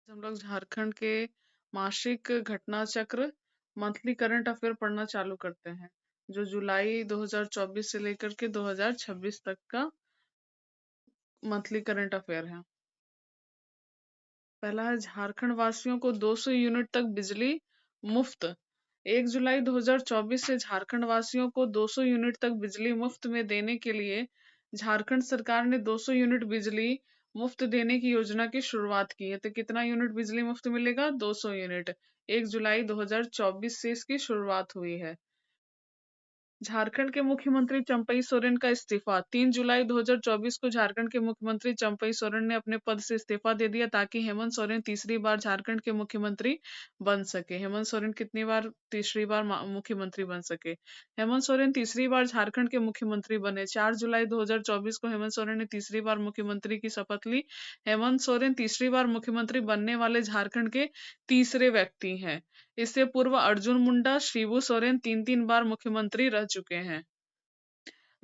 हम लोग झारखंड के मासिक घटना चक्र मंथली करंट अफेयर पढ़ना चालू करते हैं, जो जुलाई 2024 से लेकर के 2026 तक का मंथली करंट अफेयर है। पहला है, झारखंड वासियों को 200 यूनिट तक बिजली मुफ्त। 1 जुलाई 2024 से झारखंड वासियों को 200 यूनिट तक बिजली मुफ्त में देने के लिए झारखंड सरकार ने 200 यूनिट बिजली मुफ्त देने की योजना की शुरुआत की है। तो कितना यूनिट बिजली मुफ्त मिलेगा? 200 यूनिट। 1 जुलाई 2024 से इसकी शुरुआत हुई है। झारखंड के मुख्यमंत्री चंपई सोरेन का इस्तीफा। 3 जुलाई 2024 को झारखंड के मुख्यमंत्री चंपई सोरेन ने अपने पद से इस्तीफा दे दिया ताकि हेमंत सोरेन तीसरी बार झारखंड के मुख्यमंत्री बन सके। हेमंत सोरेन कितनी बार तीसरी बार मुख्यमंत्री बन सके? हेमंत सोरेन तीसरी बार झारखंड के मुख्यमंत्री बने। 4 जुलाई 2024 को हेमंत सोरेन ने तीसरी बार मुख्यमंत्री की शपथ ली। हेमंत सोरेन तीसरी बार मुख्यमंत्री बनने वाले झारखंड के तीसरे व्यक्ति हैं। इससे पूर्व अर्जुन मुंडा, शिबू सोरेन 3 बार मुख्यमंत्री रह चुके हैं।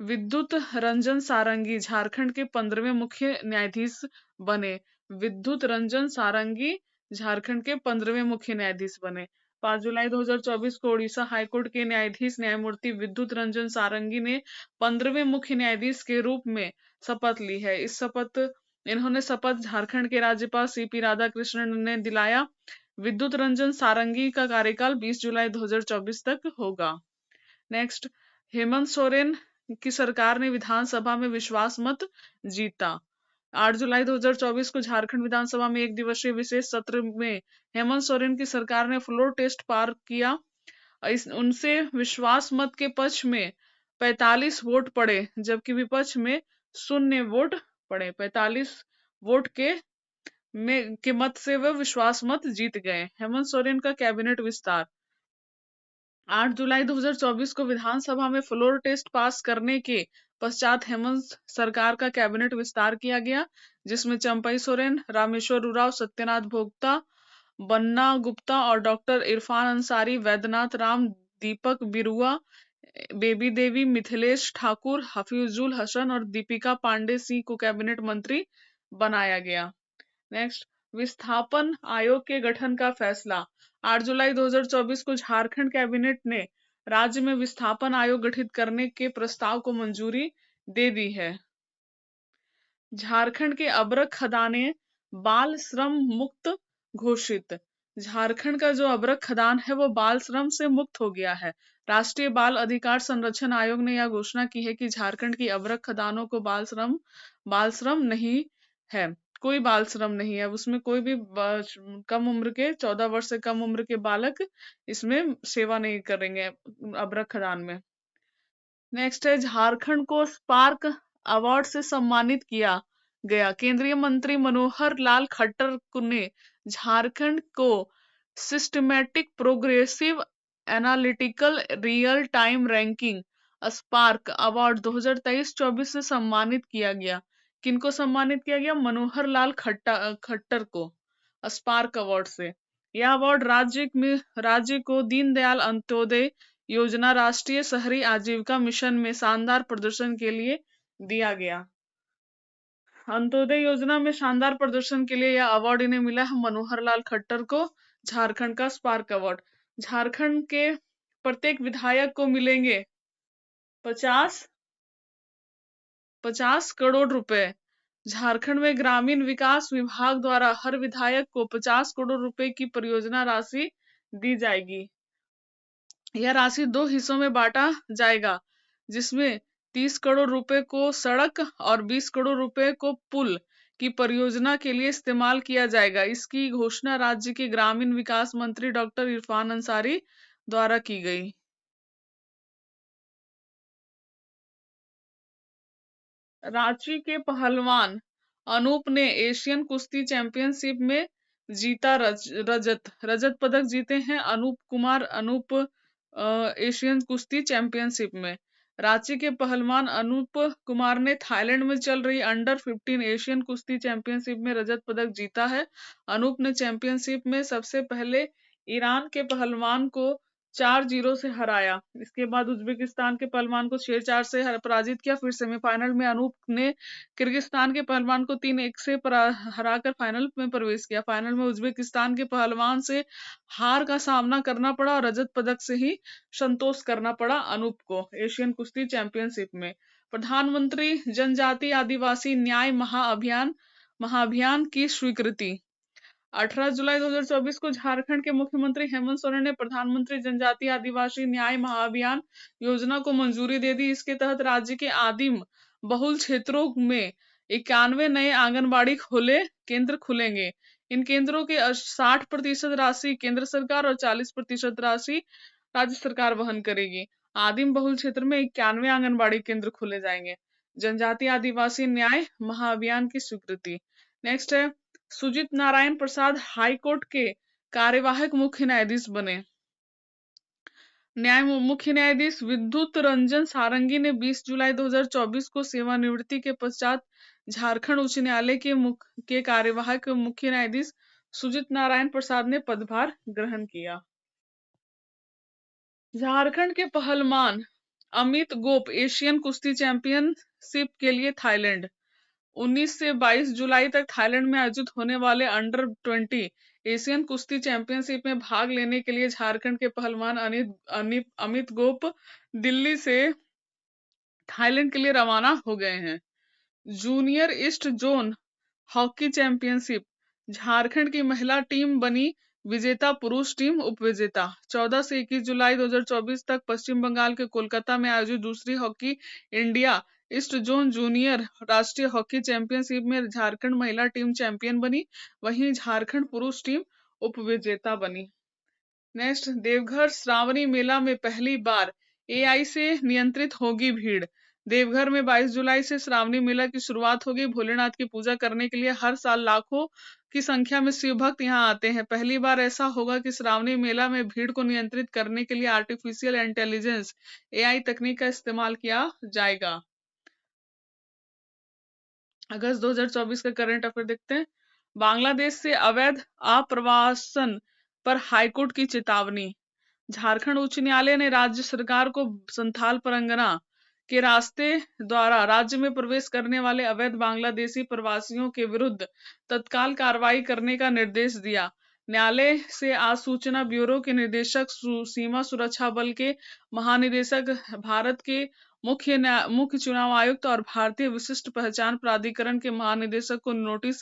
विद्युत रंजन सारंगी झारखंड के 15वें मुख्य न्यायाधीश बने। विद्युत रंजन सारंगी झारखंड के 15वें मुख्य न्यायाधीश बने। 5 जुलाई 2024 को ओडिशा हाईकोर्ट के न्यायाधीश न्यायमूर्ति विद्युत रंजन सारंगी ने 15वें मुख्य न्यायाधीश के रूप में शपथ ली है। इन्होंने शपथ झारखंड के राज्यपाल सीपी राधाकृष्णन ने दिलाया। विद्युत रंजन सारंगी का कार्यकाल 20 जुलाई 2024 तक होगा। नेक्स्ट, हेमंत सोरेन की सरकार ने विधानसभा में विश्वास मत जीता। 8 जुलाई 2024 को झारखंड विधानसभा में एक दिवसीय विशेष सत्र में हेमंत सोरेन की सरकार ने फ्लोर टेस्ट पार किया। उनसे विश्वास मत के पक्ष में 45 वोट पड़े, जबकि विपक्ष में 0 वोट पड़े। 45 वोट के मत से वह विश्वास मत जीत गए। हेमंत सोरेन का कैबिनेट विस्तार। 8 जुलाई 2024 को विधानसभा में फ्लोर टेस्ट पास करने के पश्चात हेमंत सरकार का कैबिनेट विस्तार किया गया, जिसमें चंपई सोरेन, रामेश्वर उरांव, सत्यनाथ भोक्ता, बन्ना गुप्ता और डॉक्टर इरफान अंसारी, वैद्यनाथ राम, दीपक बिरुआ, बेबी देवी, मिथिलेश ठाकुर, हफीजुल हसन और दीपिका पांडे सिंह को कैबिनेट मंत्री बनाया गया। नेक्स्ट, विस्थापन आयोग के गठन का फैसला। 8 जुलाई 2024 को झारखंड कैबिनेट ने राज्य में विस्थापन आयोग गठित करने के प्रस्ताव को मंजूरी दे दी है। झारखंड के अभ्रक खदानें बाल श्रम मुक्त घोषित। झारखंड का जो अभ्रक खदान है वो बाल श्रम से मुक्त हो गया है। राष्ट्रीय बाल अधिकार संरक्षण आयोग ने यह घोषणा की है कि झारखंड की अभ्रक खदानों को बाल श्रम नहीं है। कोई बाल श्रम नहीं है, उसमें कोई भी कम उम्र के 14 वर्ष से कम उम्र के बालक इसमें सेवा नहीं करेंगे अभ्रक खदान में। नेक्स्ट है, झारखंड को स्पार्क अवार्ड से सम्मानित किया गया। केंद्रीय मंत्री मनोहर लाल खट्टर ने झारखंड को systematic progressive analytical real time ranking spark award 2023-24 से सम्मानित किया गया। किनको सम्मानित किया गया? मनोहर लाल खट्टर को स्पार्क अवार्ड से। यह अवार्ड राज्य को दीनदयाल अंत्योदय योजना, राष्ट्रीय शहरी आजीविका मिशन में शानदार प्रदर्शन के लिए दिया गया। अंत्योदय योजना में शानदार प्रदर्शन के लिए यह अवार्ड इन्हें मिला है, मनोहर लाल खट्टर को, झारखंड का स्पार्क अवार्ड। झारखंड के प्रत्येक विधायक को मिलेंगे 50 करोड़ रुपए। झारखंड में ग्रामीण विकास विभाग द्वारा हर विधायक को 50 करोड़ रुपए की परियोजना राशि दी जाएगी। यह राशि 2 हिस्सों में बांटा जाएगा, जिसमें 30 करोड़ रुपए को सड़क और 20 करोड़ रुपए को पुल की परियोजना के लिए इस्तेमाल किया जाएगा। इसकी घोषणा राज्य के ग्रामीण विकास मंत्री डॉक्टर इरफान अंसारी द्वारा की गई। रांची के पहलवान अनूप ने एशियन कुश्ती चैंपियनशिप में जीता रजत पदक जीते हैं। अनूप एशियन कुश्ती चैंपियनशिप में। रांची के पहलवान अनूप कुमार ने थाईलैंड में चल रही अंडर 15 एशियन कुश्ती चैंपियनशिप में रजत पदक जीता है। अनूप ने चैंपियनशिप में सबसे पहले ईरान के पहलवान को 4-0 से हराया। इसके बाद उज्बेकिस्तान के पहलवान को 6-4 से पराजित किया। फिर सेमीफाइनल में अनूप ने किर्गिस्तान के पहलवान को 3-1 से हराकर फाइनल में प्रवेश किया। फाइनल में उज्बेकिस्तान के पहलवान से हार का सामना करना पड़ा और रजत पदक से ही संतोष करना पड़ा अनूप को एशियन कुश्ती चैंपियनशिप में। प्रधानमंत्री जनजाति आदिवासी न्याय महाअभियान की स्वीकृति। 18 जुलाई 2024 को झारखंड के मुख्यमंत्री हेमंत सोरेन ने प्रधानमंत्री जनजातीय आदिवासी न्याय महाअभियान योजना को मंजूरी दे दी। इसके तहत राज्य के आदिम बहुल क्षेत्रों में 91 नए आंगनबाड़ी केंद्र खुलेंगे। इन केंद्रों के 60% राशि केंद्र सरकार और 40% राशि राज्य सरकार वहन करेगी। आदिम बहुल क्षेत्र में 91 आंगनबाड़ी केंद्र खोले जाएंगे। जनजातीय आदिवासी न्याय महाअभियान की स्वीकृति। नेक्स्ट है सुजीत नारायण प्रसाद हाईकोर्ट के कार्यवाहक मुख्य न्यायाधीश बने। मुख्य न्यायाधीश विद्युत रंजन सारंगी ने 20 जुलाई 2024 को सेवानिवृत्ति के पश्चात झारखंड उच्च न्यायालय के कार्यवाहक मुख्य न्यायाधीश सुजीत नारायण प्रसाद ने पदभार ग्रहण किया। झारखंड के पहलवान अमित गोप एशियन कुश्ती चैंपियनशिप के लिए थाईलैंड। 19 से 22 जुलाई तक थाईलैंड में आयोजित होने वाले अंडर 20 एशियन कुश्ती चैंपियनशिप में भाग लेने के लिए झारखंड के पहलवान अमित गोप दिल्ली से थाईलैंड के लिए रवाना हो गए हैं। Junior east zone hockey championship. Jharkhand की महिला टीम बनी विजेता, पुरुष टीम उपविजेता। 14 से 21 जुलाई 2024 तक पश्चिम बंगाल के कोलकाता में आयोजित दूसरी hockey India east zone junior राष्ट्रीय हॉकी चैंपियनशिप में झारखंड महिला टीम चैंपियन बनी, वहीं झारखंड पुरुष टीम उपविजेता बनी। नेक्स्ट, देवघर श्रावणी मेला में पहली बार एआई से नियंत्रित होगी भीड़। देवघर में 22 जुलाई से श्रावणी मेला की शुरुआत होगी। भोलेनाथ की पूजा करने के लिए हर साल लाखों की संख्या में शिव भक्त यहां आते हैं। पहली बार ऐसा होगा कि श्रावणी मेला में भीड़ को नियंत्रित करने के लिए आर्टिफिशियल इंटेलिजेंस एआई तकनीक का इस्तेमाल किया जाएगा। अगस्त 2024 का करंट अफेयर देखते हैं। बांग्लादेश से अवैध आप्रवासन पर हाईकोर्ट की चेतावनी। झारखंड उच्च न्यायालय ने राज्य सरकार को संथाल परगना के रास्ते द्वारा राज्य में प्रवेश करने वाले अवैध बांग्लादेशी प्रवासियों के विरुद्ध तत्काल कार्रवाई करने का निर्देश दिया। न्यायालय से आज सूचना ब्यूरो के निदेशक, सीमा सुरक्षा बल के महानिदेशक, भारत के मुख्य चुनाव आयुक्त और भारतीय विशिष्ट पहचान प्राधिकरण के महानिदेशक को नोटिस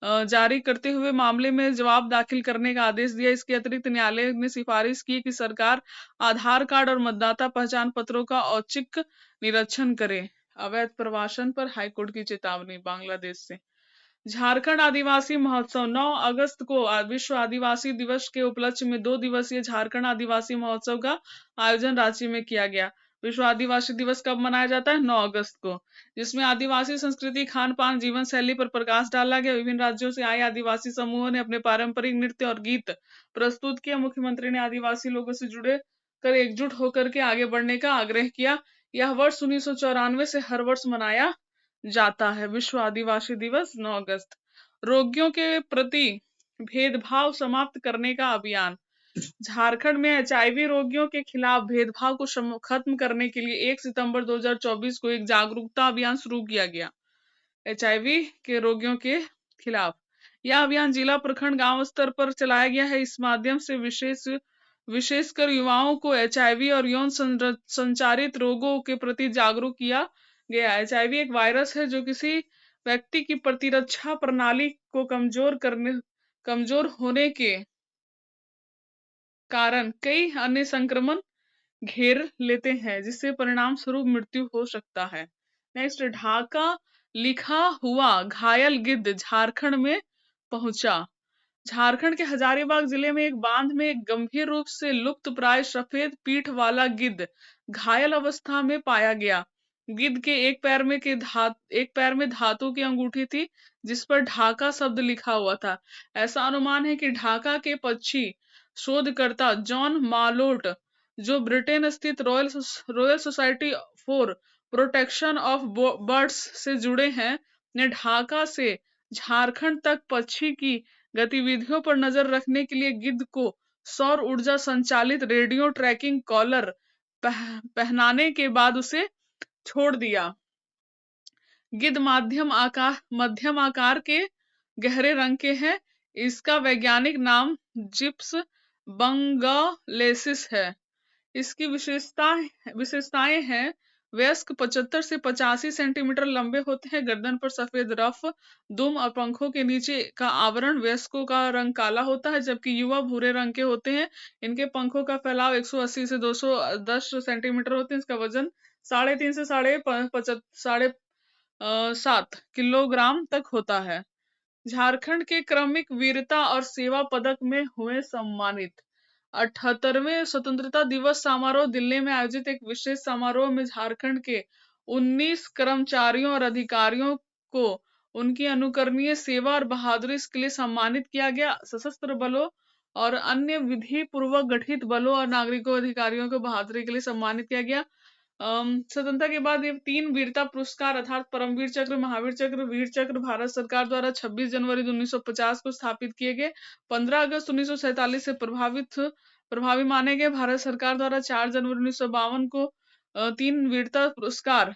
जारी करते हुए मामले में जवाब दाखिल करने का आदेश दिया। इसके अतिरिक्त न्यायालय ने सिफारिश की कि सरकार आधार कार्ड और मतदाता पहचान पत्रों का औचक निरीक्षण करे। अवैध प्रवासन पर हाईकोर्ट की चेतावनी बांग्लादेश से। झारखंड आदिवासी महोत्सव। 9 अगस्त को विश्व आदिवासी दिवस के उपलक्ष्य में 2 दिवसीय झारखंड आदिवासी महोत्सव का आयोजन रांची में किया गया। विश्व आदिवासी दिवस कब मनाया जाता है? 9 अगस्त को, जिसमें आदिवासी संस्कृति, खान पान, जीवन शैली पर प्रकाश डाला गया। विभिन्न राज्यों से आए आदिवासी समूहों ने अपने पारंपरिक नृत्य और गीत प्रस्तुत किए। मुख्यमंत्री ने आदिवासी लोगों से जुड़े कर एकजुट होकर के आगे बढ़ने का आग्रह किया। यह वर्ष 1994 से हर वर्ष मनाया जाता है। विश्व आदिवासी दिवस 9 अगस्त। रोगियों के प्रति भेदभाव समाप्त करने का अभियान। झारखंड में एचआईवी रोगियों के खिलाफ भेदभाव को खत्म करने के लिए 1 सितंबर 2024 को एक जागरूकता अभियान शुरू किया गया। एचआईवी के रोगियों के खिलाफ यह अभियान जिला, प्रखंड, गांव स्तर पर चलाया गया है। इस माध्यम से विशेषकर युवाओं को एचआईवी और यौन संचारित रोगों के प्रति जागरूक किया गया। एचआईवी एक वायरस है जो किसी व्यक्ति की प्रतिरक्षा प्रणाली को कमजोर होने के कारण कई अन्य संक्रमण घेर लेते हैं, जिससे परिणाम स्वरूप मृत्यु हो सकता है। नेक्स्ट, ढाका लिखा हुआ घायल गिद्ध झारखंड में पहुंचा। झारखंड के हजारीबाग जिले में एक बांध में एक गंभीर रूप से लुप्त प्राय सफेद पीठ वाला गिद्ध घायल अवस्था में पाया गया। गिद्ध के एक पैर में धातु की अंगूठी थी जिस पर ढाका शब्द लिखा हुआ था। ऐसा अनुमान है कि ढाका के पक्षी शोधकर्ता जॉन मालोट, जो ब्रिटेन स्थित royal society for protection of birds से जुड़े हैं, ने ढाका से झारखंड तक पक्षी की गतिविधियों पर नजर रखने के लिए गिद्ध को सौर ऊर्जा संचालित रेडियो ट्रैकिंग कॉलर पहनाने के बाद उसे छोड़ दिया। गिद्ध मध्यम आकार के गहरे रंग के हैं। इसका वैज्ञानिक नाम जिप्स बंगालेसिस है। इसकी विशेषताएं हैं, वयस्क 75 से 85 सेंटीमीटर लंबे होते हैं, गर्दन पर सफेद रफ दुम और पंखों के नीचे का आवरण। वयस्कों का रंग काला होता है जबकि युवा भूरे रंग के होते हैं। इनके पंखों का फैलाव 180 से 210 सेंटीमीटर होते हैं। इसका वजन 3.5 से 7 किलोग्राम तक होता है। झारखंड के क्रमिक वीरता और सेवा पदक में हुए सम्मानित। 78वें स्वतंत्रता दिवस समारोह दिल्ली में आयोजित एक विशेष समारोह में झारखंड के 19 कर्मचारियों और अधिकारियों को उनकी अनुकरणीय सेवा और बहादुरी के लिए सम्मानित किया गया। सशस्त्र बलों और अन्य विधि पूर्वक गठित बलों और नागरिकों अधिकारियों को बहादुरी के लिए सम्मानित किया गया। स्वतंत्रता के बाद ये 3 वीरता पुरस्कार अर्थात परमवीर चक्र, महावीर चक्र, वीर चक्र भारत सरकार द्वारा 26 जनवरी 1950 को स्थापित किए गए। 15 अगस्त 1947 से प्रभावी माने गए। भारत सरकार द्वारा 4 जनवरी 1952 को 3 वीरता पुरस्कार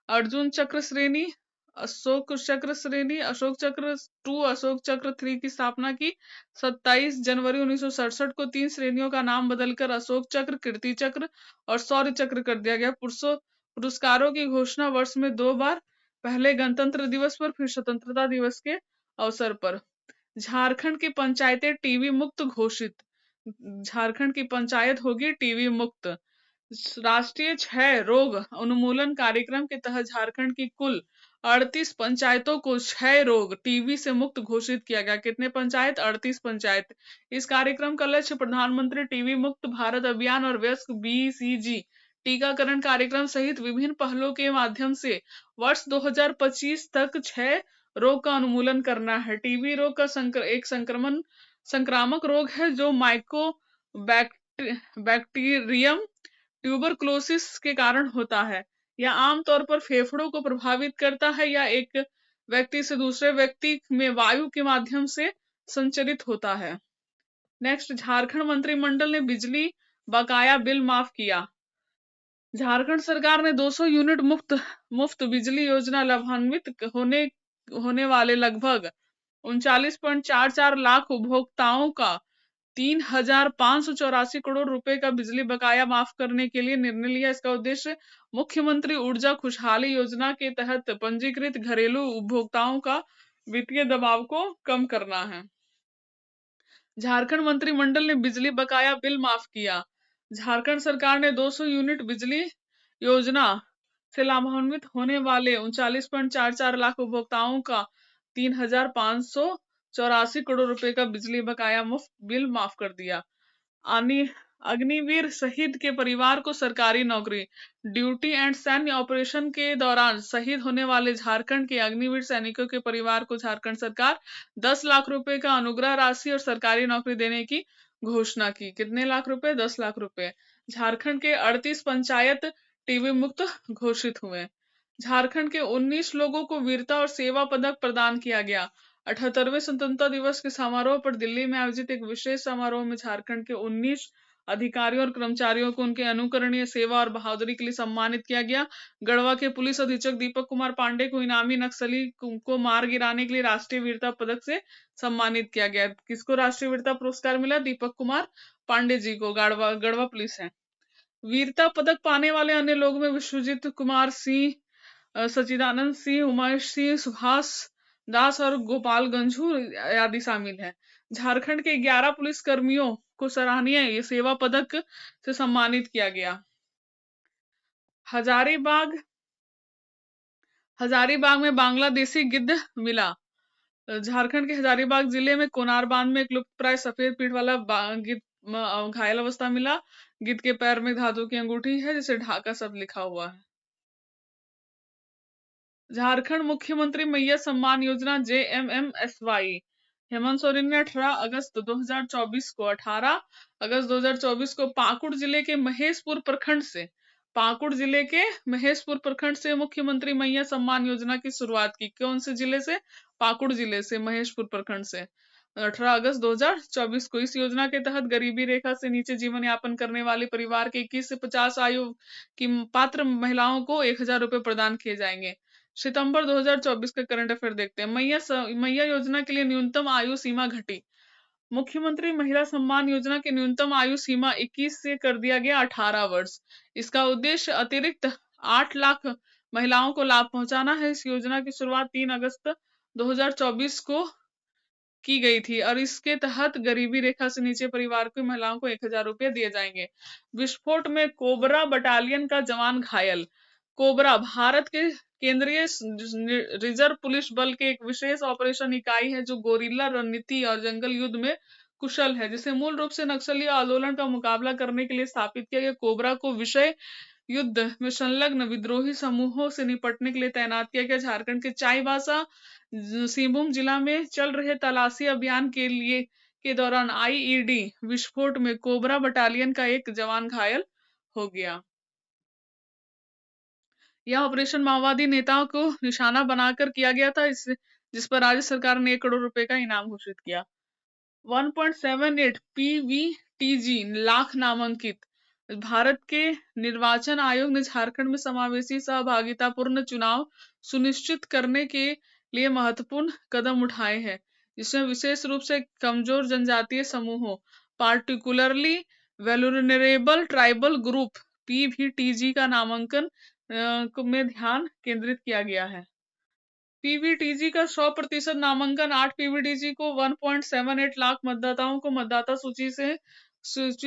अर्जुन चक्र श्रेणी, अशोक चक्र श्रेणी, अशोक चक्र 2, अशोक चक्र 3 की स्थापना की। 27 जनवरी 1967 को 3 श्रेणियों का नाम बदलकर अशोक चक्र, कीर्ति चक्र और शौर्य चक्र कर दिया गया। पुरस्कारों की घोषणा वर्ष में 2 बार, पहले गणतंत्र दिवस पर फिर स्वतंत्रता दिवस के अवसर पर। झारखंड की पंचायतें टीबी मुक्त घोषित। झारखंड की पंचायत होगी टीबी मुक्त। राष्ट्रीय क्षय रोग उन्मूलन कार्यक्रम के तहत झारखंड की कुल 38 पंचायतों को क्षय रोग टीबी से मुक्त घोषित किया गया। कितने पंचायत? 38 पंचायत। इस कार्यक्रम का लक्ष्य प्रधानमंत्री टीबी मुक्त भारत अभियान और वयस्क बीसीजी टीकाकरण कार्यक्रम सहित विभिन्न पहलों के माध्यम से वर्ष 2025 तक क्षय रोग का उन्मूलन करना है। टीबी रोग का एक संक्रामक रोग है जो माइको बैक्टीरियम ट्यूबरक्लोसिस के कारण होता है। यह आमतौर पर फेफड़ों को प्रभावित करता है या एक व्यक्ति से दूसरे व्यक्ति में वायु के माध्यम से संचरित होता है। नेक्स्ट, झारखंड मंत्रिमंडल ने बिजली बकाया बिल माफ किया। झारखंड सरकार ने 200 यूनिट मुफ्त बिजली योजना लाभान्वित होने वाले लगभग 39.44 लाख उपभोक्ताओं का 3,584 करोड़ रुपए का बिजली बकाया माफ करने के लिए निर्णय लिया। इसका उद्देश्य मुख्यमंत्री ऊर्जा खुशहाली योजना के तहत पंजीकृत घरेलू उपभोक्ताओं का वित्तीय दबाव को कम करना है। झारखंड मंत्रिमंडल ने बिजली बकाया बिल माफ किया। झारखंड सरकार ने 200 यूनिट बिजली योजना से लाभान्वित होने वाले 39.44 लाख उपभोक्ताओं का 3,584 करोड़ रुपए का बिजली बकाया बिल माफ कर दिया। अग्निवीर शहीद के परिवार को सरकारी नौकरी। ड्यूटी एंड सैन्य ऑपरेशन के दौरान शहीद होने वाले झारखंड के अग्निवीर सैनिकों के परिवार को झारखंड सरकार 10 लाख रुपए का अनुग्रह राशि और सरकारी नौकरी देने की घोषणा की। कितने लाख रुपए? 10 लाख रुपए। झारखंड के 38 पंचायत टीबी मुक्त घोषित हुए। झारखंड के 19 लोगों को वीरता और सेवा पदक प्रदान किया गया। 78वें स्वतंत्रता दिवस के समारोह पर दिल्ली में आयोजित एक विशेष समारोह में झारखंड के 19 अधिकारियों और कर्मचारियों को उनके अनुकरणीय सेवा और बहादुरी के लिए सम्मानित किया गया। गढ़वा के पुलिस अधीक्षक दीपक कुमार पांडे को इनामी नक्सली को मार गिराने के लिए राष्ट्रीय वीरता पदक से सम्मानित किया गया। किसको राष्ट्रीय वीरता पुरस्कार मिला? दीपक कुमार पांडे जी को। गढ़वा पुलिस है। वीरता पदक पाने वाले अन्य लोगों में विश्वजीत कुमार सिंह, सचिदानंद सिंह, उमेश सिंह, सुभाष दास और गोपाल गंझू आदि शामिल हैं। झारखंड के 11 पुलिस कर्मियों को सराहनीय सेवा पदक से सम्मानित किया गया। हजारीबाग में बांग्लादेशी गिद्ध मिला। झारखंड के हजारीबाग जिले में कोनार बांध में एक लुप्तप्राय सफेद पीठ वाला गिद्ध घायल अवस्था मिला। गिद्ध के पैर में धातु की अंगूठी है जिसे ढाका शब्द लिखा हुआ है। झारखंड मुख्यमंत्री मैया सम्मान योजना JMMSY हेमंत सोरेन ने 18 अगस्त 2024 को पाकुड़ जिले के महेशपुर प्रखंड से मुख्यमंत्री मैया सम्मान योजना की शुरुआत की। कौन से जिले से? पाकुड़ जिले से, महेशपुर प्रखंड से। 18 अगस्त 2024 को। इस योजना के तहत गरीबी रेखा से नीचे जीवन यापन करने वाले परिवार के 21 से 50 आयु की पात्र महिलाओं को 1,000 रुपए प्रदान किए जाएंगे। सितंबर 2024 का करंट अफेयर देखते हैं। मैया योजना के लिए न्यूनतम आयु सीमा घटी। मुख्यमंत्री महिला सम्मान योजना की न्यूनतम आयु सीमा 21 से कर दिया गया 18 वर्ष। इसका उद्देश्य अतिरिक्त 8 लाख महिलाओं को लाभ पहुंचाना है। इस योजना की शुरुआत 3 अगस्त 2024 को की गई थी और इसके तहत गरीबी रेखा से नीचे परिवार की महिलाओं को 1,000 रुपए दिए जाएंगे। विस्फोट में कोबरा बटालियन का जवान घायल। कोबरा भारत के केंद्रीय रिजर्व पुलिस बल के एक विशेष ऑपरेशन इकाई है जो गोरिल्ला रणनीति और जंगल युद्ध में कुशल है, जिसे मूल रूप से नक्सली आंदोलन का मुकाबला करने के लिए स्थापित किया गया। कोबरा को विषय युद्ध में संलग्न विद्रोही समूहों से निपटने के लिए तैनात किया गया। झारखंड के चाईबासा सिंहभूम जिला में चल रहे तलाशी अभियान के दौरान आईईडी विस्फोट में कोबरा बटालियन का एक जवान घायल हो गया। यह ऑपरेशन माओवादी नेताओं को निशाना बनाकर किया गया था, जिस पर राज्य सरकार ने 1 करोड़ रुपए का इनाम घोषित किया। 1.78 पीवीटीजी लाख नामांकित। भारत के निर्वाचन आयोग ने झारखंड में समावेशी सहभागितापूर्ण चुनाव सुनिश्चित करने के लिए महत्वपूर्ण कदम उठाए हैं, जिसमें विशेष रूप से कमजोर जनजातीय समूहों पार्टिकुलरली वेलुनरेबल ट्राइबल ग्रुप पीवीटीजी का नामांकन में ध्यान केंद्रित किया गया है। पीवीटीजी का 100% नामांकन 8 पीवीटीजी को 1.78 लाख मतदाताओं को मतदाता सूची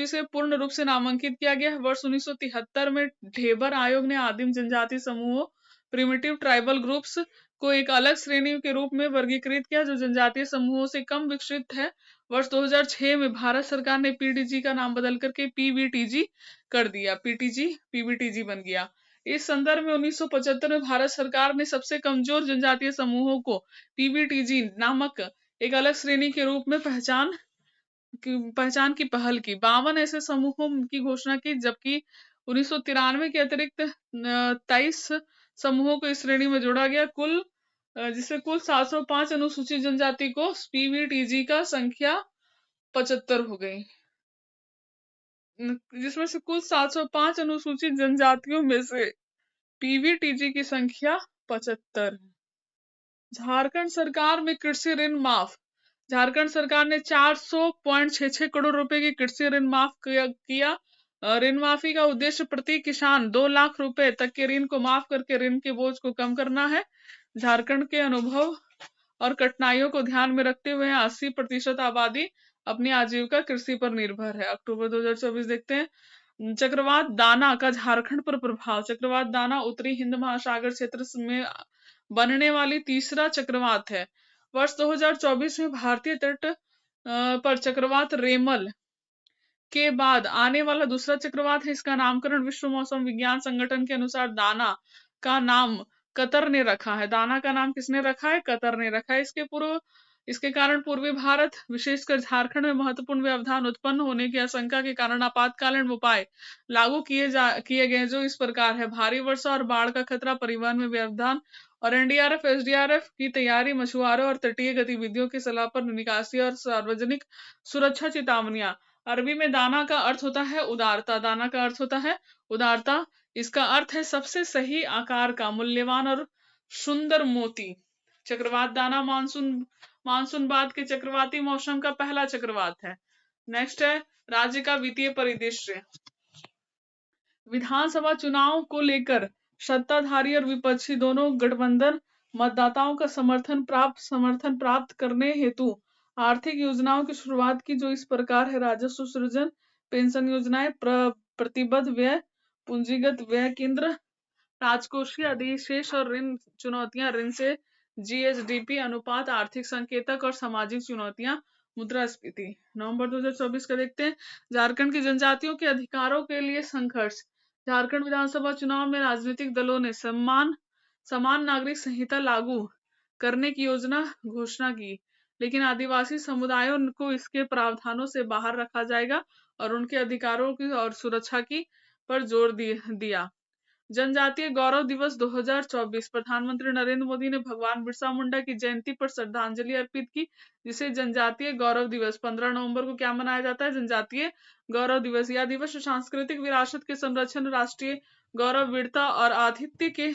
से पूर्ण रूप से नामांकित किया गया है। वर्ष 1973 में ढेबर आयोग ने आदिम जनजाति समूहों प्रिमिटिव ट्राइबल ग्रुप्स को एक अलग श्रेणी के रूप में वर्गीकृत किया जो जनजातीय समूहों से कम विकसित है। वर्ष 2006 में भारत सरकार ने पीटीजी का नाम बदल करके पीवीटीजी कर दिया। पीवीटीजी बन गया। इस संदर्भ में 1975 में भारत सरकार ने सबसे कमजोर जनजातीय समूहों को पीवीटीजी नामक एक अलग श्रेणी के रूप में पहचान की पहल की। 52 ऐसे समूहों की घोषणा की, जबकि 1993 के अतिरिक्त 23 समूहों को इस श्रेणी में जोड़ा गया। जिससे कुल 705 अनुसूचित जनजाति को पीवीटीजी का संख्या 75 हो गई, जिसमें से कुल 705 अनुसूचित जनजातियों में से पीवीटीजी की संख्या 75 है। झारखंड सरकार में कृषि ऋण माफ। झारखंड सरकार ने 400.66 करोड़ रुपए की कृषि ऋण माफ किया। ऋण माफी का उद्देश्य प्रति किसान 2 लाख रुपए तक के ऋण को माफ करके ऋण के बोझ को कम करना है। झारखंड के अनुभव और कठिनाइयों को ध्यान में रखते हुए 80% आबादी अपनी आजीविका कृषि पर निर्भर है। अक्टूबर 2024 देखते हैं। चक्रवात दाना का झारखंड पर प्रभाव। चक्रवात दाना उत्तरी हिंद महासागर क्षेत्र में बनने वाली तीसरा चक्रवात है। वर्ष 2024 में भारतीय तट पर चक्रवात रेमल के बाद आने वाला दूसरा चक्रवात है। इसका नामकरण विश्व मौसम विज्ञान संगठन के अनुसार दाना का नाम कतर ने रखा है। दाना का नाम किसने रखा है? कतर ने रखा है। इसके कारण पूर्वी भारत विशेषकर झारखंड में महत्वपूर्ण व्यवधान उत्पन्न होने की आशंका के कारण आपातकालीन उपाय लागू किए गए, जो इस प्रकार है। भारी वर्षा और बाढ़ का खतरा, परिवहन में व्यवधान और एनडीआरएफ एसडीआरएफ की तैयारी, मछुआरों और तटीय गतिविधियों की सलाह पर निकासी और सार्वजनिक सुरक्षा चेतावनियां। अरबी में दाना का अर्थ होता है उदारता। दाना का अर्थ होता है उदारता। इसका अर्थ है सबसे सही आकार का मूल्यवान और सुंदर मोती। चक्रवात दाना मानसून बाद के चक्रवाती मौसम का पहला चक्रवात है। नेक्स्ट है राज्य का वित्तीय परिदृश्य। विधानसभा चुनाव को लेकर सत्ताधारी और विपक्षी दोनों गठबंधन मतदाताओं का समर्थन प्राप्त करने हेतु आर्थिक योजनाओं की शुरुआत की, जो इस प्रकार है। राजस्व सृजन, पेंशन योजनाएं, प्रतिबद्ध व्यय, पूंजीगत व्यय केंद्र, राजकोषीय अधिशेष और ऋण चुनौतियां, ऋण से जीएसडीपी अनुपात, आर्थिक संकेतक और सामाजिक चुनौतियां, मुद्रास्फीति। नवंबर 2024 का देखते हैं। झारखंड की जनजातियों के अधिकारों के लिए संघर्ष। झारखंड विधानसभा चुनाव में राजनीतिक दलों ने समान नागरिक संहिता लागू करने की घोषणा की, लेकिन आदिवासी समुदायों को इसके प्रावधानों से बाहर रखा जाएगा और उनके अधिकारों की और सुरक्षा की पर जोर दिया। जनजातीय गौरव दिवस 2024। प्रधानमंत्री नरेंद्र मोदी ने भगवान बिरसा मुंडा की जयंती पर श्रद्धांजलि अर्पित की, जिसे जनजातीय गौरव दिवस 15 नवंबर को क्या मनाया जाता है? जनजातीय गौरव दिवस। यह दिवस सांस्कृतिक विरासत के संरक्षण, राष्ट्रीय गौरव, वीरता और आतिथ्य के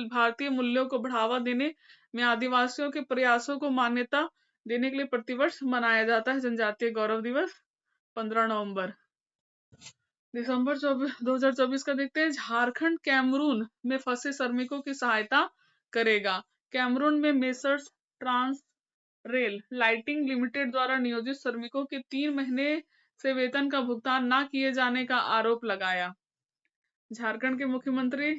भारतीय मूल्यों को बढ़ावा देने में आदिवासियों के प्रयासों को मान्यता देने के लिए प्रतिवर्ष मनाया जाता है। जनजातीय गौरव दिवस 15 नवंबर। दिसंबर 2024 का देखते हैं। झारखंड कैमरून में फंसे श्रमिकों की सहायता करेगा। कैमरून में Messrs Trans Rail Lighting Limited द्वारा नियोजित श्रमिकों के 3 महीने से वेतन का भुगतान न किए जाने का आरोप लगाया। झारखंड के मुख्यमंत्री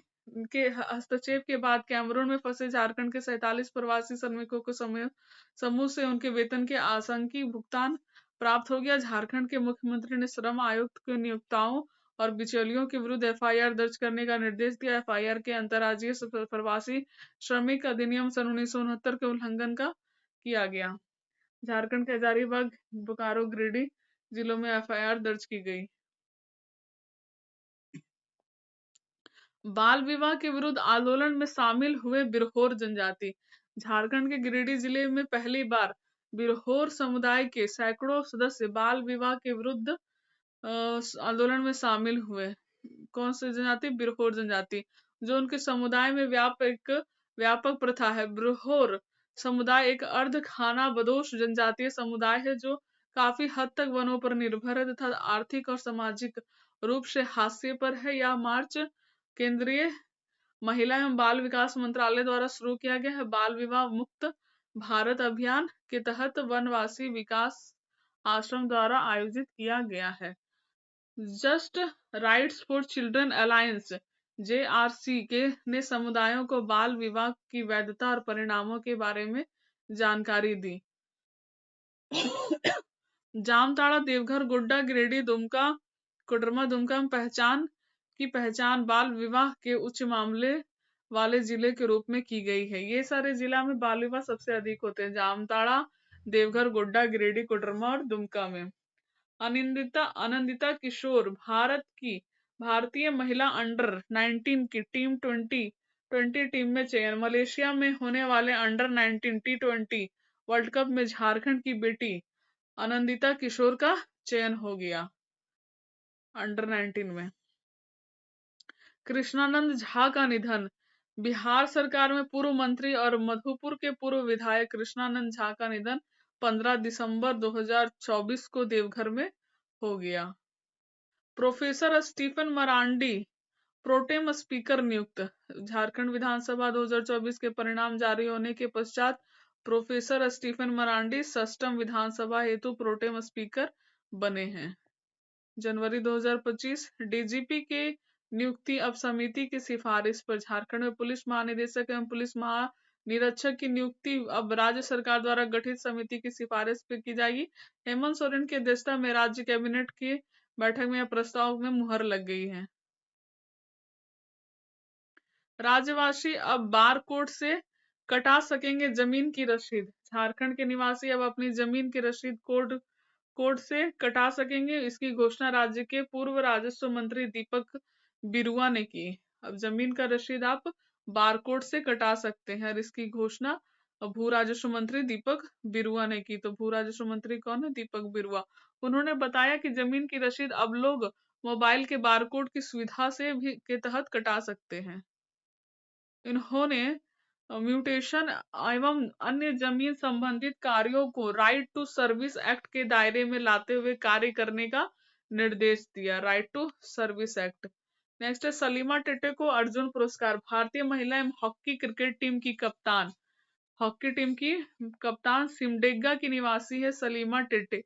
के हस्तक्षेप के बाद कैमरून में फंसे झारखंड के 47 प्रवासी श्रमिकों को समूह से उनके वेतन के आंशिक भुगतान प्राप्त हो गया। झारखंड के मुख्यमंत्री ने श्रम आयुक्त को नियोक्ताओं और बिचौलियों के विरुद्ध एफआईआर दर्ज करने का निर्देश दिया। एफआईआर के अंतर्राज्यीय प्रवासी श्रमिक अधिनियम सन 1969 के उल्लंघन का किया गया। झारखंड के हजारीबाग, बोकारो, गिरिडीह जिलों में एफआईआर दर्ज की गई। बाल विवाह के विरुद्ध आंदोलन में शामिल हुए बिरहोर जनजाति। झारखंड के गिरिडीह जिले में पहली बार बिरहोर समुदाय के सैकड़ों सदस्य बाल विवाह के विरुद्ध आंदोलन में शामिल हुए। कौन सी जनजाति? बिरहोर जनजाति, जो उनके समुदाय में व्यापक प्रथा है। बिरहोर समुदाय एक अर्ध खानाबदोश जनजातीय समुदाय है जो काफी हद तक वनों पर निर्भर है तथा आर्थिक और सामाजिक रूप से हाशिए पर है। यह मार्च केंद्रीय महिला एवं बाल विकास मंत्रालय द्वारा शुरू किया गया है। बाल विवाह मुक्त भारत अभियान के तहत वनवासी विकास आश्रम द्वारा आयोजित किया गया है। Just rights for children alliance JRC के ने समुदायों को बाल विवाह की वैधता और परिणामों के बारे में जानकारी दी। जामताड़ा, देवघर, गोड्डा, गिरिडीह, दुमका, कोडरमा, दुमका में पहचान बाल विवाह के उच्च मामले वाले जिले के रूप में की गई है। ये सारे जिला में बाल विवाह सबसे अधिक होते हैं। जामताड़ा, देवघर, गोड्डा, गिरिडीह, कोडरमा और दुमका में। आनंदिता किशोर भारतीय महिला अंडर 19 की टीम 20 टीम में चयन। मलेशिया में होने वाले अंडर 19 T20 वर्ल्ड कप में झारखंड की बेटी आनंदिता किशोर का चयन हो गया अंडर 19 में। कृष्णानंद झा का निधन। बिहार सरकार में पूर्व मंत्री और मधुपुर के पूर्व विधायक कृष्णानंद झा का निधन 15 दिसंबर 2024 को देवघर में हो गया। Professor Stephen Marandi protem speaker नियुक्त। झारखंड विधानसभा 2024 के परिणाम जारी होने के पश्चात प्रोफेसर स्टीफन मरांडी षष्ठम विधानसभा हेतु प्रोटेम स्पीकर बने हैं। जनवरी 2025 डीजीपी के नियुक्ति। अब समिति की सिफारिश पर झारखंड में पुलिस महानिदेशक एवं पुलिस महानिरीक्षक की नियुक्ति अब राज्य सरकार द्वारा गठित समिति की सिफारिश पर की जाएगी। हेमंत सोरेन की अध्यक्षता में राज्य कैबिनेट की बैठक में यह प्रस्ताव में मुहर लग गई है। राज्यवासी अब बारकोड से कटा सकेंगे जमीन की रसीद। झारखंड के निवासी अब अपनी जमीन की रसीद कोड से कटा सकेंगे। इसकी घोषणा राज्य के पूर्व राजस्व मंत्री दीपक बिरुआ ने की। अब जमीन का रसीद आप बारकोड से कटा सकते हैं और इसकी घोषणा भू राजस्व मंत्री दीपक बिरुआ ने की। तो भू राजस्व मंत्री कौन है? दीपक बिरुआ। उन्होंने बताया कि जमीन की रसीद अब लोग मोबाइल के बारकोड की सुविधा से भी के तहत कटा सकते हैं। इन्होंने म्यूटेशन एवं अन्य जमीन संबंधित कार्यों को राइट टू सर्विस एक्ट के दायरे में लाते हुए कार्य करने का निर्देश दिया। Right to service act. Next है सलीमा टेटे को अर्जुन पुरस्कार। भारतीय महिला हॉकी क्रिकेट टीम की कप्तान सिमडेगा की निवासी है सलीमा टेटे।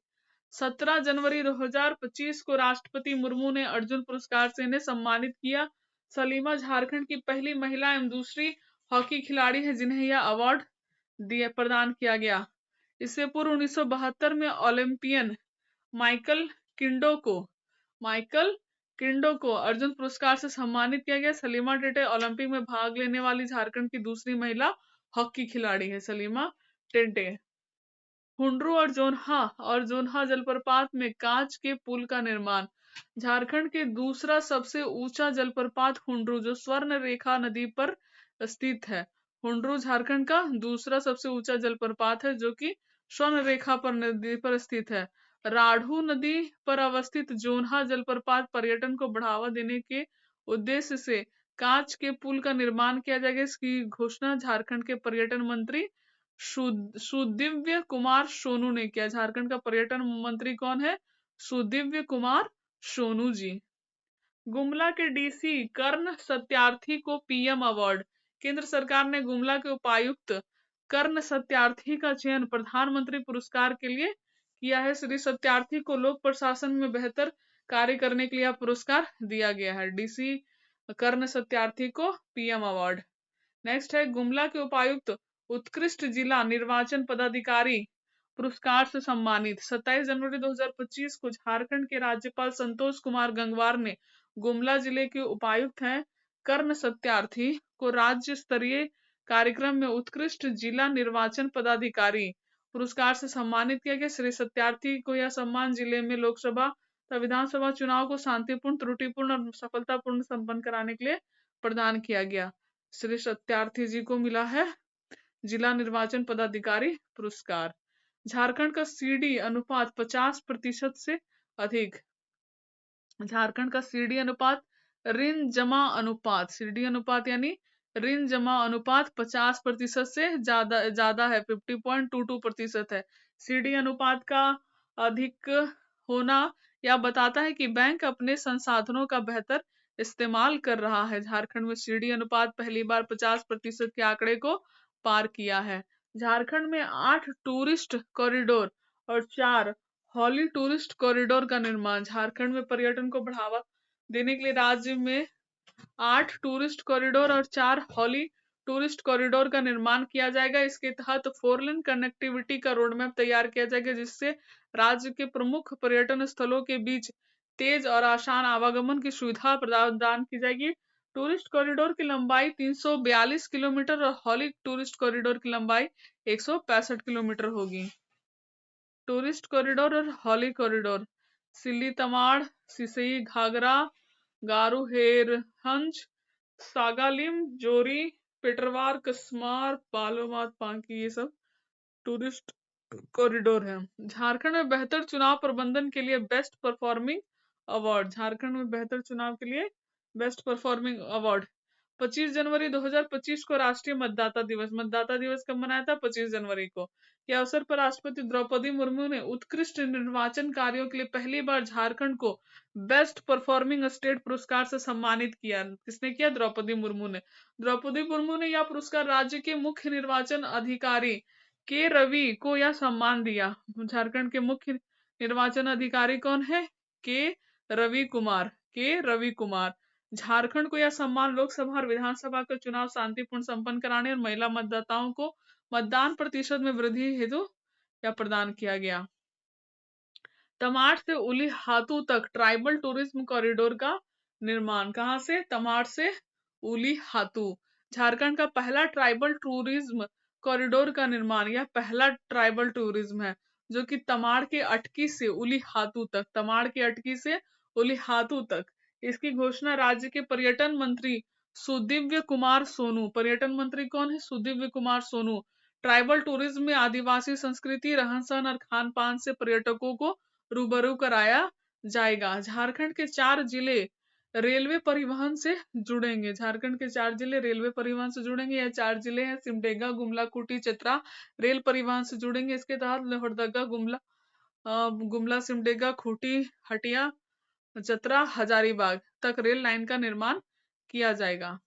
17 जनवरी 2025 को राष्ट्रपति मुर्मू ने अर्जुन पुरस्कार से इन्हें सम्मानित किया। सलीमा झारखंड की पहली महिला एवं दूसरी हॉकी खिलाड़ी है जिन्हें यह अवार्ड प्रदान किया गया। इससे पूर्व 1972 में ओलंपियन माइकल किंडो को अर्जुन पुरस्कार से सम्मानित किया गया। सलीमा टेटे ओलंपिक में भाग लेने वाली झारखंड की दूसरी महिला हॉकी खिलाड़ी है। सलीमा टेटे। हुंड्रू और जोन्हा जलप्रपात में कांच के पुल का निर्माण। झारखंड के दूसरा सबसे ऊंचा जलप्रपात हुंड्रू, जो स्वर्ण रेखा नदी पर स्थित है। हुंड्रू झारखंड का दूसरा सबसे ऊंचा जलप्रपात है, जो कि स्वर्ण रेखा पर नदी पर स्थित है। राढ़ू नदी पर अवस्थित जोन्हा जलप्रपात पर्यटन को बढ़ावा देने के उद्देश्य से कांच के पुल का निर्माण किया जाएगा। इसकी घोषणा झारखंड के पर्यटन मंत्री सुदिव्य कुमार सोनू ने किया। झारखंड का पर्यटन मंत्री कौन है? सुदिव्य कुमार सोनू जी। गुमला के डीसी कर्ण सत्यार्थी को पीएम अवार्ड। केंद्र सरकार ने गुमला के उपायुक्त कर्ण सत्यार्थी का चयन प्रधानमंत्री पुरस्कार के लिए किया है। श्री सत्यार्थी को लोक प्रशासन में बेहतर कार्य करने के लिए यह पुरस्कार दिया गया है। डीसी कर्ण सत्यार्थी को पीएम अवार्ड। नेक्स्ट है गुमला के उपायुक्त उत्कृष्ट जिला निर्वाचन पदाधिकारी पुरस्कार से सम्मानित। 27 जनवरी 2025 को झारखंड के राज्यपाल संतोष कुमार गंगवार ने गुमला जिले के उपायुक्त हैं कर्ण सत्यार्थी को राज्य स्तरीय कार्यक्रम में उत्कृष्ट जिला निर्वाचन पदाधिकारी पुरस्कार से सम्मानित किया गया। श्री सत्यार्थी को यह सम्मान जिले में लोकसभा तथा विधानसभा चुनाव को शांतिपूर्ण, त्रुटिपूर्ण और सफलतापूर्ण संपन्न कराने के लिए प्रदान किया गया। श्री सत्यार्थी जी को मिला है जिला निर्वाचन पदाधिकारी पुरस्कार। झारखंड का सीडी अनुपात 50% से अधिक। झारखंड का सीडी अनुपात ऋण जमा अनुपात, सीडी अनुपात यानी ऋण जमा अनुपात 50% से ज्यादा है, 50.22% है। सीडी अनुपात का अधिक होना यह बताता है कि बैंक अपने संसाधनों का बेहतर इस्तेमाल कर रहा है। झारखंड में सीडी अनुपात पहली बार 50% के आंकड़े को पार किया है। झारखंड में 8 टूरिस्ट कॉरिडोर और 4 हॉली टूरिस्ट कॉरिडोर का निर्माण। झारखंड में पर्यटन को बढ़ावा देने के लिए राज्य में 8 टूरिस्ट कॉरिडोर और 4 हॉली टूरिस्ट कॉरिडोर का निर्माण किया जाएगा। इसके तहत 4 लेन कनेक्टिविटी का रोड मैप तैयार किया जाएगा, जिससे राज्य के प्रमुख पर्यटन स्थलों के बीच तेज और आसान आवागमन की सुविधा प्रदान की जाएगी। टूरिस्ट कॉरिडोर की लंबाई 342 किलोमीटर और हॉली टूरिस्ट कॉरिडोर की लंबाई 165 किलोमीटर होगी। टूरिस्ट कॉरिडोर और हॉली कॉरिडोर सिल्ली तमाड़, सिसई घाघरा, गारू हेरहंज, सागालिम, जोरी, पेटरवार, कसमार, बालोमात, पांकी, ये सब टूरिस्ट कॉरिडोर है। झारखंड में बेहतर चुनाव प्रबंधन के लिए बेस्ट परफॉर्मिंग अवार्ड। झारखंड में बेहतर चुनाव के लिए बेस्ट परफॉर्मिंग अवार्ड। 25 जनवरी 2025 को राष्ट्रीय मतदाता दिवस। मतदाता दिवस कब मनाया था? 25 जनवरी को। के अवसर पर राष्ट्रपति द्रौपदी मुर्मू ने उत्कृष्ट निर्वाचन कार्यों के लिए पहली बार झारखंड को बेस्ट परफॉर्मिंग स्टेट पुरस्कार से सम्मानित किया। किसने किया? द्रौपदी मुर्मू ने। द्रौपदी मुर्मू ने यह पुरस्कार राज्य के मुख्य निर्वाचन अधिकारी के रवि को यह सम्मान दिया। झारखंड के मुख्य निर्वाचन अधिकारी कौन है? के रवि कुमार। के रवि कुमार। झारखंड को यह सम्मान लोकसभा और विधानसभा का चुनाव शांतिपूर्ण संपन्न कराने और महिला मतदाताओं को मतदान प्रतिशत में वृद्धि हेतु यह प्रदान किया गया। तमाड़ से उलीहातू तक ट्राइबल टूरिज्म कॉरिडोर का निर्माण। कहां से? तमाड़ से उलीहातू। झारखंड का पहला ट्राइबल टूरिज्म कॉरिडोर का निर्माण। यह पहला ट्राइबल टूरिज्म है जो कि तमाड़ के अटकी से उलीहातू तक, तमाड़ के अटकी से उलीहातू तक। इसकी घोषणा राज्य के पर्यटन मंत्री सुदिव्य कुमार सोनू। पर्यटन मंत्री कौन है? सुदिव्य कुमार सोनू। ट्राइबल टूरिज्म में आदिवासी संस्कृति, रहन सहन और खान पान से पर्यटकों को रूबरू कराया जाएगा। झारखंड के 4 जिले रेलवे परिवहन से जुड़ेंगे। झारखंड के 4 जिले रेलवे परिवहन से जुड़ेंगे। यह 4 जिले हैं सिमडेगा, गुमला, खूंटी, चतरा। रेल परिवहन से जुड़ेंगे। इसके तहत लोहरदगा, गुमला, सिमडेगा, खूंटी, हटिया, चतरा, हजारीबाग तक रेल लाइन का निर्माण किया जाएगा।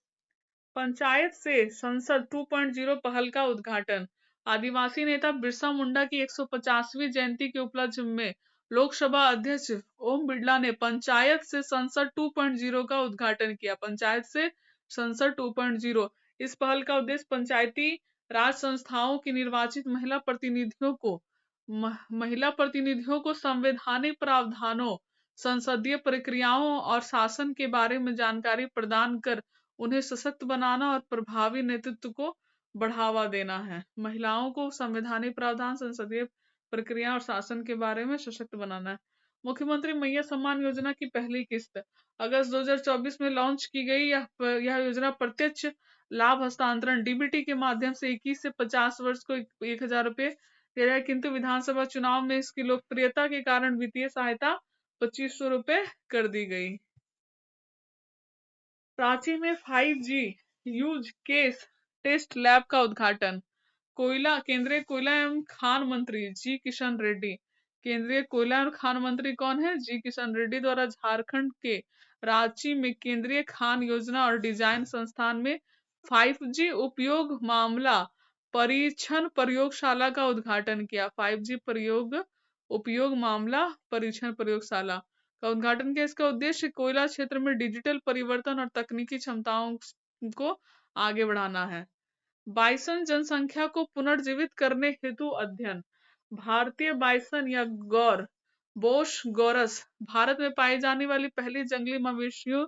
पंचायत से संसद 2.0 पहल का उद्घाटन। आदिवासी नेता बिरसा मुंडा की 150वीं जयंती के उपलक्ष्य में लोकसभा अध्यक्ष ओम बिड़ला ने पंचायत से संसद 2.0 का उद्घाटन किया। पंचायत से संसद 2.0। इस पहल का उद्देश्य पंचायती राज संस्थाओं की निर्वाचित महिला प्रतिनिधियों को संवैधानिक प्रावधानों, संसदीय प्रक्रियाओं और शासन के बारे में जानकारी प्रदान कर उन्हें सशक्त बनाना और प्रभावी नेतृत्व को बढ़ावा देना है। महिलाओं को संवैधानिक प्रावधान, संसदीय प्रक्रिया और शासन के बारे में सशक्त बनाना है। मुख्यमंत्री मैया सम्मान योजना की पहली किस्त अगस्त 2024 में लॉन्च की गई। यह योजना प्रत्यक्ष लाभ हस्तांतरण डीबीटी के माध्यम से 21 से 50 वर्ष को 1,000 रुपए दिया जाए, किंतु विधानसभा चुनाव में इसकी लोकप्रियता के कारण वित्तीय सहायता 2,500 रुपए कर दी गई। रांची में 5G use case test lab का उद्घाटन। केंद्रीय कोयला एवं खान मंत्री जी किशन रेड्डी। केंद्रीय कोयला एवं खान मंत्री कौन है? जी किशन रेड्डी द्वारा झारखंड के रांची में केंद्रीय खान योजना और डिजाइन संस्थान में 5G उपयोग मामला परीक्षण प्रयोगशाला का उद्घाटन किया। 5G उपयोग मामला परीक्षण प्रयोगशाला का उद्घाटन किया। इसका उद्देश्य कोयला क्षेत्र में डिजिटल परिवर्तन और तकनीकी क्षमताओं को आगे बढ़ाना है। बाइसन जनसंख्या को पुनर्जीवित करने हेतु अध्ययन। भारतीय बाइसन या गौर बोश गौरस भारत में पाई जाने वाली पहली जंगली मवेशियों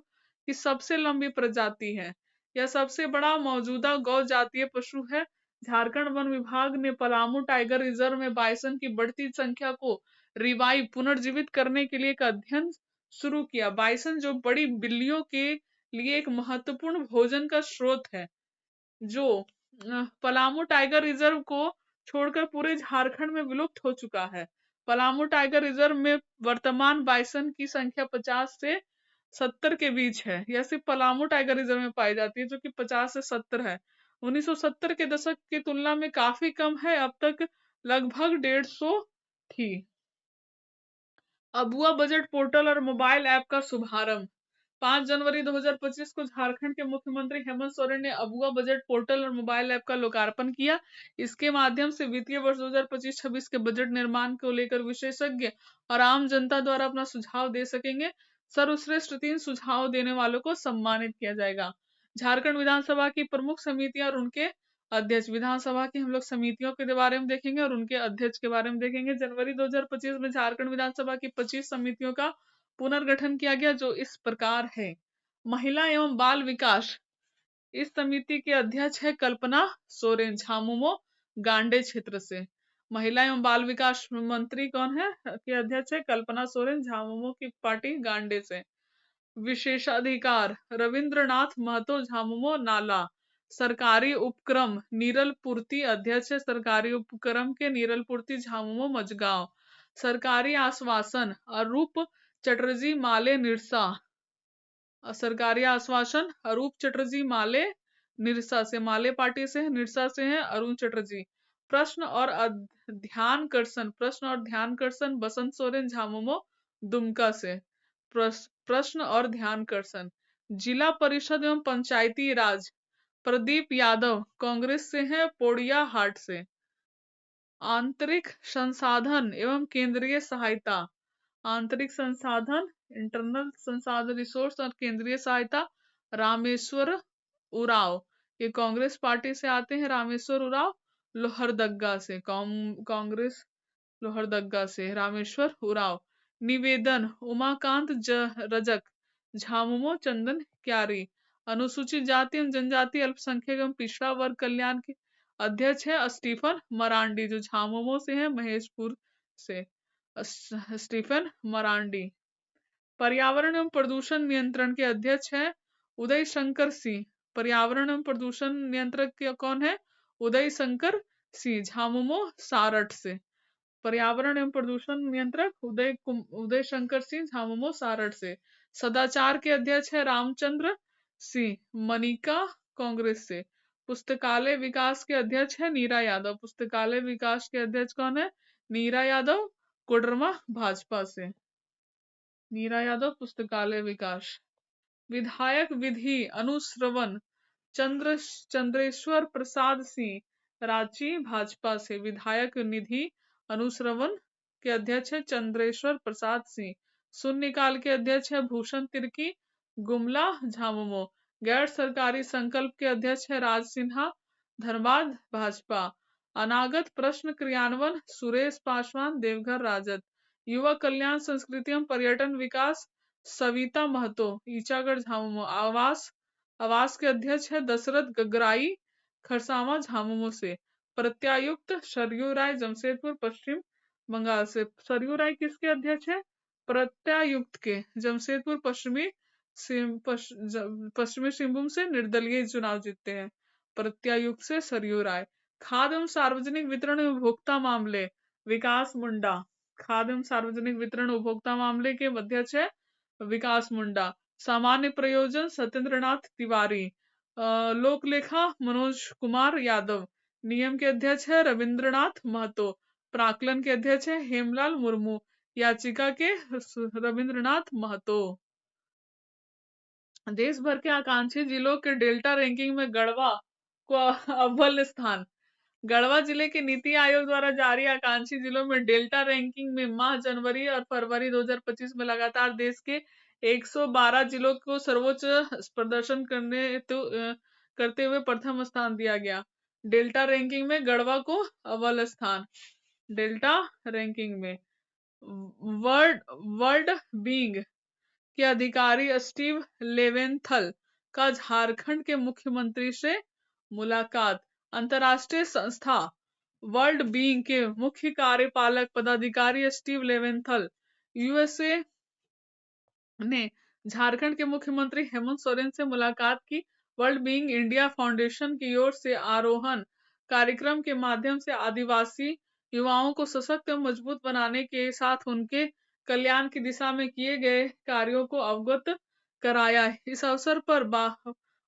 की सबसे लंबी प्रजाति है। यह सबसे बड़ा मौजूदा गौ जातीय पशु है। झारखंड वन विभाग ने पलामू टाइगर रिजर्व में बाइसन की बढ़ती संख्या को रिवाइव पुनर्जीवित करने के लिए एक अध्ययन शुरू किया। बाइसन जो बड़ी बिल्लियों के लिए एक महत्वपूर्ण भोजन का स्रोत है, जो पलामू टाइगर रिजर्व को छोड़कर पूरे झारखंड में विलुप्त हो चुका है। पलामू टाइगर रिजर्व में वर्तमान बाइसन की संख्या 50 से 70 के बीच है। यह सिर्फ पलामू टाइगर रिजर्व में पाई जाती है, जो कि 50 से 70 है। 1970 के दशक की तुलना में काफी कम है। अब तक लगभग 150 थी। अबुआ बजट पोर्टल और मोबाइल ऐप का शुभारंभ। 5 जनवरी 2025 को झारखंड के मुख्यमंत्री हेमंत सोरेन ने अबुआ बजट पोर्टल और मोबाइल ऐप का लोकार्पण किया। इसके माध्यम से वित्तीय वर्ष 2025-26 के बजट निर्माण को लेकर विशेषज्ञ और आम जनता द्वारा अपना सुझाव दे सकेंगे। सर्वश्रेष्ठ 3 सुझाव देने वालों को सम्मानित किया जाएगा। झारखंड विधानसभा की प्रमुख समितियां और उनके अध्यक्ष। विधानसभा की हम लोग समितियों के बारे में देखेंगे और उनके अध्यक्ष के बारे में देखेंगे। जनवरी 2025 में झारखंड विधानसभा की 25 समितियों का पुनर्गठन किया गया, जो इस प्रकार है। महिला एवं बाल विकास, इस समिति के अध्यक्ष है कल्पना सोरेन, झामुमो गांडे क्षेत्र से। महिला एवं बाल विकास मंत्री कौन है के अध्यक्ष है कल्पना सोरेन, झामुमो की पार्टी गांडे से। विशेषाधिकार रविंद्रनाथ महतो, झामुमो नाला। सरकारी उपक्रम नीरल पूर्ति, अध्यक्ष है सरकारी उपक्रम के नीरल पूर्ति, झामुमो मजगांव। सरकारी आश्वासन अरूप चटर्जी माले निरसा। सरकारी आश्वासन अरूप चटर्जी माले निरसा से, माले पार्टी से है, निरसा से है अरुण चटर्जी। प्रश्न और ध्यानकर्षण बसंत सोरेन, झामुमो दुमका से। प्रश्न और ध्यानकर्षण जिला परिषद एवं पंचायती राज प्रदीप यादव कांग्रेस से है, पोड़िया हाट से। आंतरिक संसाधन एवं केंद्रीय सहायता, आंतरिक संसाधन इंटरनल संसाधन रिसोर्स और केंद्रीय सहायता रामेश्वर उरांव, ये कांग्रेस पार्टी से आते हैं। रामेश्वर उरांव लोहरदग्गा से, कांग्रेस लोहरदग्गा से रामेश्वर उरांव। निवेदन उमाकांत रजक, झामुमो चंदन क्यारी। अनुसूचित जाति एवं जनजाति अल्पसंख्यक एवं पिछड़ा वर्ग कल्याण के अध्यक्ष है स्टीफन मरांडी, जो झामुमो से है, महेशपुर से। स्टीफन मरांडी। पर्यावरण एवं प्रदूषण नियंत्रण के अध्यक्ष है उदय शंकर सिंह। पर्यावरण एवं प्रदूषण नियंत्रक कौन है? उदय शंकर सिंह, झामुमो सारठ से। पर्यावरण एवं प्रदूषण नियंत्रक उदय शंकर सिंह, झामुमो सारठ से। सदाचार के अध्यक्ष है रामचंद्र सिंह, मनिका कांग्रेस से। पुस्तकालय विकास के अध्यक्ष है नीरा यादव। पुस्तकालय विकास के अध्यक्ष कौन है? नीरा यादव, कोडरमा भाजपा से। नीरा यादव पुस्तकालय विकास। विधायक विधि अनुश्रवण चंद्रेश्वर प्रसाद सिंह, रांची भाजपा से। विधायक निधि अनुश्रवण के अध्यक्ष है चंद्रेश्वर प्रसाद सिंह। शून्यकाल के अध्यक्ष है भूषण तिर्की, गुमला झामुमो। गैर सरकारी संकल्प के अध्यक्ष है राज सिन्हा, धनबाद भाजपा। अनागत प्रश्न क्रियान्वयन सुरेश पासवान, देवघर राजद। युवा कल्याण संस्कृति एवं पर्यटन विकास सविता महतो, ईचागढ़ झामुमो। आवास के अध्यक्ष है दशरथ गगराई, खरसावा झामुमो से। प्रत्यायुक्त सरयू राय, जमशेदपुर पश्चिम बंगाल से। सरयू राय किसके अध्यक्ष है? प्रत्यायुक्त के जमशेदपुर पश्चिमी सिंहभूम से निर्दलीय चुनाव जीतते हैं। प्रत्यायुक्त से सरयू राय। खाद्य एवं सार्वजनिक वितरण एवं उपभोक्ता मामले विकास मुंडा। खाद्य एवं सार्वजनिक वितरण उपभोक्ता मामले के अध्यक्ष है विकास मुंडा। सामान्य प्रयोजन सत्येंद्र नाथ तिवारी। लोक लेखा मनोज कुमार यादव। नियम के अध्यक्ष है रविंद्रनाथ महतो। प्राक्कलन के अध्यक्ष है हेमलाल मुर्मू। याचिका के रविंद्रनाथ महतो। देश भर के आकांक्षी जिलों के डेल्टा रैंकिंग में गढ़वा को अव्वल स्थान। गढ़वा जिले के नीति आयोग द्वारा जारी आकांक्षी जिलों में डेल्टा रैंकिंग में माह जनवरी और फरवरी 2025 में लगातार देश के 112 जिलों को सर्वोच्च प्रदर्शन करते हुए प्रथम स्थान दिया गया। डेल्टा रैंकिंग में गढ़वा को अव्वल स्थान। डेल्टा रैंकिंग में वर्ल्ड बीइंग के अधिकारी स्टीव लेवेंथल का झारखंड के मुख्यमंत्री से मुलाकात। अंतर्राष्ट्रीय संस्था वर्ल्ड बीइंग के मुख्य कार्यपालक पदाधिकारी स्टीव लेवेंथल यूएसए ने झारखंड के मुख्यमंत्री हेमंत सोरेन से मुलाकात की। वर्ल्ड बीइंग इंडिया फाउंडेशन की ओर से आरोहण कार्यक्रम के माध्यम से आदिवासी युवाओं को सशक्त एवं मजबूत बनाने के साथ उनके कल्याण की दिशा में किए गए कार्यों को अवगत कराया। इस अवसर पर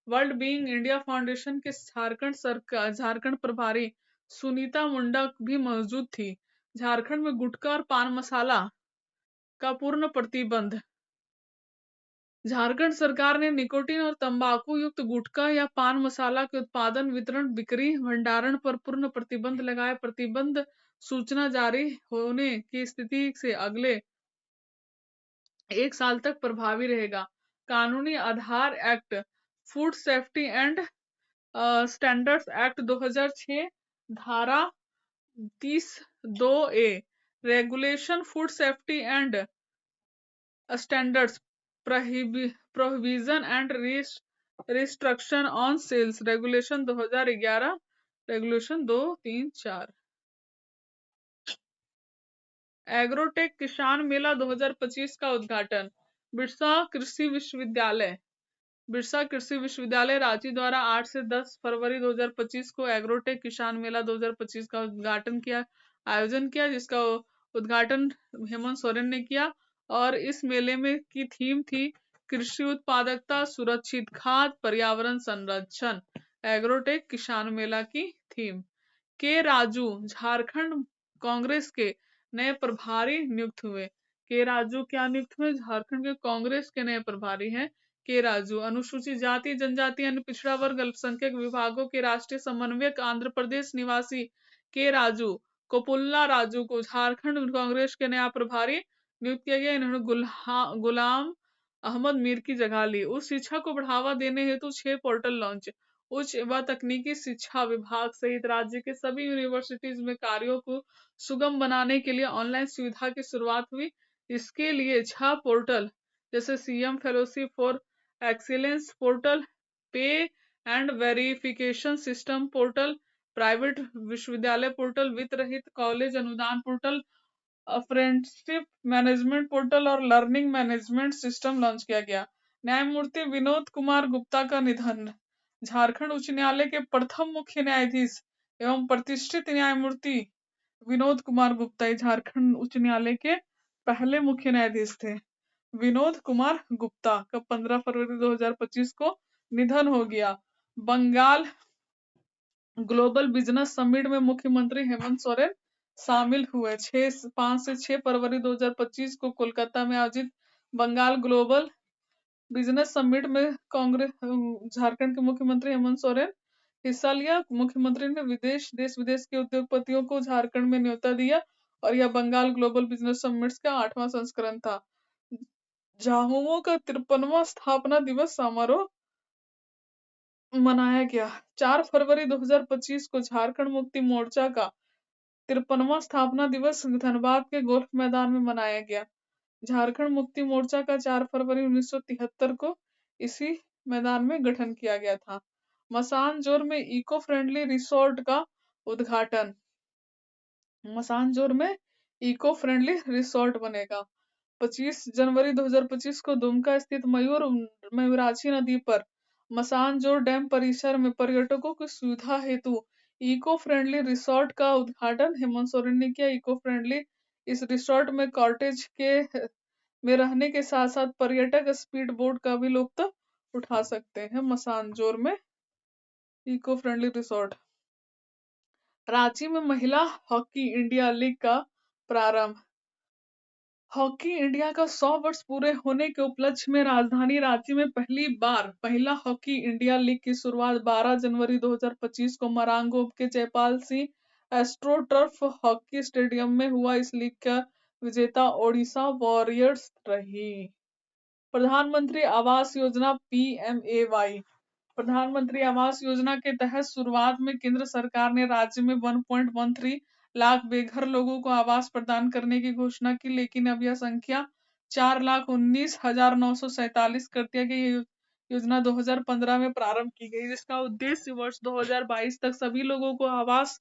वर्ल्ड बीइंग इंडिया फाउंडेशन के झारखंड प्रभारी सुनीता मुंडा भी मौजूद थी। झारखंड में गुटखा और पान मसाला का पूर्ण प्रतिबंध। झारखंड सरकार ने निकोटीन और तंबाकू युक्त गुटखा या पान मसाला के उत्पादन, वितरण, बिक्री, भंडारण पर पूर्ण प्रतिबंध लगाया। प्रतिबंध सूचना जारी होने की स्थिति से अगले 1 साल तक प्रभावी रहेगा। कानूनी आधार act, food safety and standards act 2006 धारा 30(2)(a) regulation food safety and standards prohibition and restriction on sales regulation 2011 regulation 234। Agrotech किसान मेला 2025 का उद्घाटन। बिरसा कृषि विश्वविद्यालय रांची द्वारा 8 से 10 फरवरी 2025 को एग्रोटेक किसान मेला 2025 का आयोजन किया, जिसका उद्घाटन हेमंत सोरेन ने किया। और इस मेले में की थीम थी कृषि उत्पादकता, सुरक्षित खाद्य, पर्यावरण संरक्षण। एग्रोटेक किसान मेला की थीम। के राजू झारखंड कांग्रेस के नए प्रभारी नियुक्त हुए। के राजू क्या नियुक्त हुए? झारखंड के कांग्रेस के नए प्रभारी हैं के राजू। अनुसूचित जाति, जनजाति, अन्य पिछड़ा वर्ग, अल्पसंख्यक विभागों के राष्ट्रीय समन्वयक आंध्र प्रदेश निवासी के राजू कोपुल्ला राजू को झारखंड कांग्रेस के नया प्रभारी नियुक्त किया गया। इन्होंने गुलाम अहमद मीर की जगह ली। उच्च शिक्षा को बढ़ावा देने हेतु 6 पोर्टल लॉन्च। उच्च व तकनीकी शिक्षा विभाग सहित राज्य के सभी यूनिवर्सिटीज में कार्यों को सुगम बनाने के लिए ऑनलाइन सुविधा की शुरुआत हुई। इसके लिए 6 पोर्टल जैसे CM fellowship for excellence portal, pay and verification system portal, private विश्वविद्यालय पोर्टल, वित्त रहित कॉलेज अनुदान पोर्टल, अप्रेंटिसशिप मैनेजमेंट पोर्टल और लर्निंग मैनेजमेंट सिस्टम लॉन्च किया गया। न्यायमूर्ति विनोद कुमार गुप्ता का निधन। झारखंड उच्च न्यायालय के प्रथम मुख्य न्यायाधीश एवं प्रतिष्ठित न्यायमूर्ति विनोद कुमार गुप्ता झारखंड उच्च न्यायालय के पहले मुख्य न्यायाधीश थे। विनोद कुमार गुप्ता का 15 फरवरी 2025 को निधन हो गया। बंगाल ग्लोबल बिजनेस समिट में मुख्यमंत्री हेमंत सोरेन शामिल हुए। 5 से 6 फरवरी 2025 को कोलकाता में आयोजित बंगाल ग्लोबल बिजनेस समिट में झारखंड के मुख्यमंत्री हेमंत सोरेन हिस्सा लिया। मुख्यमंत्री ने देश विदेश के उद्योगपतियों को झारखंड में न्योता दिया और यह बंगाल ग्लोबल बिजनेस समिट का 8वां संस्करण था। झामुमो का 53वां स्थापना दिवस समारोह मनाया गया। 4 फरवरी 2025 को झारखंड मुक्ति मोर्चा का 53वां स्थापना दिवस धनबाद के गोल्फ मैदान में मनाया गया। झारखंड मुक्ति मोर्चा का 4 फरवरी 1973 को इसी मैदान में गठन किया गया था। मसानजोर में इको फ्रेंडली रिसोर्ट का उद्घाटन। मसानजोर में इको फ्रेंडली रिसोर्ट बनेगा। 25 जनवरी 2025 को दुमका स्थित मयूराक्षी नदी पर मसानजोर डैम परिसर में पर्यटकों की सुविधा हेतु इको फ्रेंडली रिसोर्ट का उद्घाटन हेमंत सोरेन ने किया। इको फ्रेंडली इस रिसोर्ट में कॉटेज के में रहने के साथ साथ पर्यटक स्पीड बोट का भी लुत्फ उठा सकते हैं। मसानजोर में इको फ्रेंडली रिसोर्ट। रांची में महिला हॉकी इंडिया लीग का प्रारंभ। हॉकी इंडिया का 100 वर्ष पूरे होने के उपलक्ष्य में राजधानी रांची में पहली बार महिला हॉकी इंडिया लीग की शुरुआत 12 जनवरी 2025 को मरांगोब के Jaipal Singh astro turf hockey stadium में हुआ। इस लीग का विजेता ओडिशा वॉरियर्स रही। प्रधानमंत्री आवास योजना PMAY। प्रधानमंत्री आवास योजना के तहत शुरुआत में केंद्र सरकार ने राज्य में 1.13 लाख बेघर लोगों को आवास प्रदान करने की घोषणा की, लेकिन अब यह संख्या 4,19,947 कर दिया गया। ये योजना 2015 में प्रारंभ की गई, जिसका उद्देश्य वर्ष 2022 तक सभी लोगों को आवास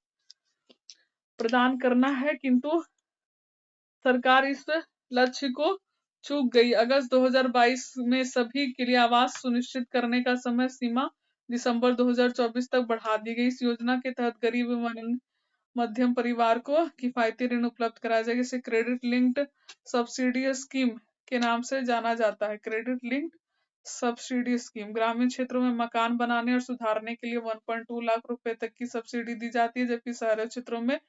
प्रदान करना है, किंतु सरकार इस लक्ष्य को चूक गई। अगस्त 2022 में सभी के लिए आवास सुनिश्चित करने का समय सीमा दिसंबर 2024 तक बढ़ा दी गई। इस योजना के तहत गरीब एवं मध्यम परिवार को किफायती ऋण उपलब्ध कराया जाएगा। इसे क्रेडिट लिंक्ड सब्सिडी स्कीम के नाम से जाना जाता है। क्रेडिट लिंक्ड सब्सिडी स्कीम ग्रामीण क्षेत्रों में मकान बनाने और सुधारने के लिए 1.2 लाख रुपए तक की सब्सिडी दी जाती है, जबकि शहरी क्षेत्रों में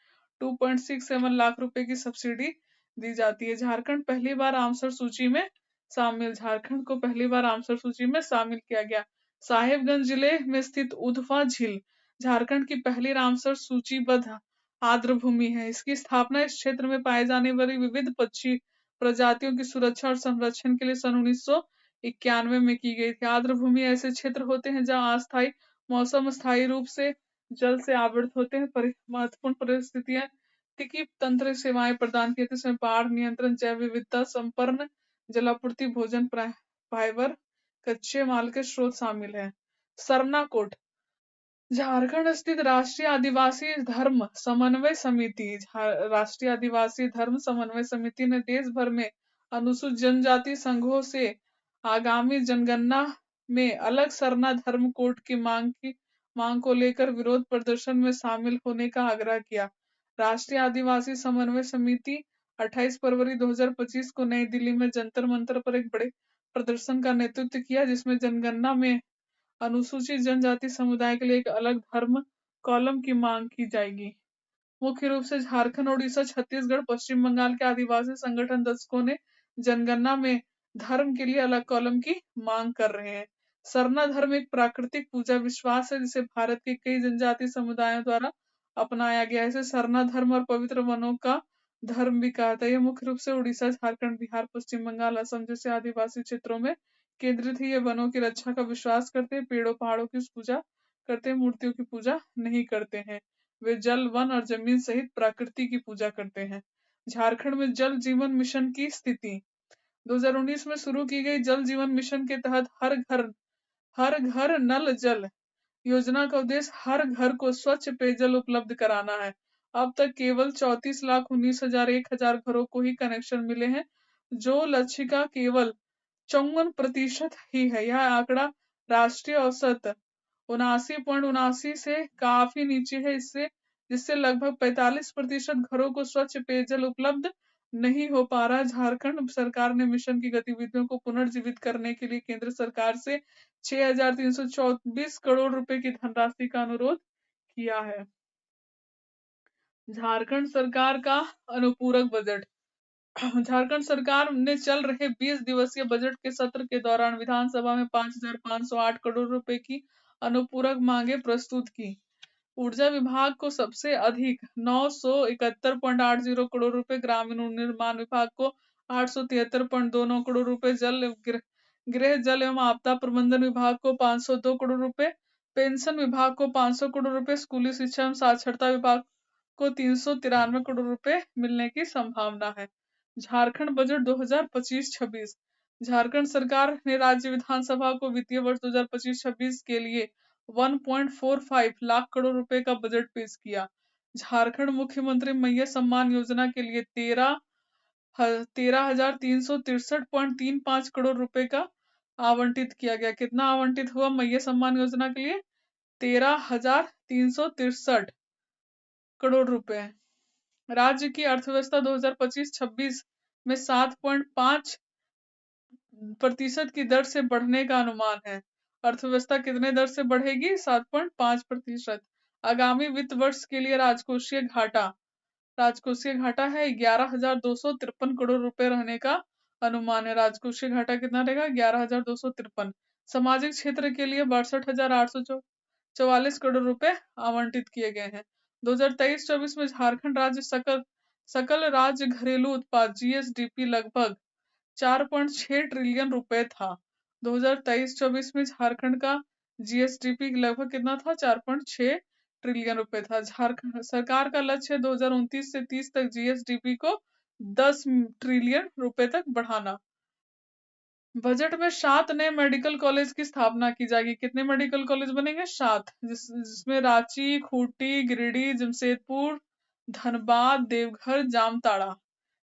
2.67 लाख रुपए की सब्सिडी दी जाती है। झारखंड पहली बार आमसर सूची में शामिल। झारखंड को पहली बार आमसर सूची में शामिल किया गया। साहेबगंज जिले में स्थित उधवा झील झारखंड की पहली रामसर सूचीबद्ध आर्द्र भूमि है। इसकी स्थापना इस क्षेत्र में पाए जाने वाली विविध पक्षी प्रजातियों की सुरक्षा और संरक्षण के लिए सन 1991 में की गई थी। आर्द्र भूमि ऐसे क्षेत्र होते हैं जहां अस्थायी मौसम स्थायी रूप से जल से आवृत होते हैं। महत्वपूर्ण परिस्थितियां की तंत्र सेवाएं प्रदान की जाती है, इसमें बाढ़ नियंत्रण, जैव विविधता संपन्न जलापूर्ति, भोजन, फाइबर, कच्चे माल के स्रोत शामिल हैं। सरनाकोट झारखंड स्थित राष्ट्रीय आदिवासी धर्म समन्वय समिति। राष्ट्रीय आदिवासी धर्म समन्वय समिति ने देश भर में अनुसूचित जनजाति संघों से आगामी जनगणना में अलग सरना धर्म कोड की मांग को लेकर विरोध प्रदर्शन में शामिल होने का आग्रह किया। राष्ट्रीय आदिवासी समन्वय समिति 28 फरवरी 2025 को नई दिल्ली में जंतर मंतर पर एक बड़े प्रदर्शन का नेतृत्व किया, जिसमें जनगणना में अनुसूचित जनजाति समुदाय के लिए एक अलग धर्म कॉलम की मांग की जाएगी। मुख्य रूप से झारखंड, उड़ीसा, छत्तीसगढ़, पश्चिम बंगाल के आदिवासी संगठन दशकों ने जनगणना में धर्म के लिए अलग कॉलम की मांग कर रहे हैं। सरना धर्म एक प्राकृतिक पूजा विश्वास है, जिसे भारत के कई जनजाति समुदायों द्वारा अपनाया गया है। इसे सरना धर्म और पवित्र वनों का धर्म भी कहता है। यह मुख्य रूप से उड़ीसा, झारखंड, बिहार, पश्चिम बंगाल, असम जैसे आदिवासी क्षेत्रों में केंद्रित है। ये वनों की रक्षा का विश्वास करते हैं, पेड़ों पहाड़ों की पूजा करते हैं, मूर्तियों की पूजा नहीं करते हैं। वे जल, वन और जमीन सहित प्रकृति की पूजा करते हैं। झारखंड में जल जीवन मिशन की स्थिति। 2019 में शुरू की गई जल जीवन मिशन के तहत हर घर नल जल योजना का उद्देश्य हर घर को स्वच्छ पेयजल उपलब्ध कराना है। अब तक केवल 34,19,001 घरों को ही कनेक्शन मिले हैं, जो लक्ष्य का केवल 54% ही है। यह आंकड़ा राष्ट्रीय औसत 79.79 से काफी नीचे है, जिससे लगभग 45% घरों को स्वच्छ पेयजल उपलब्ध नहीं हो पा रहा है। झारखंड सरकार ने मिशन की गतिविधियों को पुनर्जीवित करने के लिए केंद्र सरकार से 6,324 करोड़ रुपए की धनराशि का अनुरोध किया है। झारखंड सरकार का अनुपूरक बजट। झारखंड सरकार ने चल रहे 20 दिवसीय बजट के सत्र के दौरान विधानसभा में 5,508 करोड़ रुपए की अनुपूरक मांगे प्रस्तुत की। ऊर्जा विभाग को सबसे अधिक 971.80 करोड़ रुपए, ग्रामीण निर्माण विभाग को 873.29 करोड़ रुपए, गृह जल एवं आपदा प्रबंधन विभाग को 502 करोड़ रुपए, पेंशन विभाग को 500 करोड़ रुपए, स्कूली शिक्षा एवं साक्षरता विभाग को 393 करोड़ रुपए मिलने की संभावना है। झारखंड बजट 2025-26। झारखंड सरकार ने राज्य विधानसभा को वित्तीय वर्ष 2025-26 के लिए 1.45 लाख करोड़ रुपए का बजट पेश किया। झारखंड मुख्यमंत्री मैया सम्मान योजना के लिए 13,363.35 करोड़ रुपए का आवंटित किया गया। कितना आवंटित हुआ मैया सम्मान योजना के लिए? 13,363 करोड़ रुपए। राज्य की अर्थव्यवस्था 2025-26 में 7.5% की दर से बढ़ने का अनुमान है। अर्थव्यवस्था कितने दर से बढ़ेगी? 7.5%। आगामी वित्त वर्ष के लिए राजकोषीय घाटा है 11,253 करोड़ रुपए रहने का अनुमान है। राजकोषीय घाटा कितना रहेगा? 11,253। सामाजिक क्षेत्र के लिए 62,844 करोड़ रुपए आवंटित किए गए हैं। 2023-24 में झारखंड राज्य सकल राज्य घरेलू उत्पाद जीएसडीपी लगभग 4.6 ट्रिलियन रुपए था। 2023-24 में झारखंड का जीएसडीपी लगभग कितना था? 4.6 ट्रिलियन रुपए था। झारखंड सरकार का लक्ष्य है 2029 से 30 तक जीएसडीपी को 10 ट्रिलियन रुपए तक बढ़ाना। बजट में 7 नए मेडिकल कॉलेज की स्थापना की जाएगी। कितने मेडिकल कॉलेज बनेंगे? 7, जिसमें रांची, खूंटी, गिरिडीह, जमशेदपुर, धनबाद, देवघर, जामताड़ा।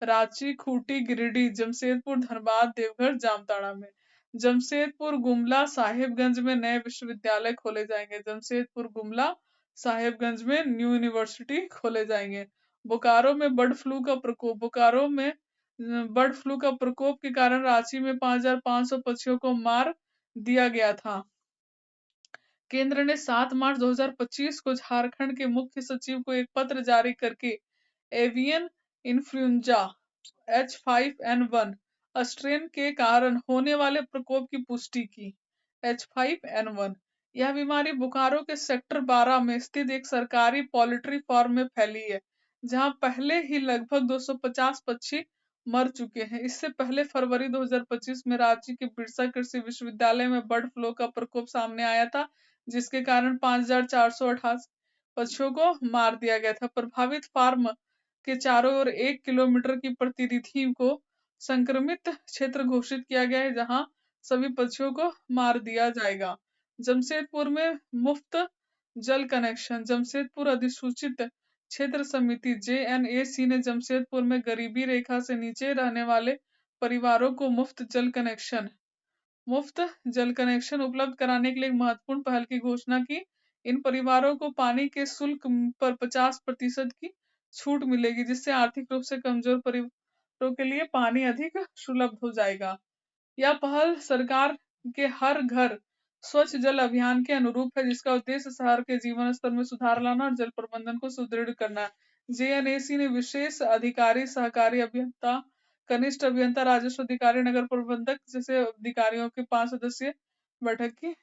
रांची, खूंटी, गिरिडीह, जमशेदपुर, धनबाद, देवघर, जामताड़ा में। जमशेदपुर, गुमला, साहिबगंज में नए विश्वविद्यालय खोले जाएंगे। जमशेदपुर, गुमला, साहिबगंज में न्यू यूनिवर्सिटी खोले जाएंगे। बोकारो में बर्ड फ्लू का प्रकोप। बोकारो में बर्ड फ्लू का प्रकोप के कारण रांची में 5,500 पक्षियों को मार दिया गया था। केंद्र ने 7 मार्च 2025 को झारखंड के मुख्य सचिव को एक पत्र जारी करके एवियन इन्फ्लुएंजा H5N1 स्ट्रेन के कारण होने वाले प्रकोप की पुष्टि की। H5N1 यह बीमारी बोकारो के सेक्टर 12 में स्थित एक सरकारी पोल्ट्री फार्म में फैली है, जहां पहले ही लगभग 250 पक्षी मर चुके हैं। इससे पहले फरवरी 2025 में रांची के बिरसा कृषि विश्वविद्यालय में बर्ड फ्लू का प्रकोप सामने आया था, जिसके कारण 5,428 पक्षियों को मार दिया गया था। प्रभावित फार्म के चारों ओर 1 किलोमीटर की परिधि को संक्रमित क्षेत्र घोषित किया गया है, जहां सभी पक्षियों को मार दिया जाएगा। जमशेदपुर में मुफ्त जल कनेक्शन। जमशेदपुर अधिसूचित क्षेत्र समिति JNAC ने जमशेदपुर में गरीबी रेखा से नीचे रहने वाले परिवारों को मुफ्त जल कनेक्शन उपलब्ध कराने के लिए एक महत्वपूर्ण पहल की घोषणा की। इन परिवारों को पानी के शुल्क पर 50% की छूट मिलेगी, जिससे आर्थिक रूप से कमजोर परिवारों के लिए पानी अधिक सुलभ हो जाएगा। यह पहल सरकार के हर घर स्वच्छ जल अभियान के अनुरूप है, जिसका उद्देश्य शहर के जीवन स्तर में सुधार लाना और जल प्रबंधन को सुदृढ़ करना है। JNAC ने विशेष अधिकारी, सहकारी अभियंता, कनिष्ठ अभियंता, राजस्व अधिकारी, नगर प्रबंधक जैसे अधिकारियों की 5 सदस्यीय बैठक की।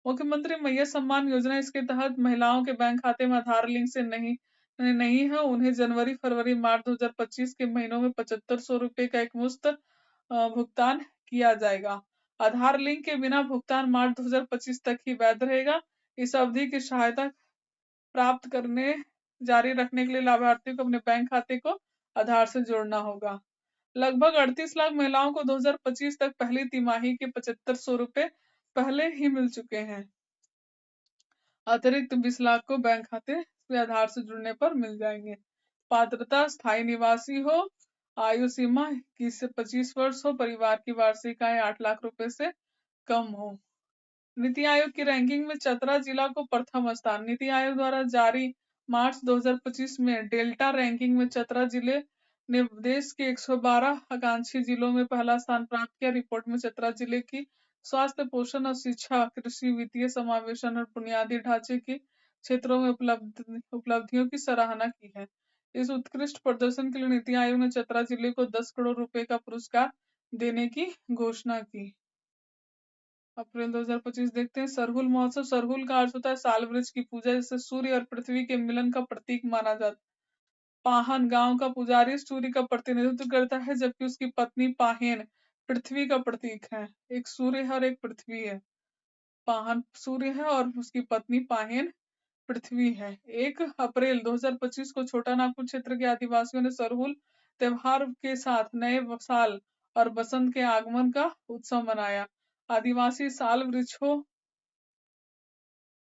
मुख्यमंत्री मैया सम्मान योजना, इसके तहत महिलाओं के बैंक खाते में आधार लिंक से नहीं है, उन्हें जनवरी, फरवरी, मार्च 2025 के महीनों में 7,500 रुपए का एक मुश्त भुगतान किया जाएगा। आधार लिंक के बिना भुगतान मार्च 2025 तक ही वैध रहेगा। इस अवधि की सहायता प्राप्त करने जारी रखने के लिए लाभार्थियों को अपने बैंक खाते को आधार से जोड़ना होगा। लगभग 38 लाख महिलाओं को 2025 तक पहली तिमाही के 7,500 रुपए पहले ही मिल चुके हैं। अतिरिक्त 20 लाख को बैंक खाते से आधार से जुड़ने पर मिल जाएंगे। पात्रता स्थायी निवासी हो, आयु सीमा 21 से 25 वर्ष हो, परिवार की वार्षिक आय 8 लाख रुपए से कम हो। नीति आयोग की रैंकिंग में चतरा जिला को प्रथम स्थान। नीति आयोग द्वारा जारी मार्च 2025 में डेल्टा रैंकिंग में चतरा जिले ने देश के 112 आकांक्षी जिलों में पहला स्थान प्राप्त किया। रिपोर्ट में चतरा जिले की स्वास्थ्य, पोषण और शिक्षा, कृषि, वित्तीय समावेशन और बुनियादी ढांचे के क्षेत्रों में उपलब्धियों की सराहना की है। इस उत्कृष्ट प्रदर्शन के लिए नीति आयोग ने चतरा जिले को 10 करोड़ रुपए का पुरस्कार देने की घोषणा की। अप्रैल 2025 देखते हैं। सरहुल महोत्सव। सरहुल का अर्थ होता है साल वृक्ष की पूजा, जिसे सूर्य और पृथ्वी के मिलन का प्रतीक माना जाता है। पाहन गांव का पुजारी सूर्य का प्रतिनिधित्व करता है, जबकि उसकी पत्नी पाहेन पृथ्वी का प्रतीक है। एक सूर्य है और एक पृथ्वी है। पाहन सूर्य है और उसकी पत्नी पाहेन पृथ्वी है। 1 अप्रैल 2025 को छोटा नागपुर क्षेत्र के आदिवासियों ने सरहुल त्योहार के साथ नए साल और बसंत के आगमन का उत्सव मनाया। आदिवासी साल वृक्षों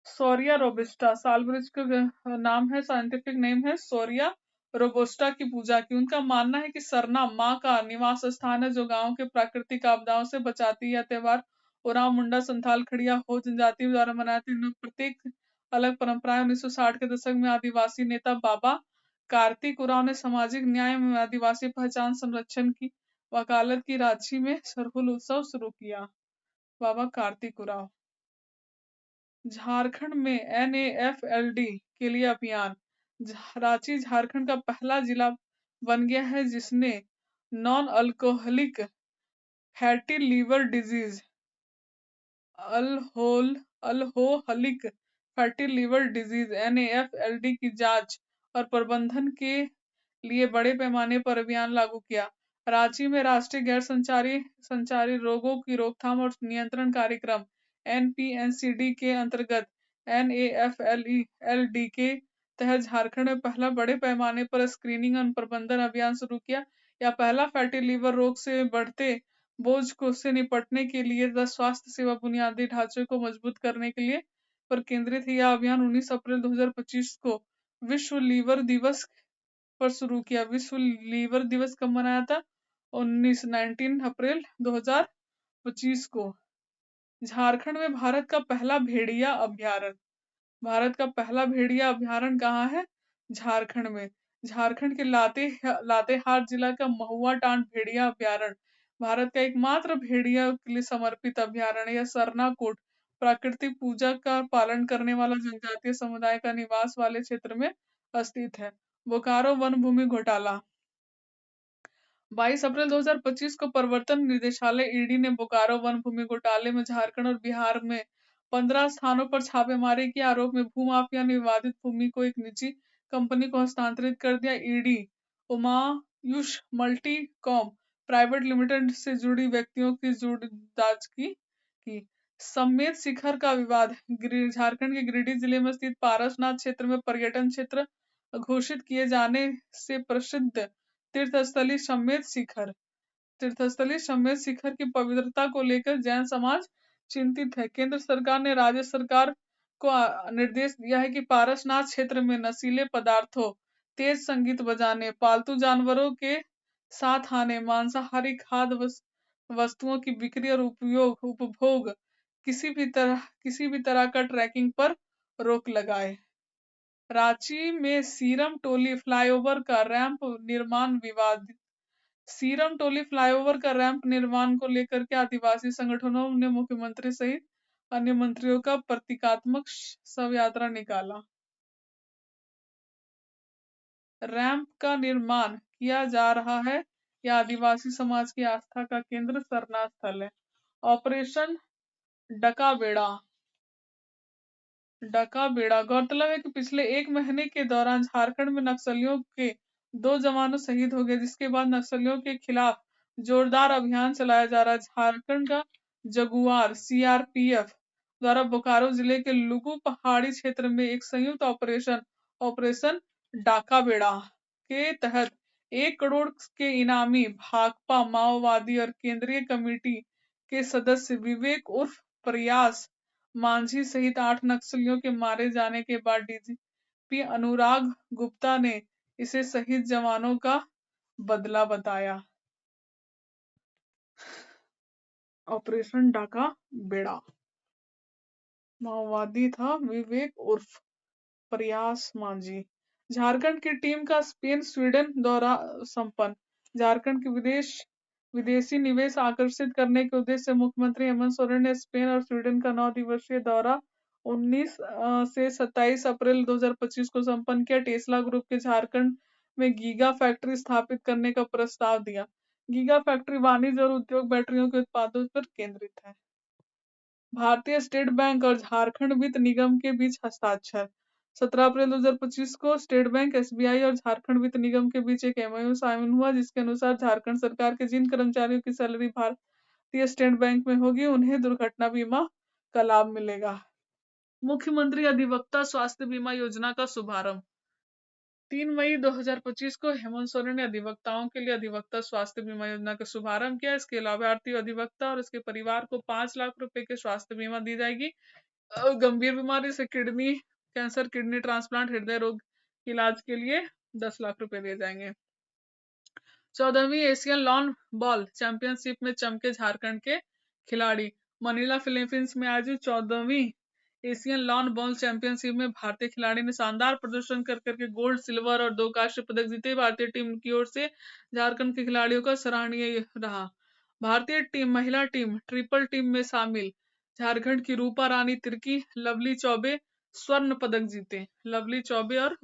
सोरिया रोबिस्टा, साल वृक्ष का नाम है, साइंटिफिक नेम है सोरिया रोबोस्टा की पूजा की। उनका मानना है कि सरना माँ का निवास स्थान है जो गांव के प्राकृतिक आपदाओं से बचाती है। यह त्योहार उरांव, मुंडा, संथाल, खड़िया, हो जनजाति द्वारा मनाते हैं। प्रत्येक अलग परंपराएं। 1960 के दशक में आदिवासी नेता बाबा कार्तिक उरांव ने सामाजिक न्याय में आदिवासी पहचान संरक्षण की वकालत की। रांची में सरहुल उत्सव शुरू किया। बाबा कार्तिक उरांव। झारखंड में NAFLD के लिए अभियान। रांची झारखंड का पहला जिला बन गया है जिसने non alcoholic fatty liver disease alcoholic fatty liver disease NAFLD की जांच और प्रबंधन के लिए बड़े पैमाने पर अभियान लागू किया। रांची में राष्ट्रीय गैर संचारी रोगों की रोकथाम और नियंत्रण कार्यक्रम NPNCD के अंतर्गत NAFLD के तहत झारखंड में पहला बड़े पैमाने पर स्क्रीनिंग और प्रबंधन अभियान शुरू किया। यह पहला फैटी लीवर रोग से बढ़ते बोझ को से निपटने के लिए स्वास्थ्य सेवा बुनियादी ढांचे को मजबूत करने के लिए पर केंद्रित है। यह अभियान 19 अप्रैल 2025 को विश्व लीवर दिवस पर शुरू किया। विश्व लीवर दिवस कब मनाया था? 19 अप्रैल 2025 को। झारखंड में भारत का पहला भेड़िया अभ्यारण्य। भारत का पहला भेड़िया अभ्यारण्य कहाँ है? झारखंड में। झारखंड के लातेहार जिला का महुआ टांड भेड़िया अभ्यारण्य भारत का एकमात्र भेड़िया के लिए समर्पित अभ्यारण्य। यह सरनाकोट प्राकृतिक पूजा का पालन करने वाला जनजातीय समुदाय का निवास वाले क्षेत्र में स्थित है। बोकारो वन भूमि घोटाला। 22 अप्रैल 2025 को प्रवर्तन निदेशालय ईडी ने बोकारो वन भूमि घोटाले में झारखंड और बिहार में 15 स्थानों पर छापेमारी के आरोप में भूमाफिया ने विवादित भूमि को एक निजी कंपनी को हस्तांतरित कर दिया। ईडी उमायुष मल्टीकॉम प्राइवेट लिमिटेड से जुड़ी व्यक्तियों की जांच की। समेत शिखर का विवाद। झारखंड के गिरिडीह जिले में स्थित पारसनाथ क्षेत्र में पर्यटन क्षेत्र घोषित किए जाने से प्रसिद्ध तीर्थस्थली समेत शिखर की पवित्रता को लेकर जैन समाज चिंतित है। केंद्र सरकार ने राज्य सरकार को निर्देश दिया है कि पारसनाथ क्षेत्र में नशीले पदार्थों, तेज संगीत बजाने, पालतू जानवरों के साथ आने, मांसाहारी खाद्य वस्तुओं की बिक्री और उपभोग किसी भी तरह का ट्रैकिंग पर रोक लगाए। रांची में सीरम टोली फ्लाईओवर का रैंप निर्माण विवादित। सीरम टोली फ्लाईओवर का रैंप निर्माण को लेकर के आदिवासी संगठनों ने मुख्यमंत्री सहित अन्य मंत्रियों का प्रतीकात्मक शव यात्रा निकाला। रैंप का निर्माण किया जा रहा है। यह आदिवासी समाज की आस्था का केंद्र सरना स्थल है। ऑपरेशन डका बेड़ा। गौरतलब है कि पिछले एक महीने के दौरान झारखंड में नक्सलियों के 2 जवानों शहीद हो गए, जिसके बाद नक्सलियों के खिलाफ जोरदार अभियान चलाया जा रहा है। झारखंड का जगुआर CRPF द्वारा बोकारो जिले के लुगु पहाड़ी क्षेत्र में एक संयुक्त ऑपरेशन डाका बेड़ा के तहत 1 करोड़ के इनामी भाकपा माओवादी और केंद्रीय कमेटी के सदस्य विवेक उर्फ प्रयास मांझी सहित 8 नक्सलियों के मारे जाने के बाद DGP अनुराग गुप्ता ने इसे शहीद जवानों का बदला बताया। ऑपरेशन डाका बेड़ा। माओवादी था विवेक उर्फ प्रयास मांझी। झारखंड की टीम का स्पेन स्वीडन दौरा संपन्न। झारखंड के विदेशी निवेश आकर्षित करने के उद्देश्य से मुख्यमंत्री हेमंत सोरेन ने स्पेन और स्वीडन का 9 दिवसीय दौरा 19 से 27 अप्रैल 2025 को संपन्न किया। टेस्ला ग्रुप के झारखंड में गीगा फैक्ट्री स्थापित करने का प्रस्ताव दिया। गीगा फैक्ट्री वाणिज्य और उद्योग बैटरियों के उत्पादों पर केंद्रित है। भारतीय स्टेट बैंक और झारखंड वित्त निगम के बीच हस्ताक्षर। 17 अप्रैल 2025 को स्टेट बैंक, SBI और झारखंड वित्त निगम के बीच एक MOU साइन हुआ, जिसके अनुसार झारखंड सरकार के जिन कर्मचारियों की सैलरी भारतीय स्टेट बैंक में होगी, उन्हें दुर्घटना बीमा का लाभ मिलेगा। मुख्यमंत्री अधिवक्ता स्वास्थ्य बीमा योजना का शुभारंभ। 3 मई 2025 को हेमंत सोरेन ने अधिवक्ताओं के लिए अधिवक्ता स्वास्थ्य बीमा योजना का शुभारंभ किया। इसके लाभार्थी अधिवक्ता और उसके परिवार को 5 लाख रुपए के स्वास्थ्य बीमा दी जाएगी। गंभीर बीमारी से किडनी कैंसर, किडनी ट्रांसप्लांट, हृदय रोग इलाज के लिए 10 लाख रुपए दिए जाएंगे। 14वीं एशियन लॉन बॉल चैंपियनशिप में चमके झारखंड के खिलाड़ी। मनीला फिलीपींस में आज 14वीं एशियन लॉन बॉल चैंपियनशिप में भारतीय खिलाड़ी ने शानदार प्रदर्शन कर करके गोल्ड, सिल्वर और 2 कांस्य पदक जीते। भारतीय टीम की ओर से झारखंड के खिलाड़ियों का सराहनीय रहा। भारतीय टीम महिला टीम ट्रिपल टीम में शामिल झारखंड की रूपा रानी तिर्की, लवली चौबे स्वर्ण पदक जीते। लवली चौबे और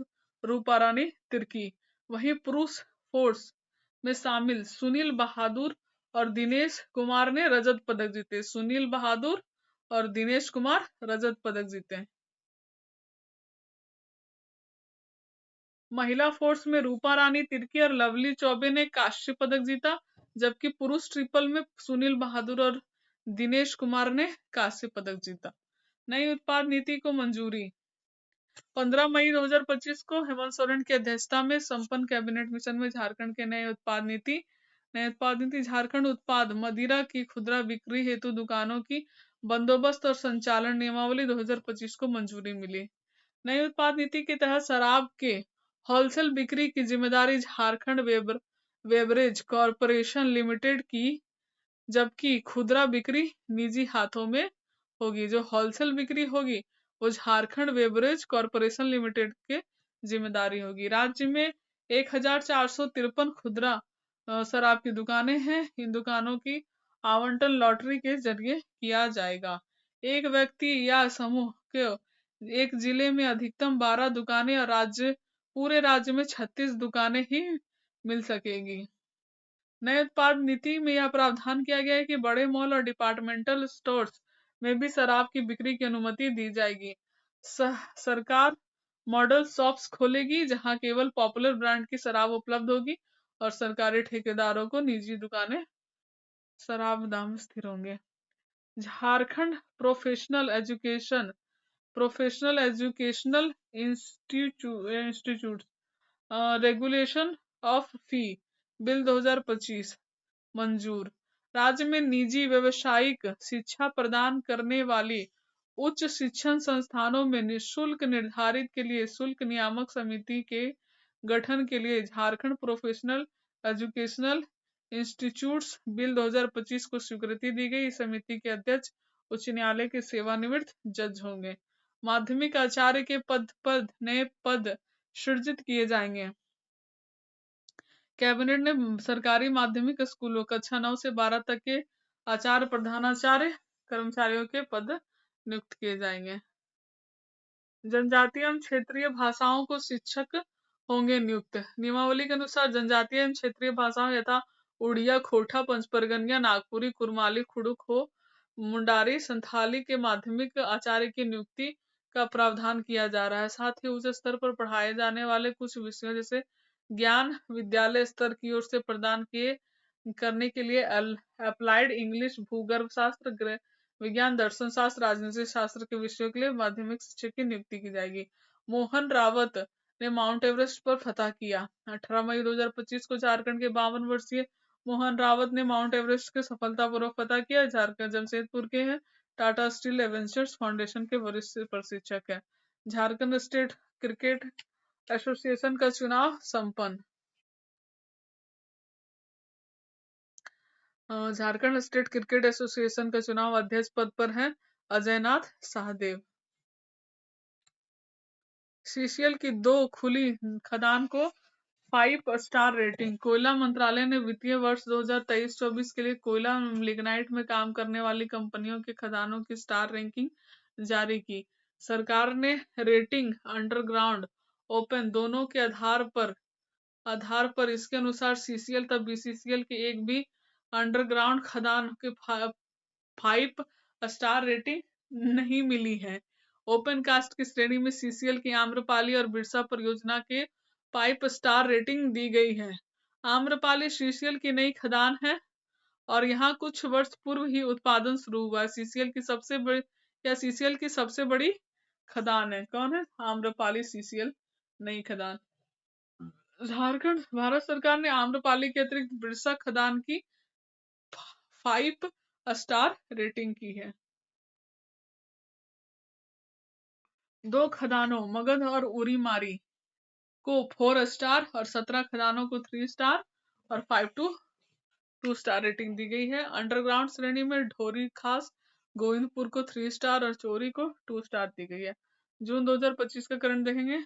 रूपा रानी तिर्की। वहीं पुरुष फोर्स में शामिल सुनील बहादुर और दिनेश कुमार ने रजत पदक जीते। सुनील बहादुर और दिनेश कुमार रजत पदक जीते। महिला फोर्स में रूपा रानी तिर्की और लवली चौबे ने कांस्य पदक जीता, जबकि पुरुष ट्रिपल में सुनील बहादुर और दिनेश कुमार ने कांस्य पदक जीता। नई उत्पाद नीति को मंजूरी। 15 मई 2025 को हेमंत सोरेन की अध्यक्षता में संपन्न कैबिनेट मिशन में झारखंड के नए उत्पाद नीति झारखंड उत्पाद मदिरा की खुदरा बिक्री हेतु दुकानों की बंदोबस्त और संचालन नियमावली 2025 को मंजूरी मिली। नई उत्पाद नीति के तहत शराब के होलसेल बिक्री की जिम्मेदारी झारखंड बेवरेज कॉरपोरेशन लिमिटेड की, जबकि खुदरा बिक्री निजी हाथों में होगी। जो होलसेल बिक्री होगी वो झारखंड बेवरेज कॉरपोरेशन लिमिटेड के जिम्मेदारी होगी। राज्य में 1453 खुदरा शराब की दुकानें हैं। इन दुकानों की आवंटन लॉटरी के जरिए किया जाएगा। एक व्यक्ति या समूह को एक जिले में अधिकतम 12 दुकानें और पूरे राज्य में 36 दुकानें ही मिल सकेगी। नए उत्पाद नीति में यह प्रावधान किया गया है कि बड़े मॉल और डिपार्टमेंटल स्टोर्स में भी शराब की बिक्री की अनुमति दी जाएगी। सरकार मॉडल शॉप्स खोलेगी जहां केवल पॉपुलर ब्रांड की शराब उपलब्ध होगी और सरकारी ठेकेदारों को निजी दुकानें शराब दाम स्थिर होंगे। Jharkhand professional educational institute regulation of fee bill 2025 मंजूर। राज्य में निजी व्यवसायिक शिक्षा प्रदान करने वाली उच्च शिक्षण संस्थानों में निःशुल्क निर्धारित के लिए शुल्क नियामक समिति के गठन के लिए Jharkhand professional educational institutes bill 2025 को स्वीकृति दी गई। इस समिति के अध्यक्ष उच्च न्यायालय के सेवानिवृत्त जज होंगे। माध्यमिक आचार्य के नए पद सृजित किए जाएंगे। कैबिनेट ने सरकारी माध्यमिक स्कूलों कक्षा 9 से 12 तक के आचार्य प्रधानाचार्य कर्मचारियों के पद नियुक्त किए जाएंगे। जनजातीय एवं क्षेत्रीय भाषाओं को शिक्षक होंगे नियुक्त। नियमावली के अनुसार जनजातीय एवं क्षेत्रीय भाषाओं यथा उड़िया, खोटा, पंचपरगनिया, नागपुरी, कुरमाली, कुड़ुक हो, मुंडारी, संथाली के माध्यमिक आचार्य की नियुक्ति का प्रावधान किया जा रहा है। साथ ही उच्च स्तर पर पढ़ाए जाने वाले कुछ विषयों जैसे ज्ञान विद्यालय स्तर की ओर से प्रदान किए करने के लिए अप्लाइड इंग्लिश, भूगर्भ शास्त्र, विज्ञान, दर्शन शास्त्र, राजनीति शास्त्र के विषयों के लिए माध्यमिक शिक्षक की नियुक्ति की जाएगी। मोहन रावत ने माउंट एवरेस्ट पर फतह किया। 18 मई 2025 को झारखंड के 52 वर्षीय मोहन रावत ने माउंट एवरेस्ट के सफलतापूर्वक फतह किया। झारखंड जमशेदपुर के हैं। टाटा स्टील एवेंचर्स फाउंडेशन के वरिष्ठ प्रशिक्षक है। झारखंड स्टेट क्रिकेट एसोसिएशन का चुनाव संपन्न। झारखंड स्टेट क्रिकेट एसोसिएशन का चुनाव अध्यक्ष पद पर है अजयनाथ शाहदेव। सीसीएल की 2 खुली खदान को 5 स्टार रेटिंग। कोयला मंत्रालय ने वित्तीय वर्ष 2023-24 के लिए कोयला लिग्नाइट में काम करने वाली कंपनियों के खदानों की स्टार रैंकिंग जारी की। सरकार ने रेटिंग अंडरग्राउंड ओपन दोनों के आधार पर इसके अनुसार सीसीएल तथा बीसीसीएल के एक भी अंडरग्राउंड खदान के 5 स्टार रेटिंग नहीं मिली है। ओपन कास्ट की श्रेणी में सीसीएल की आम्रपाली और बिरसा परियोजना के 5 स्टार रेटिंग दी गई है। आम्रपाली सीसीएल की नई खदान है और यहाँ कुछ वर्ष पूर्व ही उत्पादन शुरू हुआ है। सीसीएल की सबसे बड़ी खदान है। कौन है? आम्रपाली सीसीएल नई खदान। झारखंड भारत सरकार ने आम्रपाली के अतिरिक्त बिरसा खदान की 5 स्टार रेटिंग की है। 2 खदानों मगध और उरी मारी को 4 स्टार और 17 खदानों को 3 स्टार और 5 टू 2 स्टार रेटिंग दी गई है। अंडरग्राउंड श्रेणी में ढोरी खास गोविंदपुर को 3 स्टार और चोरी को 2 स्टार दी गई है। जून 2025 का करंट देखेंगे।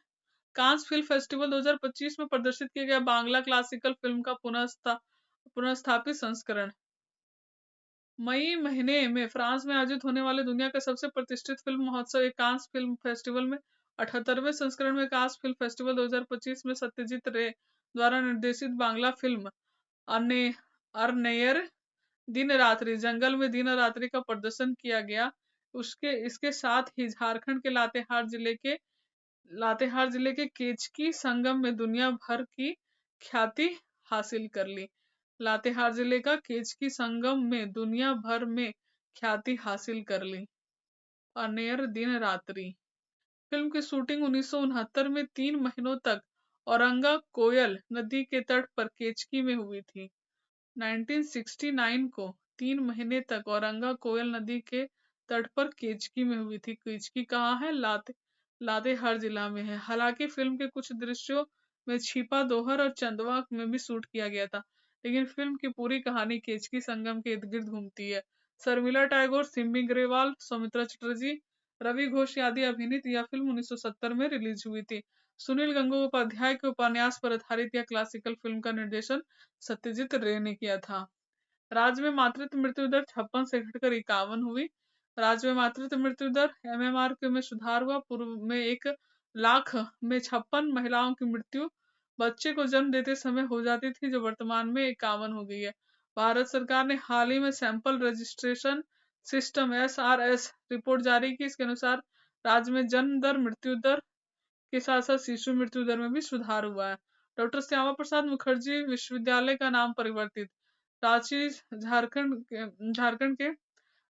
कांस फिल्म फेस्टिवल 2025 में प्रदर्शित किया गया बांग्ला क्लासिकल फिल्म का पुनर्स्थापित संस्करण। मई महीने में फ्रांस में आयोजित होने वाले दुनिया का सबसे प्रतिष्ठित फिल्म महोत्सव कांस फिल्म फेस्टिवल में 78वें संस्करण में कांस फिल्म फेस्टिवल 2025 में सत्यजीत रे द्वारा निर्देशित बांग्ला फिल्म अरनेयर दिन रात्रि जंगल में दिन रात्रि का प्रदर्शन किया गया। इसके साथ ही झारखंड के लातेहार जिले के केचकी संगम में दुनिया भर की ख्याति हासिल कर ली। लातेहार जिले का केचकी संगम में दुनिया भर में ख्याति हासिल कर ली। अनेर दिन रात्रि फिल्म की शूटिंग 1969 में 3 महीनों तक औरंगा कोयल नदी के तट पर केचकी में हुई थी। 1969 को 3 महीने तक औरंगा कोयल नदी के तट पर केचकी में हुई थी। केचकी कहाँ है? लातेहार जिला में है। हालांकि फिल्म के कुछ दृश्यों में छिपा दोहर और चंदवा में भी शूट किया गया था, लेकिन फिल्म की पूरी कहानी केचकी संगम के इर्द गिर्द घूमती है। शर्मिला टैगोर, सिमी ग्रेवाल, सौमित्रा चटर्जी, रवि घोष आदि अभिनीत यह फिल्म 1970 में रिलीज हुई थी। सुनील गंगोपाध्याय के उपन्यास पर आधारित यह क्लासिकल फिल्म का निर्देशन सत्यजीत रे ने किया था। राज्य में मातृत्व मृत्यु दर 56 से घटकर 51 हुई। राज्य में मातृत्व मृत्यु दर एमएमआर में सुधार हुआ। पूर्व में 1 लाख में 56 महिलाओं की मृत्यु बच्चे को जन्म देते समय हो जाती थी, जो वर्तमान में 51 हो गई है। भारत सरकार ने हाल ही में sample registration system SRS report जारी की। इसके अनुसार राज्य में जन्म दर मृत्यु दर के साथ साथ शिशु मृत्यु दर में भी सुधार हुआ है। डॉक्टर श्यामा प्रसाद मुखर्जी विश्वविद्यालय का नाम परिवर्तित। रांची झारखंड के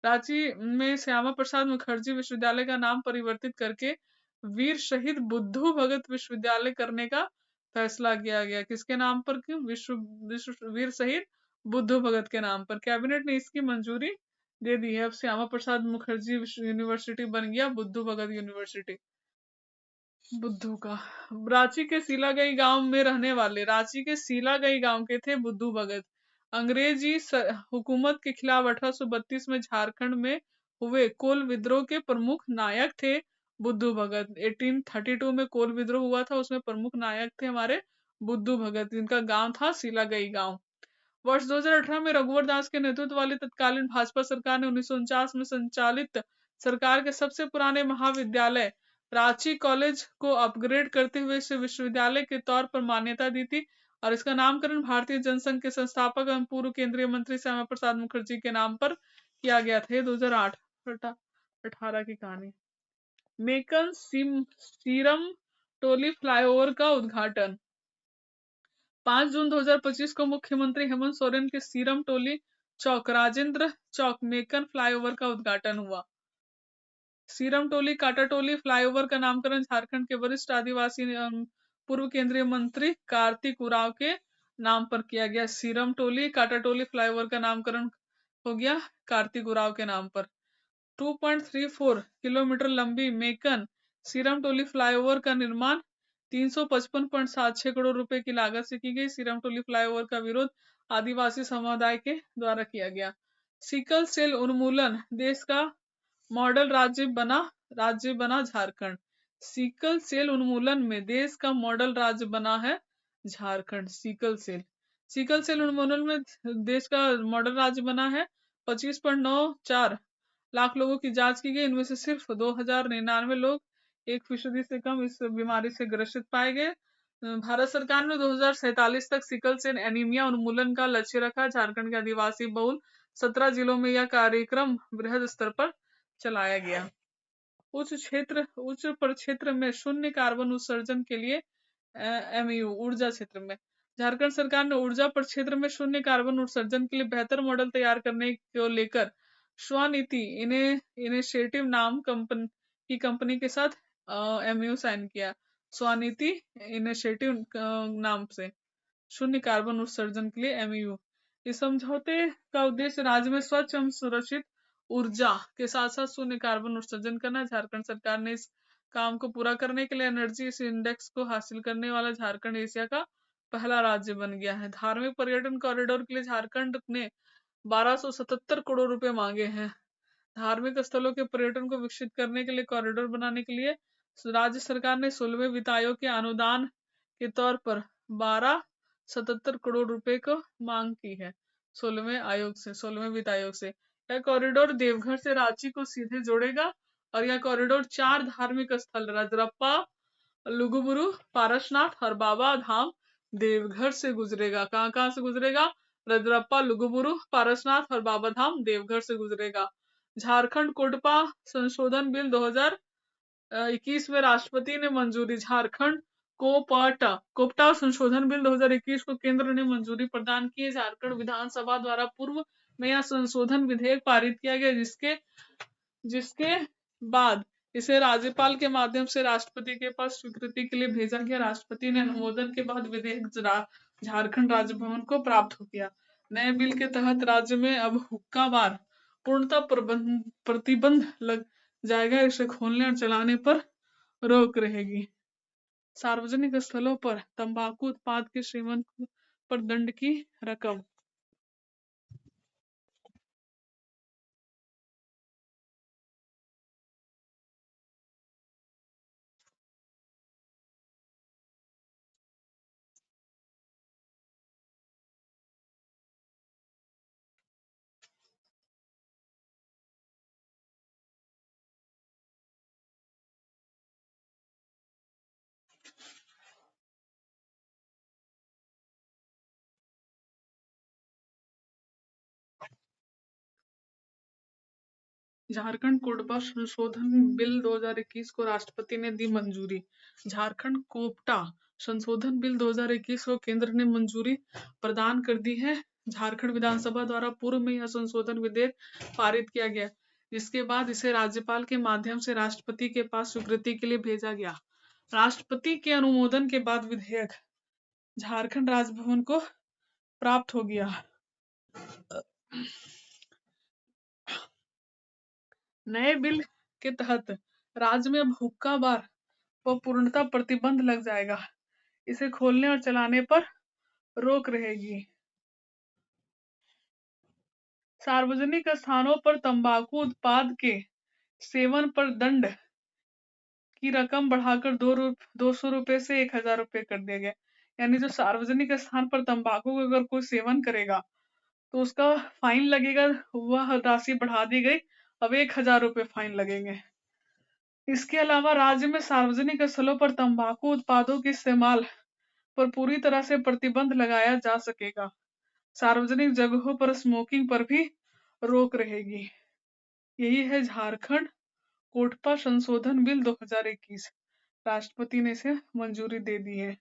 रांची में श्यामा प्रसाद मुखर्जी विश्वविद्यालय का नाम परिवर्तित करके वीर शहीद बुद्धू भगत विश्वविद्यालय करने का फैसला किया गया। किसके नाम पर? वीर शहीद बुद्धू भगत के नाम पर। कैबिनेट ने इसकी मंजूरी दे दी है। अब श्यामा प्रसाद मुखर्जी यूनिवर्सिटी बन गया बुद्धू भगत यूनिवर्सिटी। बुद्धू का रांची के सीलागई गांव में रहने वाले रांची के सीलागई गांव के थे बुद्धू भगत। अंग्रेजी हुकूमत के खिलाफ 1832 में झारखंड में हुए कोल विद्रोह के प्रमुख नायक थे बुद्धू भगत। 1832 में कोल विद्रोह हुआ था, उसमें प्रमुख नायक थे हमारे बुद्धू भगत, जिनका गांव था सीलागई गांव। वर्ष 2018 में रघुवर दास के नेतृत्व वाली तत्कालीन भाजपा सरकार ने 1949 में संचालित सरकार के सबसे पुराने महाविद्यालय रांची कॉलेज को अपग्रेड करते हुए इसे विश्वविद्यालय के तौर पर मान्यता दी थी और इसका नामकरण भारतीय जनसंघ के संस्थापक एवं पूर्व केंद्रीय मंत्री श्यामा प्रसाद मुखर्जी के नाम पर किया गया था। 2018 की कहानी। मेकन सीरम टोली फ्लाईओवर का उद्घाटन। 5 जून 2025 को मुख्यमंत्री हेमंत सोरेन के सीरम टोली चौक राजेंद्र चौक मेकन फ्लाईओवर का उद्घाटन हुआ। सीरम टोली काटाटोली फ्लाईओवर का नामकरण झारखंड के वरिष्ठ आदिवासी पूर्व केंद्रीय मंत्री कार्तिक उरांव के नाम पर किया गया। सीरम टोली काटाटोली फ्लाईओवर का नामकरण हो गया कार्तिक उरांव के नाम पर। 2.34 किलोमीटर लंबी मेकन सीरम टोली फ्लाईओवर का निर्माण 355.76 करोड़ रुपए की लागत से की गई। सीरम टोली फ्लाईओवर का विरोध आदिवासी समुदाय के द्वारा किया गया। सिकल सेल उन्मूलन देश का मॉडल राज्य बना झारखंड। सिकल सेल उन्मूलन में देश का मॉडल राज्य बना है झारखंड। सिकल सेल उन्मूलन में देश का मॉडल राज्य बना है। 25.94 लाख लोगों की जांच की गई, इनमें से सिर्फ 2099 लोग 1% से कम इस बीमारी से ग्रसित पाए गए। भारत सरकार ने 2047 तक सिकल सेल एनीमिया उन्मूलन का लक्ष्य रखा। झारखंड के आदिवासी बहुल 17 जिलों में यह कार्यक्रम बृहद स्तर पर चलाया गया। उच्च प्रक्षेत्र में शून्य कार्बन उत्सर्जन के लिए MU ऊर्जा क्षेत्र में झारखंड सरकार ने ऊर्जा प्रक्षेत्र में शून्य कार्बन उत्सर्जन के लिए बेहतर मॉडल तैयार करने को लेकर स्वनिधि इनिशिएटिव नाम की कंपनी के साथ MU साइन किया। स्वनिधि इनिशिएटिव नाम से शून्य कार्बन उत्सर्जन के लिए MU। इस समझौते का उद्देश्य राज्य में स्वच्छ एवं सुरक्षित ऊर्जा के साथ साथ शून्य कार्बन उत्सर्जन करना। झारखंड सरकार ने इस काम को पूरा करने के लिए एनर्जी इस इंडेक्स को हासिल करने वाला झारखंड एशिया का पहला राज्य बन गया है। धार्मिक पर्यटन कॉरिडोर के लिए झारखंड ने 1277 करोड़ रुपए मांगे हैं। धार्मिक स्थलों के पर्यटन को विकसित करने के लिए कॉरिडोर बनाने के लिए राज्य सरकार ने 16वें वित्त आयोग के अनुदान के तौर पर 1277 करोड़ रुपए को मांग की है। 16वें वित्त आयोग से यह कॉरिडोर देवघर से रांची को सीधे जोड़ेगा और यह कॉरिडोर 4 धार्मिक स्थल रजरप्पा, लुगुबुरु, पारसनाथ और बाबा धाम देवघर से गुजरेगा। कहाँ कहाँ से गुजरेगा? रजरप्पा, लुगुबुरु, पारसनाथ और बाबा धाम देवघर से गुजरेगा। झारखंड कोटपा संशोधन बिल 2021 में राष्ट्रपति ने मंजूरी। झारखंड कोपटा संशोधन बिल 2021 को केंद्र ने मंजूरी प्रदान की है। झारखंड विधानसभा द्वारा पूर्व में यह संशोधन विधेयक पारित किया गया, जिसके बाद इसे राज्यपाल के माध्यम से राष्ट्रपति के पास स्वीकृति के लिए भेजा गया। राष्ट्रपति ने अनुमोदन के बाद विधेयक झारखंड राज्य भवन को प्राप्त हो गया। नए बिल के तहत राज्य में अब हुक्का बार पूर्णतः प्रतिबंध लग जाएगा। इसे खोलने और चलाने पर रोक रहेगी। सार्वजनिक स्थलों पर तंबाकू उत्पाद के सेवन पर दंड की रकम। झारखंड कोटपा संशोधन बिल 2021 को राष्ट्रपति ने दी मंजूरी। झारखंड कोपटा संशोधन बिल 2021 को केंद्र ने मंजूरी प्रदान कर दी है। झारखंड विधानसभा द्वारा पूर्व में यह संशोधन विधेयक पारित किया गया, जिसके बाद इसे राज्यपाल के माध्यम से राष्ट्रपति के पास स्वीकृति के लिए भेजा गया। राष्ट्रपति के अनुमोदन के बाद विधेयक झारखंड राजभवन को प्राप्त हो गया। नए बिल के तहत राज्य में अब हुक्का बार पर पूर्णतः प्रतिबंध लग जाएगा। इसे खोलने और चलाने पर रोक रहेगी। सार्वजनिक स्थानों पर तंबाकू उत्पाद के सेवन पर दंड की रकम बढ़ाकर 200 रुपए से 1000 रुपए कर दिया गया। यानी जो सार्वजनिक स्थान पर तंबाकू का अगर कोई सेवन करेगा तो उसका फाइन लगेगा, वह राशि बढ़ा दी गई। अब 1000 रुपए फाइन लगेंगे। इसके अलावा राज्य में सार्वजनिक स्थलों पर तंबाकू उत्पादों के इस्तेमाल पर पूरी तरह से प्रतिबंध लगाया जा सकेगा। सार्वजनिक जगहों पर स्मोकिंग पर भी रोक रहेगी। यही है झारखंड कोटपा संशोधन बिल 2021। राष्ट्रपति ने इसे मंजूरी दे दी है।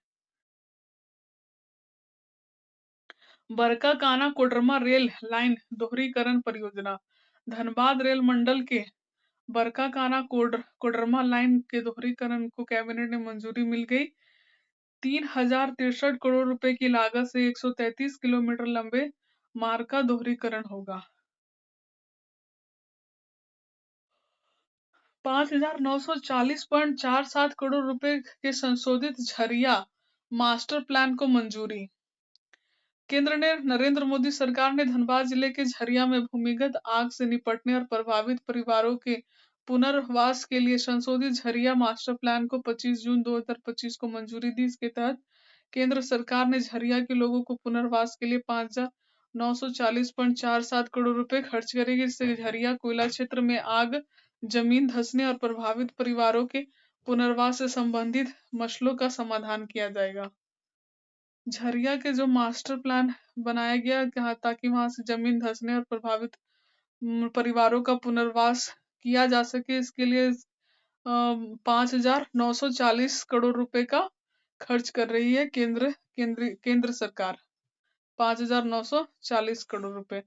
बरकाकाना कोडरमा रेल लाइन दोहरीकरण परियोजना। धनबाद रेल मंडल के बरकाकाना कोडरमा लाइन के दोहरीकरण को कैबिनेट ने मंजूरी मिल गई। 3063 करोड़ रुपए की लागत से 133 किलोमीटर लंबे मार्ग का दोहरीकरण होगा। 5940.47 करोड़ रुपए के संशोधित झरिया मास्टर प्लान को मंजूरी। केंद्र ने नरेंद्र मोदी सरकार ने धनबाद जिले के झरिया में भूमिगत आग से निपटने और प्रभावित परिवारों के पुनर्वास के लिए संशोधित झरिया मास्टर प्लान को 25 जून 2025 को मंजूरी दी। इसके तहत केंद्र सरकार ने झरिया के लोगों को पुनर्वास के लिए 5940.47 करोड़ रुपए खर्च करेगी, जिससे झरिया कोयला क्षेत्र में आग, जमीन धंसने और प्रभावित परिवारों के पुनर्वास से संबंधित मसलों का समाधान किया जाएगा। झरिया के जो मास्टर प्लान बनाया गया ताकि वहां से जमीन धंसने और प्रभावित परिवारों का पुनर्वास किया जा सके, इसके लिए 5940 करोड़ रुपए का खर्च कर रही है केंद्र सरकार। 5940 करोड़ रुपए।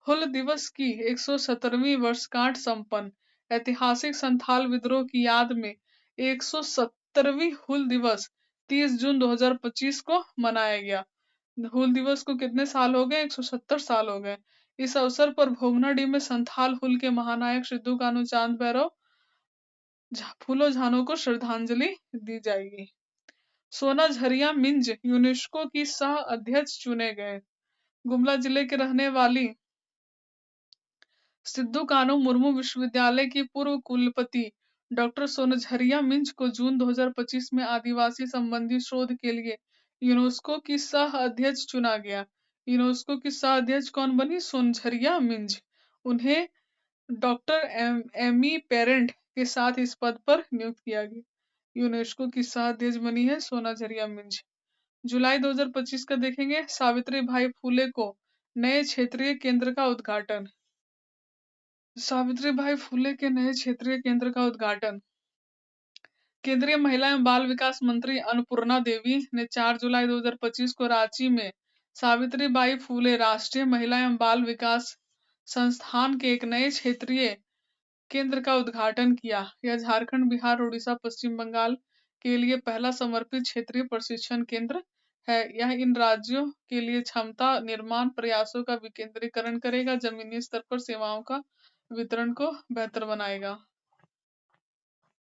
हुल दिवस की 117वीं वर्षगांठ संपन्न। ऐतिहासिक संथाल विद्रोह की याद में 170वीं हुल दिवस 30 जून 2025 को मनाया गया। हुल दिवस को कितने साल हो गए? 170 साल हो गए। इस अवसर पर भोगनाडीह में संथाल हुल के महानायक सिद्धू कान्हू चांद भैरव फूलो झानो को श्रद्धांजलि दी जाएगी। सोना झरिया मिंज यूनेस्को की सह अध्यक्ष चुने गए। गुमला जिले के रहने वाली सिद्धू कान्हू मुर्मू विश्वविद्यालय की पूर्व कुलपति डॉक्टर सोनझरिया मिंज को जून 2025 में आदिवासी संबंधी शोध के लिए यूनेस्को की सह अध्यक्ष चुना गया। यूनेस्को की सह अध्यक्ष कौन बनी? सोनझरिया मिंज। उन्हें डॉक्टर एमी पेरेंट के साथ इस पद पर नियुक्त किया गया। यूनेस्को की सह अध्यक्ष बनी है सोनाझरिया मिंज। जुलाई 2025 का देखेंगे, सावित्री भाई फुले को नए क्षेत्रीय केंद्र का उद्घाटन। सावित्री भाई फुले के नए क्षेत्रीय केंद्र का उद्घाटन केंद्रीय महिला एवं बाल विकास मंत्री अन्नपूर्णा देवी ने 4 जुलाई 2025 को रांची में सावित्री बाई फुले राष्ट्रीय महिला एवं बाल विकास संस्थान के एक नए क्षेत्रीय केंद्र का उद्घाटन किया। यह झारखंड, बिहार, उड़ीसा, पश्चिम बंगाल के लिए पहला समर्पित क्षेत्रीय प्रशिक्षण केंद्र है। यह इन राज्यों के लिए क्षमता निर्माण प्रयासों का विकेंद्रीकरण करेगा, जमीनी स्तर पर सेवाओं का वितरण को बेहतर बनाएगा।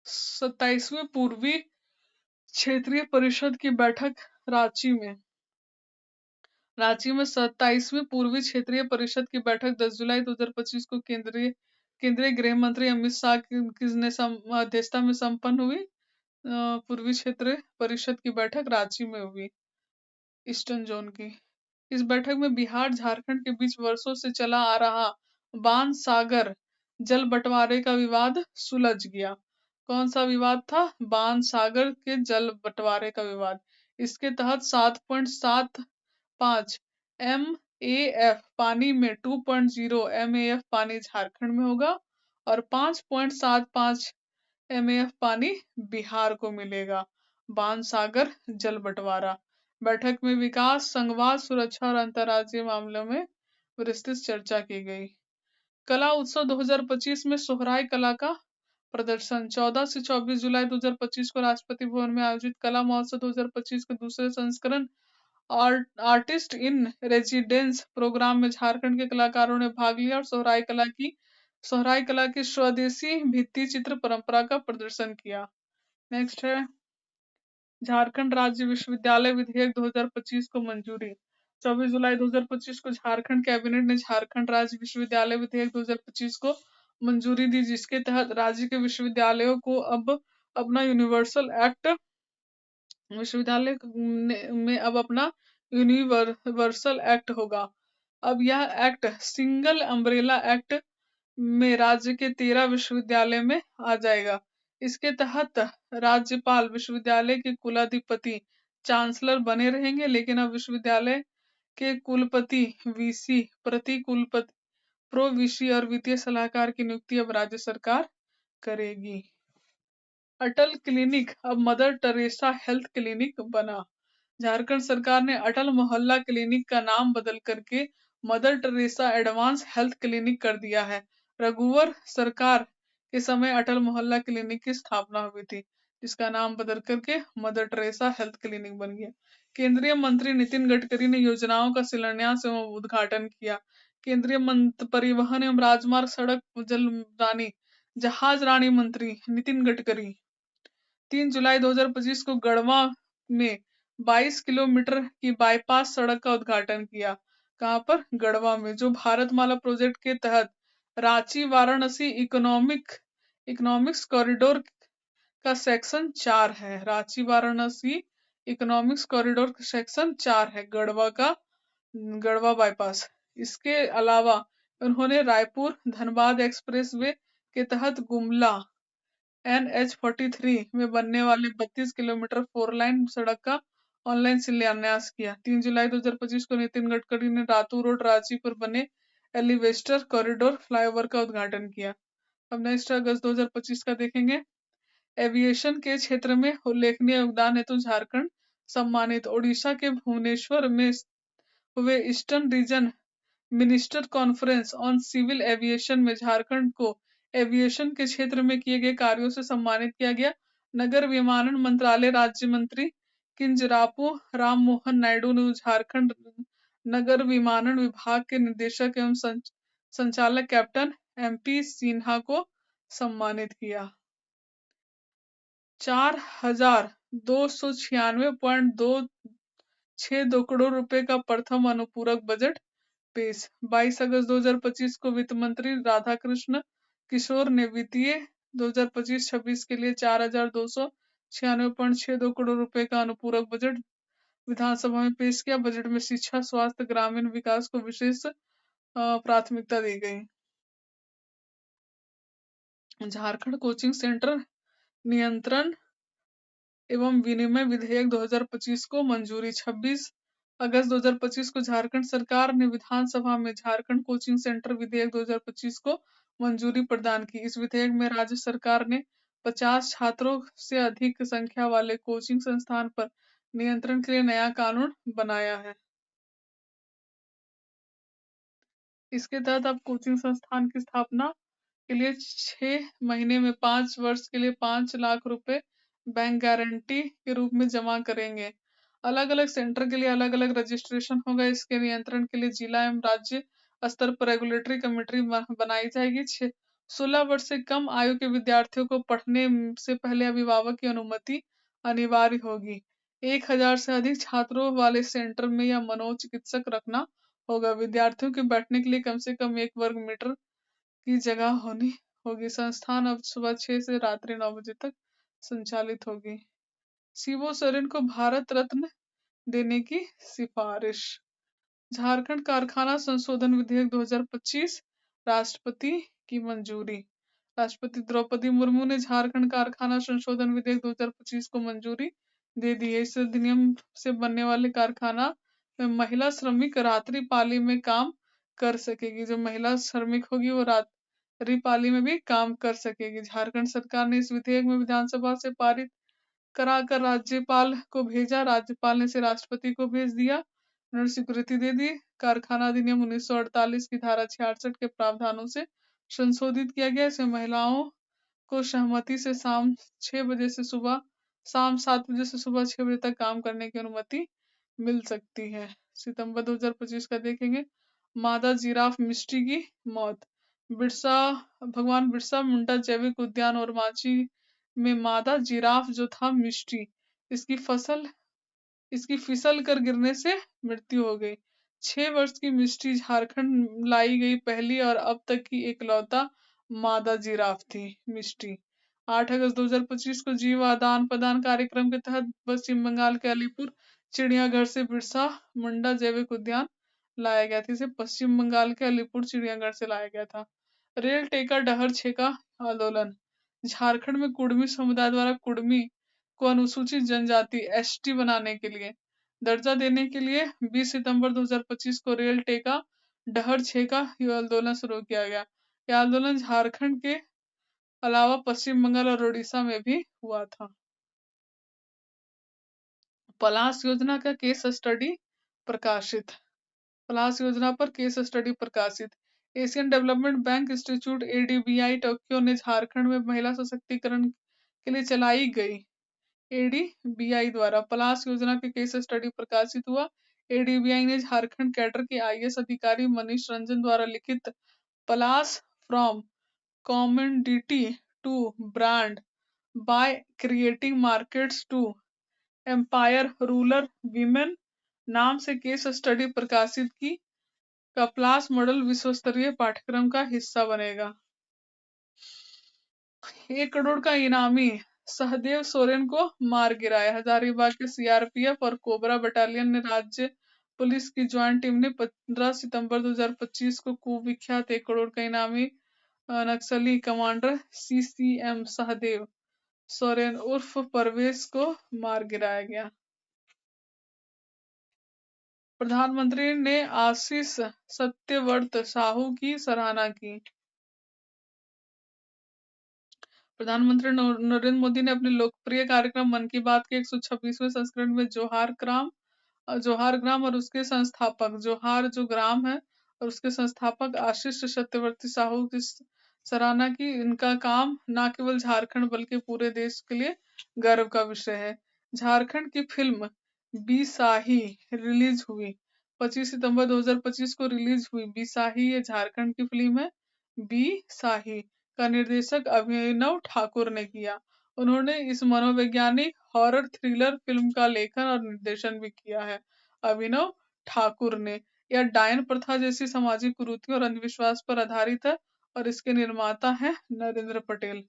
27वीं पूर्वी क्षेत्रीय परिषद की बैठक रांची में। 27वीं पूर्वी क्षेत्रीय परिषद की बैठक 10 जुलाई 2025 को केंद्रीय गृह मंत्री अमित शाह की अध्यक्षता में संपन्न हुई। पूर्वी क्षेत्रीय परिषद की बैठक रांची में हुई, ईस्टर्न जोन की। इस बैठक में बिहार झारखंड के बीच वर्षों से चला आ रहा बाण सागर जल बंटवारे का विवाद सुलझ गया। कौन सा विवाद था? बाण सागर के जल बंटवारे का विवाद। इसके तहत 7.75 MAF पानी में 2.0 MAF पानी झारखंड में होगा और 5.75 MAF पानी बिहार को मिलेगा। बाण सागर जल बंटवारा। बैठक में विकास, संघवाद, सुरक्षा और अंतर्राज्यीय मामलों में विस्तृत चर्चा की गई। कला उत्सव 2025 में सोहराय कला का प्रदर्शन 14 से 24 जुलाई 2025 को राष्ट्रपति भवन में आयोजित कला महोत्सव 2025 के दूसरे संस्करण आर्टिस्ट इन रेजिडेंस प्रोग्राम में झारखंड के कलाकारों ने भाग लिया और सोहराय कला की स्वदेशी भित्ति चित्र परंपरा का प्रदर्शन किया। नेक्स्ट है झारखंड राज्य विश्वविद्यालय विधेयक 2025 को मंजूरी। 24 जुलाई 2025 को झारखंड कैबिनेट ने झारखंड राज्य विश्वविद्यालय विधेयक 2025 को मंजूरी दी, जिसके तहत राज्य के विश्वविद्यालयों को अब अपना विश्वविद्यालय में अब अपना यूनिवर्सल एक्ट होगा। अब यह एक्ट सिंगल अम्ब्रेला एक्ट में राज्य के 13 विश्वविद्यालय में आ जाएगा। इसके तहत राज्यपाल विश्वविद्यालय के कुलाधिपति चांसलर बने रहेंगे, लेकिन अब विश्वविद्यालय के कुलपति, वीसी, प्रति कुलपति, प्रो वीसी और वित्तीय सलाहकार की नियुक्ति अब राज्य सरकार करेगी। अटल क्लिनिक अब मदर टेरेसा हेल्थ क्लिनिक बना। झारखंड सरकार ने अटल मोहल्ला क्लिनिक का नाम बदल करके mother Teresa advance health clinic कर दिया है। रघुवर सरकार के समय अटल मोहल्ला क्लिनिक की स्थापना हुई थी, जिसका नाम बदल करके मदर टेरेसा हेल्थ क्लिनिक बन गया। केंद्रीय मंत्री नितिन गडकरी ने योजनाओं का शिलान्यास एवं उद्घाटन किया। केंद्रीय परिवहन एवं राजमार्ग, सड़क, जहाज रानी मंत्री नितिन गडकरी 3 जुलाई 2025 को गढ़वा में 22 किलोमीटर की बाईपास सड़क का उद्घाटन किया। कहां पर? गढ़वा में, जो भारतमाला प्रोजेक्ट के तहत रांची वाराणसी इकोनॉमिक्स कॉरिडोर का सेक्शन 4 है। रांची वाराणसी इकोनॉमिक्स कॉरिडोर का सेक्शन 4 है, गढ़वा बाईपास। इसके अलावा उन्होंने रायपुर धनबाद एक्सप्रेसवे के तहत गुमला NH43 में बनने वाले 32 किलोमीटर 4 लाइन सड़क का ऑनलाइन शिलान्यास किया। 3 जुलाई 2025 को नितिन गडकरी ने रातू रोड रांची पर बने एलिवेस्टर कॉरिडोर फ्लाईओवर का उद्घाटन किया। अब नेक्स्ट अगस्त 2025 का देखेंगे। एविएशन के क्षेत्र में उल्लेखनीय योगदान हेतु झारखंड सम्मानित। ओडिशा के भुवनेश्वर में हुए eastern region minister conference on civil aviation में झारखंड को एविएशन के क्षेत्र में किए गए कार्यों से सम्मानित किया गया। नगर विमानन मंत्रालय राज्य मंत्री किंजरापू राम मोहन नायडू ने झारखंड नगर विमानन विभाग के निदेशक एवं संचालक कैप्टन MP सिन्हा को सम्मानित किया। 4,296.262 करोड़ रुपए का प्रथम अनुपूरक बजट पेश। 22 अगस्त 2025 को वित्त मंत्री राधाकृष्ण किशोर ने वित्तीय 2025-26 के लिए 4,296.62 करोड़ रुपए का अनुपूरक बजट विधानसभा में पेश किया। बजट में शिक्षा, स्वास्थ्य, ग्रामीण विकास को विशेष प्राथमिकता दी गई। झारखंड कोचिंग सेंटर नियंत्रण एवं विनिमय विधेयक 2025 को मंजूरी। 26 अगस्त 2025 को झारखंड सरकार ने विधानसभा में झारखंड कोचिंग सेंटर विधेयक 2025 को मंजूरी प्रदान की। इस विधेयक में राज्य सरकार ने 50 छात्रों से अधिक संख्या वाले कोचिंग संस्थान पर नियंत्रण के लिए नया कानून बनाया है। इसके तहत अब कोचिंग संस्थान की स्थापना के लिए 6 महीने में 5 वर्ष के लिए 5 लाख रुपए बैंक गारंटी के रूप में जमा करेंगे। अलग अलग सेंटर के लिए अलग अलग रजिस्ट्रेशन होगा। इसके नियंत्रण के लिए जिला एवं राज्य स्तर पर रेगुलेटरी कमेटी बनाई जाएगी। 16 वर्ष से कम आयु के विद्यार्थियों को पढ़ने से पहले अभिभावक की अनुमति अनिवार्य होगी। 1000 से अधिक छात्रों वाले सेंटर में या मनोचिकित्सक रखना होगा। विद्यार्थियों के बैठने के लिए कम से कम 1 वर्ग मीटर की जगह होनी होगी। संस्थान अब सुबह 6 से रात्रि 9 बजे तक संचालित होगी। शिबू सोरेन को भारत रत्न देने की सिफारिश। झारखंड कारखाना संशोधन विधेयक 2025 राष्ट्रपति की मंजूरी। राष्ट्रपति द्रौपदी मुर्मू ने झारखंड कारखाना संशोधन विधेयक 2025 को मंजूरी दे दी है। इस अधिनियम से बनने वाले कारखाना में महिला श्रमिक रात्रि पाली में काम कर सकेगी। जो महिला श्रमिक होगी वो रात्रि पाली में भी काम कर सकेगी। झारखंड सरकार ने इस विधेयक में विधानसभा से पारित कराकर राज्यपाल को भेजा। राज्यपाल ने इसे राष्ट्रपति को भेज दिया। उन्होंने स्वीकृति दे दी। कारखाना अधिनियम 1948 की धारा 66 के प्रावधानों से संशोधित किया गया। इसमें महिलाओं को सहमति से शाम 7 बजे से सुबह 6 बजे तक काम करने की अनुमति मिल सकती है। सितंबर 2025 का देखेंगे। मादा जिराफ मिस्टी की मौत। भगवान बिरसा मुंडा जैविक उद्यान और माची में मादा जिराफ जो था मिस्टी, इसकी फिसल कर गिरने से मृत्यु हो गई। 6 वर्ष की मिस्टी झारखंड लाई गई पहली और अब तक की एकलौता मादा जिराफ थी। मिस्टी 8 अगस्त 2025 को जीव आदान प्रदान कार्यक्रम के तहत पश्चिम बंगाल के अलीपुर चिड़ियाघर से बिरसा मुंडा जैविक उद्यान लाया गया था। इसे पश्चिम बंगाल के अलीपुर चिड़ियाघर से लाया गया था। रेल टेका डहर छेका आंदोलन। झारखंड में कुड़मी समुदाय द्वारा कुड़मी को अनुसूचित जनजाति एसटी बनाने के लिए दर्जा देने के लिए 20 सितंबर 2025 को रेल टेका डहर छेका आंदोलन शुरू किया गया। यह आंदोलन झारखंड के अलावा पश्चिम बंगाल और उड़ीसा में भी हुआ था। पलाश योजना का केस स्टडी प्रकाशित। पलाश योजना पर केस स्टडी प्रकाशित। Asian development bank institute ADBI Tokyo ने झारखंड में महिला सशक्तिकरण के लिए चलाई गई एडीबीआई द्वारा पलाश योजना के केस स्टडी प्रकाशित हुआ। एडीबीआई ने झारखंड कैडर के आईएएस अधिकारी मनीष रंजन द्वारा लिखित Palash from commodity to brand by creating markets to empire rural women नाम से केस स्टडी प्रकाशित की। का पलाश मॉडल विश्वस्तरीय पाठ्यक्रम का हिस्सा बनेगा। 1 करोड़ का इनामी सहदेव सोरेन को मार गिराया। हजारीबाग के सीआरपीएफ और कोबरा बटालियन ने राज्य पुलिस की ज्वाइंट टीम ने 15 सितंबर 2025 को कुविख्यात 1 करोड़ का इनामी नक्सली कमांडर सीसीएम सहदेव सोरेन उर्फ परवेश को मार गिराया गया। प्रधानमंत्री ने आशीष सत्यव्रत साहू की सराहना की। प्रधानमंत्री नरेंद्र मोदी ने अपने लोकप्रिय कार्यक्रम मन की बात के 126वें संस्करण में जोहार ग्राम और उसके संस्थापक जोहार जो ग्राम है और उसके संस्थापक आशीष सत्यवर्ती साहू की सराहना की। इनका काम न केवल झारखंड बल्कि पूरे देश के लिए गर्व का विषय है। झारखंड की फिल्म बीसाही रिलीज हुई। 25 सितंबर 2025 को रिलीज हुई बीसाही। ये झारखंड की फिल्म है। बीसाही का निर्देशक अभिनव ठाकुर ने किया उन्होंने इस मनोवैज्ञानिक हॉरर थ्रिलर फिल्म का लेखन और निर्देशन भी किया है। अभिनव ठाकुर ने। यह डायन प्रथा जैसी सामाजिक कुरीतियों और अंधविश्वास पर आधारित है और इसके निर्माता हैं नरेंद्र पटेल।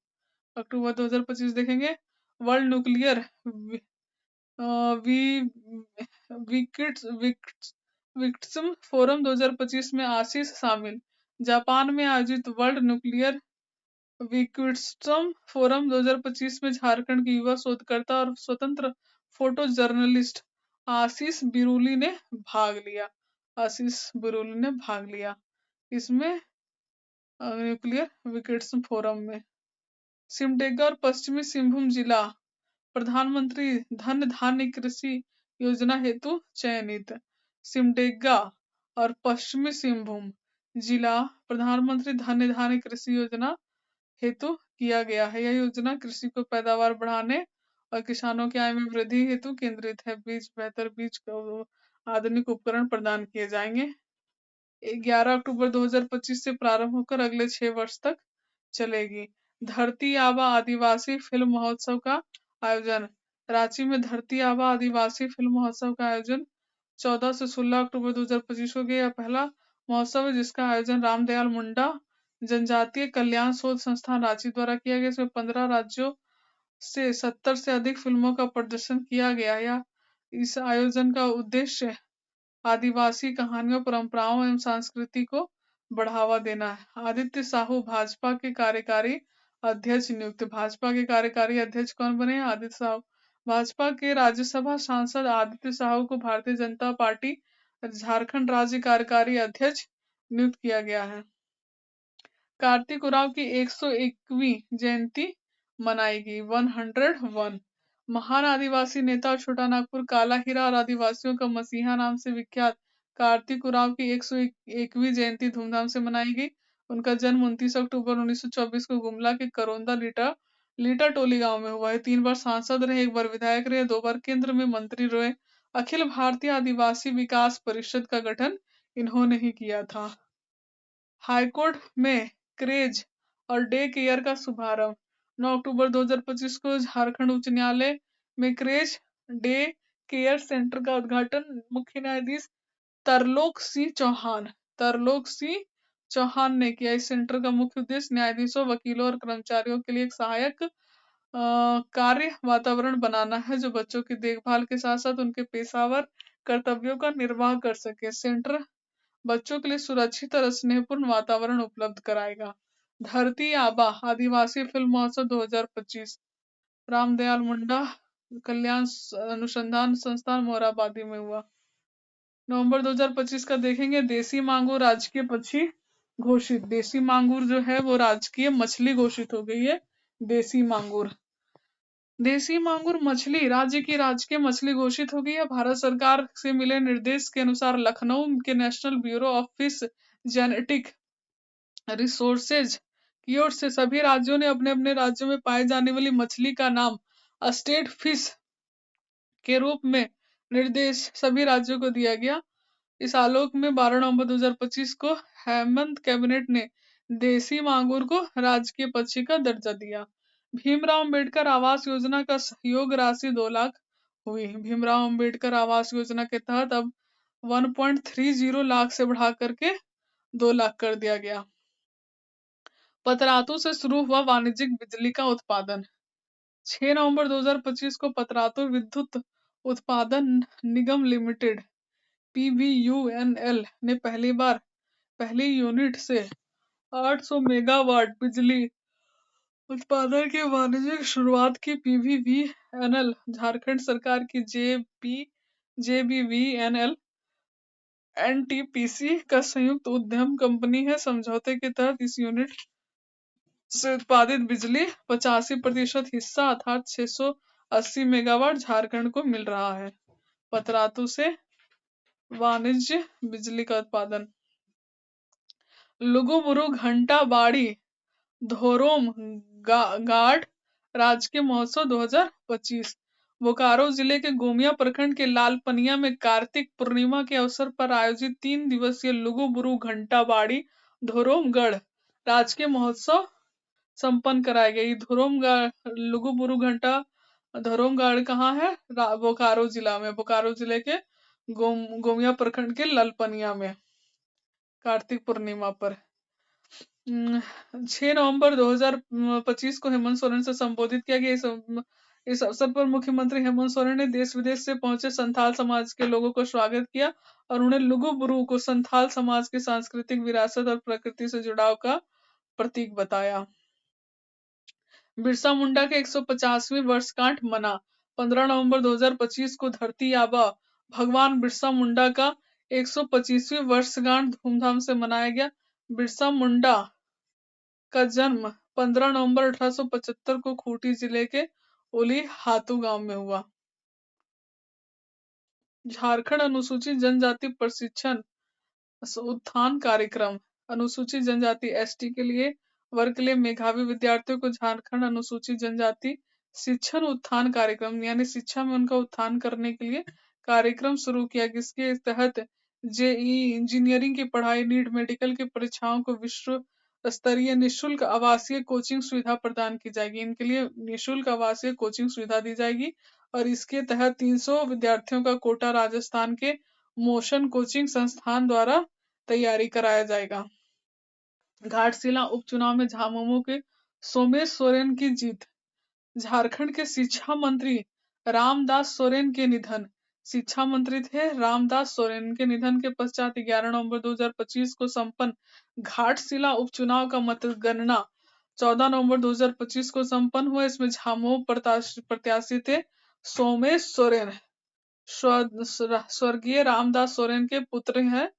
अक्टूबर 2025 देखेंगे। वर्ल्ड न्यूक्लियर वी विक्ट्स विक्ट्स विक्टिम्स फोरम 2025 में आशीष शामिल। जापान में आयोजित वर्ल्ड न्यूक्लियर विक्टिम्स फोरम 2025 में झारखंड के युवा शोधकर्ता और स्वतंत्र फोटो जर्नलिस्ट आशीष बिरुली ने भाग लिया। आशीष बिरुली ने भाग लिया इसमें न्यूक्लियर विक्टिम्स फोरम में। सिमडेगा और पश्चिमी सिंहभूम जिला प्रधानमंत्री धन धान्य कृषि योजना हेतु चयनित। सिमडेगा और पश्चिमी सिंहभूम जिला प्रधानमंत्री धन धान्य कृषि योजना हेतु किया गया है। यह योजना कृषि को पैदावार बढ़ाने और किसानों की आय में वृद्धि हेतु केंद्रित है। बेहतर बीज को आधुनिक उपकरण प्रदान किए जाएंगे। 11 अक्टूबर 2025 से प्रारंभ होकर अगले 6 वर्ष तक चलेगी। धरती आबा आदिवासी फिल्म महोत्सव का आयोजन। रांची में धरती आबा आदिवासी फिल्म महोत्सव का आयोजन 14 से 16 अक्टूबर 2025 को गया। यह पहला महोत्सव है जिसका आयोजन रामदयाल मुंडा जनजातीय कल्याण शोध संस्थान रांची द्वारा किया गया। इसमें 15 राज्यों से 70 से अधिक फिल्मों का प्रदर्शन किया गया। या इस आयोजन का उद्देश्य आदिवासी कहानियों, परंपराओं एवं संस्कृति को बढ़ावा देना है। आदित्य साहू भाजपा के कार्यकारी अध्यक्ष नियुक्त। भाजपा के कार्यकारी अध्यक्ष कौन बने? आदित्य साहू। भाजपा के राज्यसभा सांसद आदित्य साहू को भारतीय जनता पार्टी झारखंड राज्य कार्यकारी अध्यक्ष नियुक्त किया गया है। कार्तिक उरांव की 101वीं जयंती मनाएगी। 101। महान आदिवासी नेता और छोटा नागपुर काला हीरा और आदिवासियों का मसीहा नाम से विख्यात कार्तिक उरांव की 101वीं जयंती धूमधाम से मनाएगी। उनका जन्म 29 अक्टूबर 1924 को गुमला के करोंदा लीटा टोली गांव में हुआ है। 3 बार सांसद रहे, 1 बार विधायक रहे, 2 बार केंद्र में मंत्री रहे। अखिल भारतीय आदिवासी विकास परिषद का गठन इन्होंने ही किया था। हाईकोर्ट में क्रेज और डे केयर का शुभारंभ। 9 अक्टूबर 2025 को झारखंड उच्च न्यायालय में क्रेज डे केयर सेंटर का उद्घाटन मुख्य न्यायाधीश तरलोक सिंह चौहान ने किया। इस सेंटर का मुख्य उद्देश्य न्यायाधीशों, वकीलों और कर्मचारियों के लिए एक सहायक कार्य वातावरण बनाना है जो बच्चों की देखभाल के साथ साथ उनके पेशेवर कर्तव्यों का निर्वाह कर सके। सेंटर बच्चों के लिए सुरक्षित और स्नेहपूर्ण वातावरण उपलब्ध कराएगा। धरती आबा आदिवासी फिल्म महोत्सव 2025 रामदयाल मुंडा कल्याण अनुसंधान संस्थान मोराबादी में हुआ। नवंबर 2025 का देखेंगे। देसी मांगूर राजकीय पक्षी घोषित। देसी मांगूर जो है वो राजकीय मछली घोषित हो गई है। देसी मांगूर मछली राज्य की राजकीय मछली घोषित हो गई है। भारत सरकार से मिले निर्देश के अनुसार लखनऊ के national bureau of fish genetic resources की ओर से सभी राज्यों ने अपने अपने राज्यों में पाए जाने वाली मछली का नाम स्टेट फिश के रूप में निर्देश सभी राज्यों को दिया गया। इस आलोक में 12 नवंबर 2025 को हेमंत कैबिनेट ने देसी मांगूर को राजकीय पक्षी का दर्जा दिया। भीमराव अंबेडकर आवास योजना का सहयोग राशि 2 लाख हुई। भीमराव अंबेडकर आवास योजना के तहत अब 1.30 लाख से बढ़ा करके 2 लाख कर दिया गया। पतरातू से शुरू हुआ वाणिज्यिक बिजली का उत्पादन। 6 नवंबर 2025 को पतरातू विद्युत उत्पादन निगम लिमिटेड PVUNL ने पहली यूनिट से 800 मेगावाट बिजली उत्पादन की वाणिज्यिक शुरुआत की। PVVNL झारखंड सरकार की JBVNL NTPC का संयुक्त उद्यम कंपनी है। समझौते के तहत इस यूनिट से उत्पादित बिजली 85% हिस्सा अर्थात 680 मेगावाट झारखंड को मिल रहा है। पतरातू से वाणिज्य बिजली का उत्पादन। लुगुबुरु घंटा बाड़ी धोरोम गाड राजकीय महोत्सव 2025। बोकारो जिले के गोमिया प्रखंड के लालपनिया में कार्तिक पूर्णिमा के अवसर पर आयोजित 3 दिवसीय लुगुबुरु घंटा बाड़ी धोरोमगढ़ राजकीय महोत्सव संपन्न कराया गया। ये लुगुबुरु घंटा धरोमगढ़ कहाँ है? बोकारो जिला में, बोकारो जिले के गोमिया प्रखंड के ललपनिया में, कार्तिक पूर्णिमा पर। 6 नवंबर 2025 को हेमंत सोरेन से संबोधित किया गया। इस अवसर पर मुख्यमंत्री हेमंत सोरेन ने देश विदेश से पहुंचे संथाल समाज के लोगों को स्वागत किया और उन्हें लुगु बुरु को संथाल समाज की सांस्कृतिक विरासत और प्रकृति से जुड़ाव का प्रतीक बताया। बिरसा मुंडा के 150वीं वर्षगांठ मना। 15 नवंबर 2025 को धरती आबा भगवान बिरसा मुंडा का 125वीं वर्षगांठ धूमधाम से मनाया गया। बिरसा मुंडा का जन्म 15 नवंबर 1875 को खूंटी जिले के ओली हातू गांव में हुआ। झारखंड अनुसूचित जनजाति प्रशिक्षण उत्थान कार्यक्रम। अनुसूचित जनजाति एसटी के लिए वर्ग के लिए मेधावी विद्यार्थियों को झारखंड अनुसूचित जनजाति शिक्षण उत्थान कार्यक्रम यानी शिक्षा में उनका उत्थान करने के लिए कार्यक्रम शुरू किया, जिसके तहत जेई इंजीनियरिंग की पढ़ाई, नीट मेडिकल की परीक्षाओं को विश्व स्तरीय निशुल्क आवासीय कोचिंग सुविधा प्रदान की जाएगी। इनके लिए निशुल्क आवासीय कोचिंग सुविधा दी जाएगी और इसके तहत 300 विद्यार्थियों का कोटा राजस्थान के मोशन कोचिंग संस्थान द्वारा तैयारी कराया जाएगा। घाटशिला उपचुनाव में झामुमो के सोमेश सोरेन की जीत। झारखंड के शिक्षा मंत्री रामदास सोरेन के निधन। शिक्षा मंत्री थे रामदास सोरेन के निधन के पश्चात 11 नवंबर 2025 को संपन्न घाटशिला उपचुनाव का मतगणना 14 नवंबर 2025 को संपन्न हुआ। इसमें झामुमो प्रत्याशी थे सोमेश सोरेन, स्वर्गीय रामदास सोरेन के पुत्र हैं।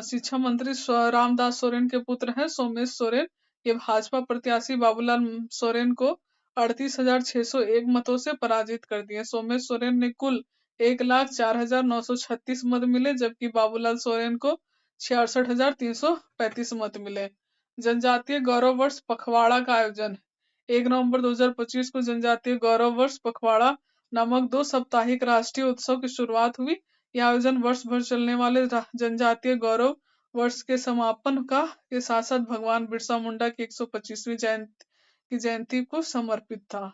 शिक्षा मंत्री रामदास सोरेन के पुत्र हैं सोमेश सोरेन। ये भाजपा प्रत्याशी बाबूलाल सोरेन को 38,601 मतों से पराजित कर दिए। सोमेश सोरेन ने कुल 1,04,936 मत मिले, जबकि बाबूलाल सोरेन को 66,335 मत मिले। जनजातीय गौरव वर्ष पखवाड़ा का आयोजन। 1 नवंबर 2025 को जनजातीय गौरव वर्ष पखवाड़ा नामक 2 साप्ताहिक राष्ट्रीय उत्सव की शुरुआत हुई। यह आयोजन वर्ष भर चलने वाले जनजातीय गौरव वर्ष के समापन के साथ साथ भगवान बिरसा मुंडा की 125वीं जयंती को समर्पित था।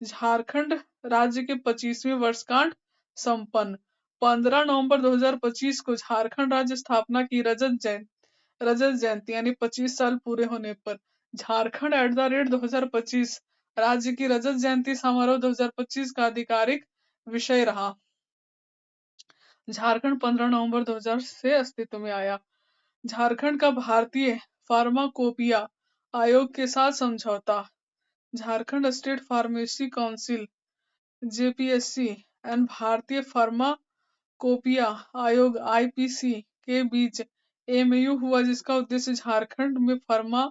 झारखंड राज्य के 25वीं वर्षगांठ संपन्न। 15 नवंबर 2025 को झारखंड राज्य स्थापना की रजत जयंती यानी 25 साल पूरे होने पर झारखंड @2025 राज्य की रजत जयंती समारोह 2025 का आधिकारिक विषय रहा। झारखंड 15 नवंबर 2000 से अस्तित्व में आया। झारखंड का भारतीय फार्माकोपिया आयोग के साथ समझौता। Jharkhand state pharmacy council JPSC and भारतीय फार्माकोपिया आयोग आईपीसी के बीच एमयू हुआ, जिसका उद्देश्य झारखंड में फार्माकोविजिलेंस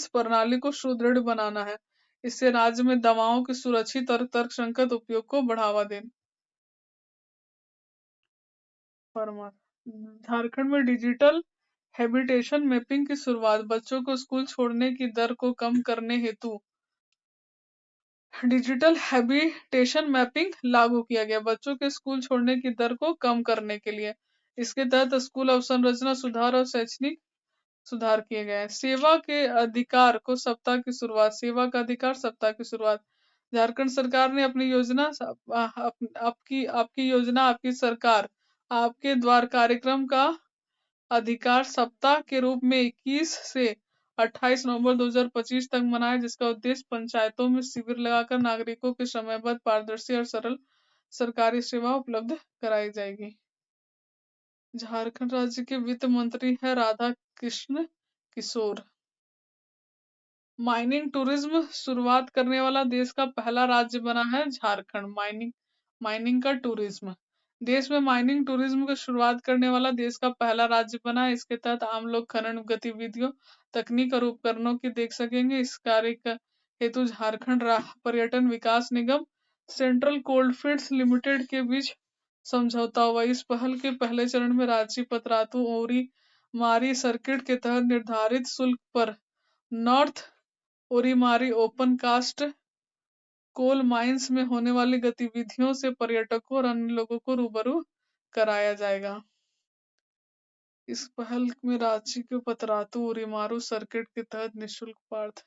प्रणाली को सुदृढ़ बनाना है। इससे राज्य में दवाओं के सुरक्षित और तर्कसंगत उपयोग को बढ़ावा देना। झारखंड में डिजिटल हैबिटेशन मैपिंग की शुरुआत। बच्चों को स्कूल छोड़ने की दर को कम करने हेतु डिजिटल हैबिटेशन मैपिंग लागू किया गया। बच्चों के स्कूल छोड़ने की दर को कम करने के लिए इसके तहत स्कूल अवसंरचना सुधार और शैक्षणिक सुधार किए गए। सेवा के अधिकार को सप्ताह की शुरुआत। सेवा का अधिकार सप्ताह की शुरुआत। झारखंड सरकार ने अपनी योजना आपकी योजना आपकी सरकार आपके द्वार कार्यक्रम का अधिकार सप्ताह के रूप में 21 से 28 नवंबर 2025 तक मनाया, जिसका उद्देश्य पंचायतों में शिविर लगाकर नागरिकों के समयबद्ध, पारदर्शी और सरल सरकारी सेवा उपलब्ध कराई जाएगी। झारखंड राज्य के वित्त मंत्री है राधा कृष्ण किशोर। माइनिंग टूरिज्म शुरुआत करने वाला देश का पहला राज्य बना है झारखंड। माइनिंग का टूरिज्म देश में माइनिंग टूरिज्म की शुरुआत करने वाला देश का पहला राज्य बना है। इसके तहत आम लोग खनन गतिविधियों, तकनीक और उपकरणों की देख सकेंगे। इस कार्य का हेतु झारखंड पर्यटन विकास निगम सेंट्रल कोलफील्ड्स लिमिटेड के बीच समझौता हुआ। इस पहल के पहले चरण में रांची, पतरातू, ओरी मारी सर्किट के तहत निर्धारित शुल्क पर north Urimari open cast coal mines में होने वाली गतिविधियों से पर्यटकों और अन्य लोगों को रूबरू कराया जाएगा। इस पहल में रांची के पतरातू उरीमारू सर्किट के तहत निःशुल्क पार्थ।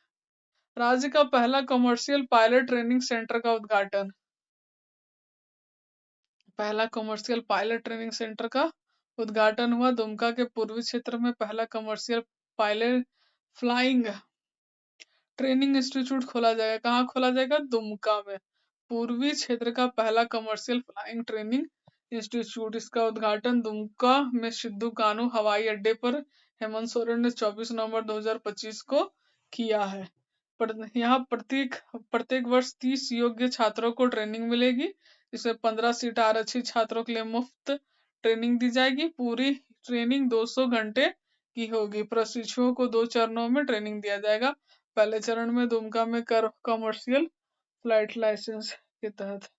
राज्य का पहला कमर्शियल पायलट ट्रेनिंग सेंटर का उद्घाटन। पहला कमर्शियल पायलट ट्रेनिंग सेंटर का उद्घाटन हुआ। दुमका के पूर्वी क्षेत्र में पहला commercial pilot flying training institute खोला जाएगा। कहाँ खोला जाएगा? दुमका में। पूर्वी क्षेत्र का पहला कमर्शियल फ्लाइंग ट्रेनिंग इंस्टीट्यूट। इसका उद्घाटन दुमका में सिद्धू कानू हवाई अड्डे पर हेमंत सोरेन ने 24 नवंबर 2025 को किया है। यहाँ प्रत्येक वर्ष 30 योग्य छात्रों को ट्रेनिंग मिलेगी, जिसमें 15 सीट आरक्षित छात्रों के लिए मुफ्त ट्रेनिंग दी जाएगी। पूरी ट्रेनिंग 200 घंटे की होगी। प्रशिक्षुओं को 2 चरणों में ट्रेनिंग दिया जाएगा। पहले चरण में दुमका में कमर्शियल फ्लाइट लाइसेंस के तहत।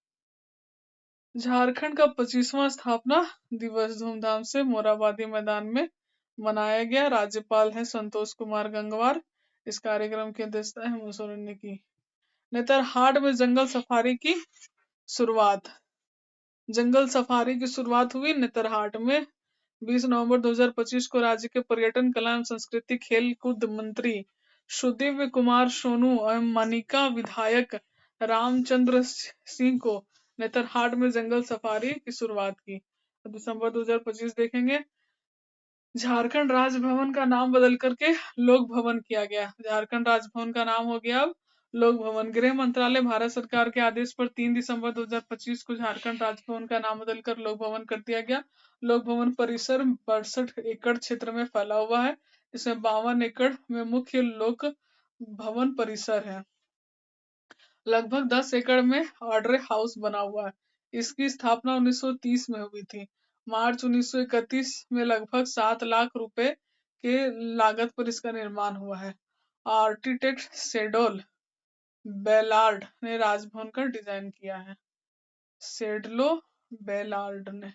झारखंड का 25वां स्थापना दिवस धूमधाम से मोरहाबादी मैदान में मनाया गया। राज्यपाल है संतोष कुमार गंगवार। इस कार्यक्रम की अध्यक्षता हेमंत सोरेन ने की। नेतरहाट में जंगल सफारी की शुरुआत। जंगल सफारी की शुरुआत हुई नेतरहाट में। 20 नवंबर 2025 को राज्य के पर्यटन, कला एवं संस्कृति, खेल कूद मंत्री सुदीव्य कुमार सोनू एवं मनिका विधायक रामचंद्र सिंह को नेतरहाट में जंगल सफारी की शुरुआत की। दिसंबर 2025 देखेंगे। झारखंड राजभवन का नाम बदल करके लोक भवन किया गया। झारखंड राजभवन का नाम हो गया अब लोक भवन। गृह मंत्रालय भारत सरकार के आदेश पर 3 दिसंबर 2025 को झारखंड राजभवन का नाम बदलकर लोक भवन कर दिया गया। लोक भवन परिसर 62 एकड़ क्षेत्र में फैला हुआ है। इसमें 52 एकड़ में मुख्य लोक भवन परिसर है। लगभग 10 एकड़ में ऑर्डर हाउस बना हुआ है। इसकी स्थापना 1930 में हुई थी। मार्च 1931 में लगभग 7 लाख रुपए के लागत पर इसका निर्माण हुआ है। आर्किटेक्ट सेडोल बेलार्ड ने राजभवन का डिजाइन किया है। सेडलो बेलार्ड ने।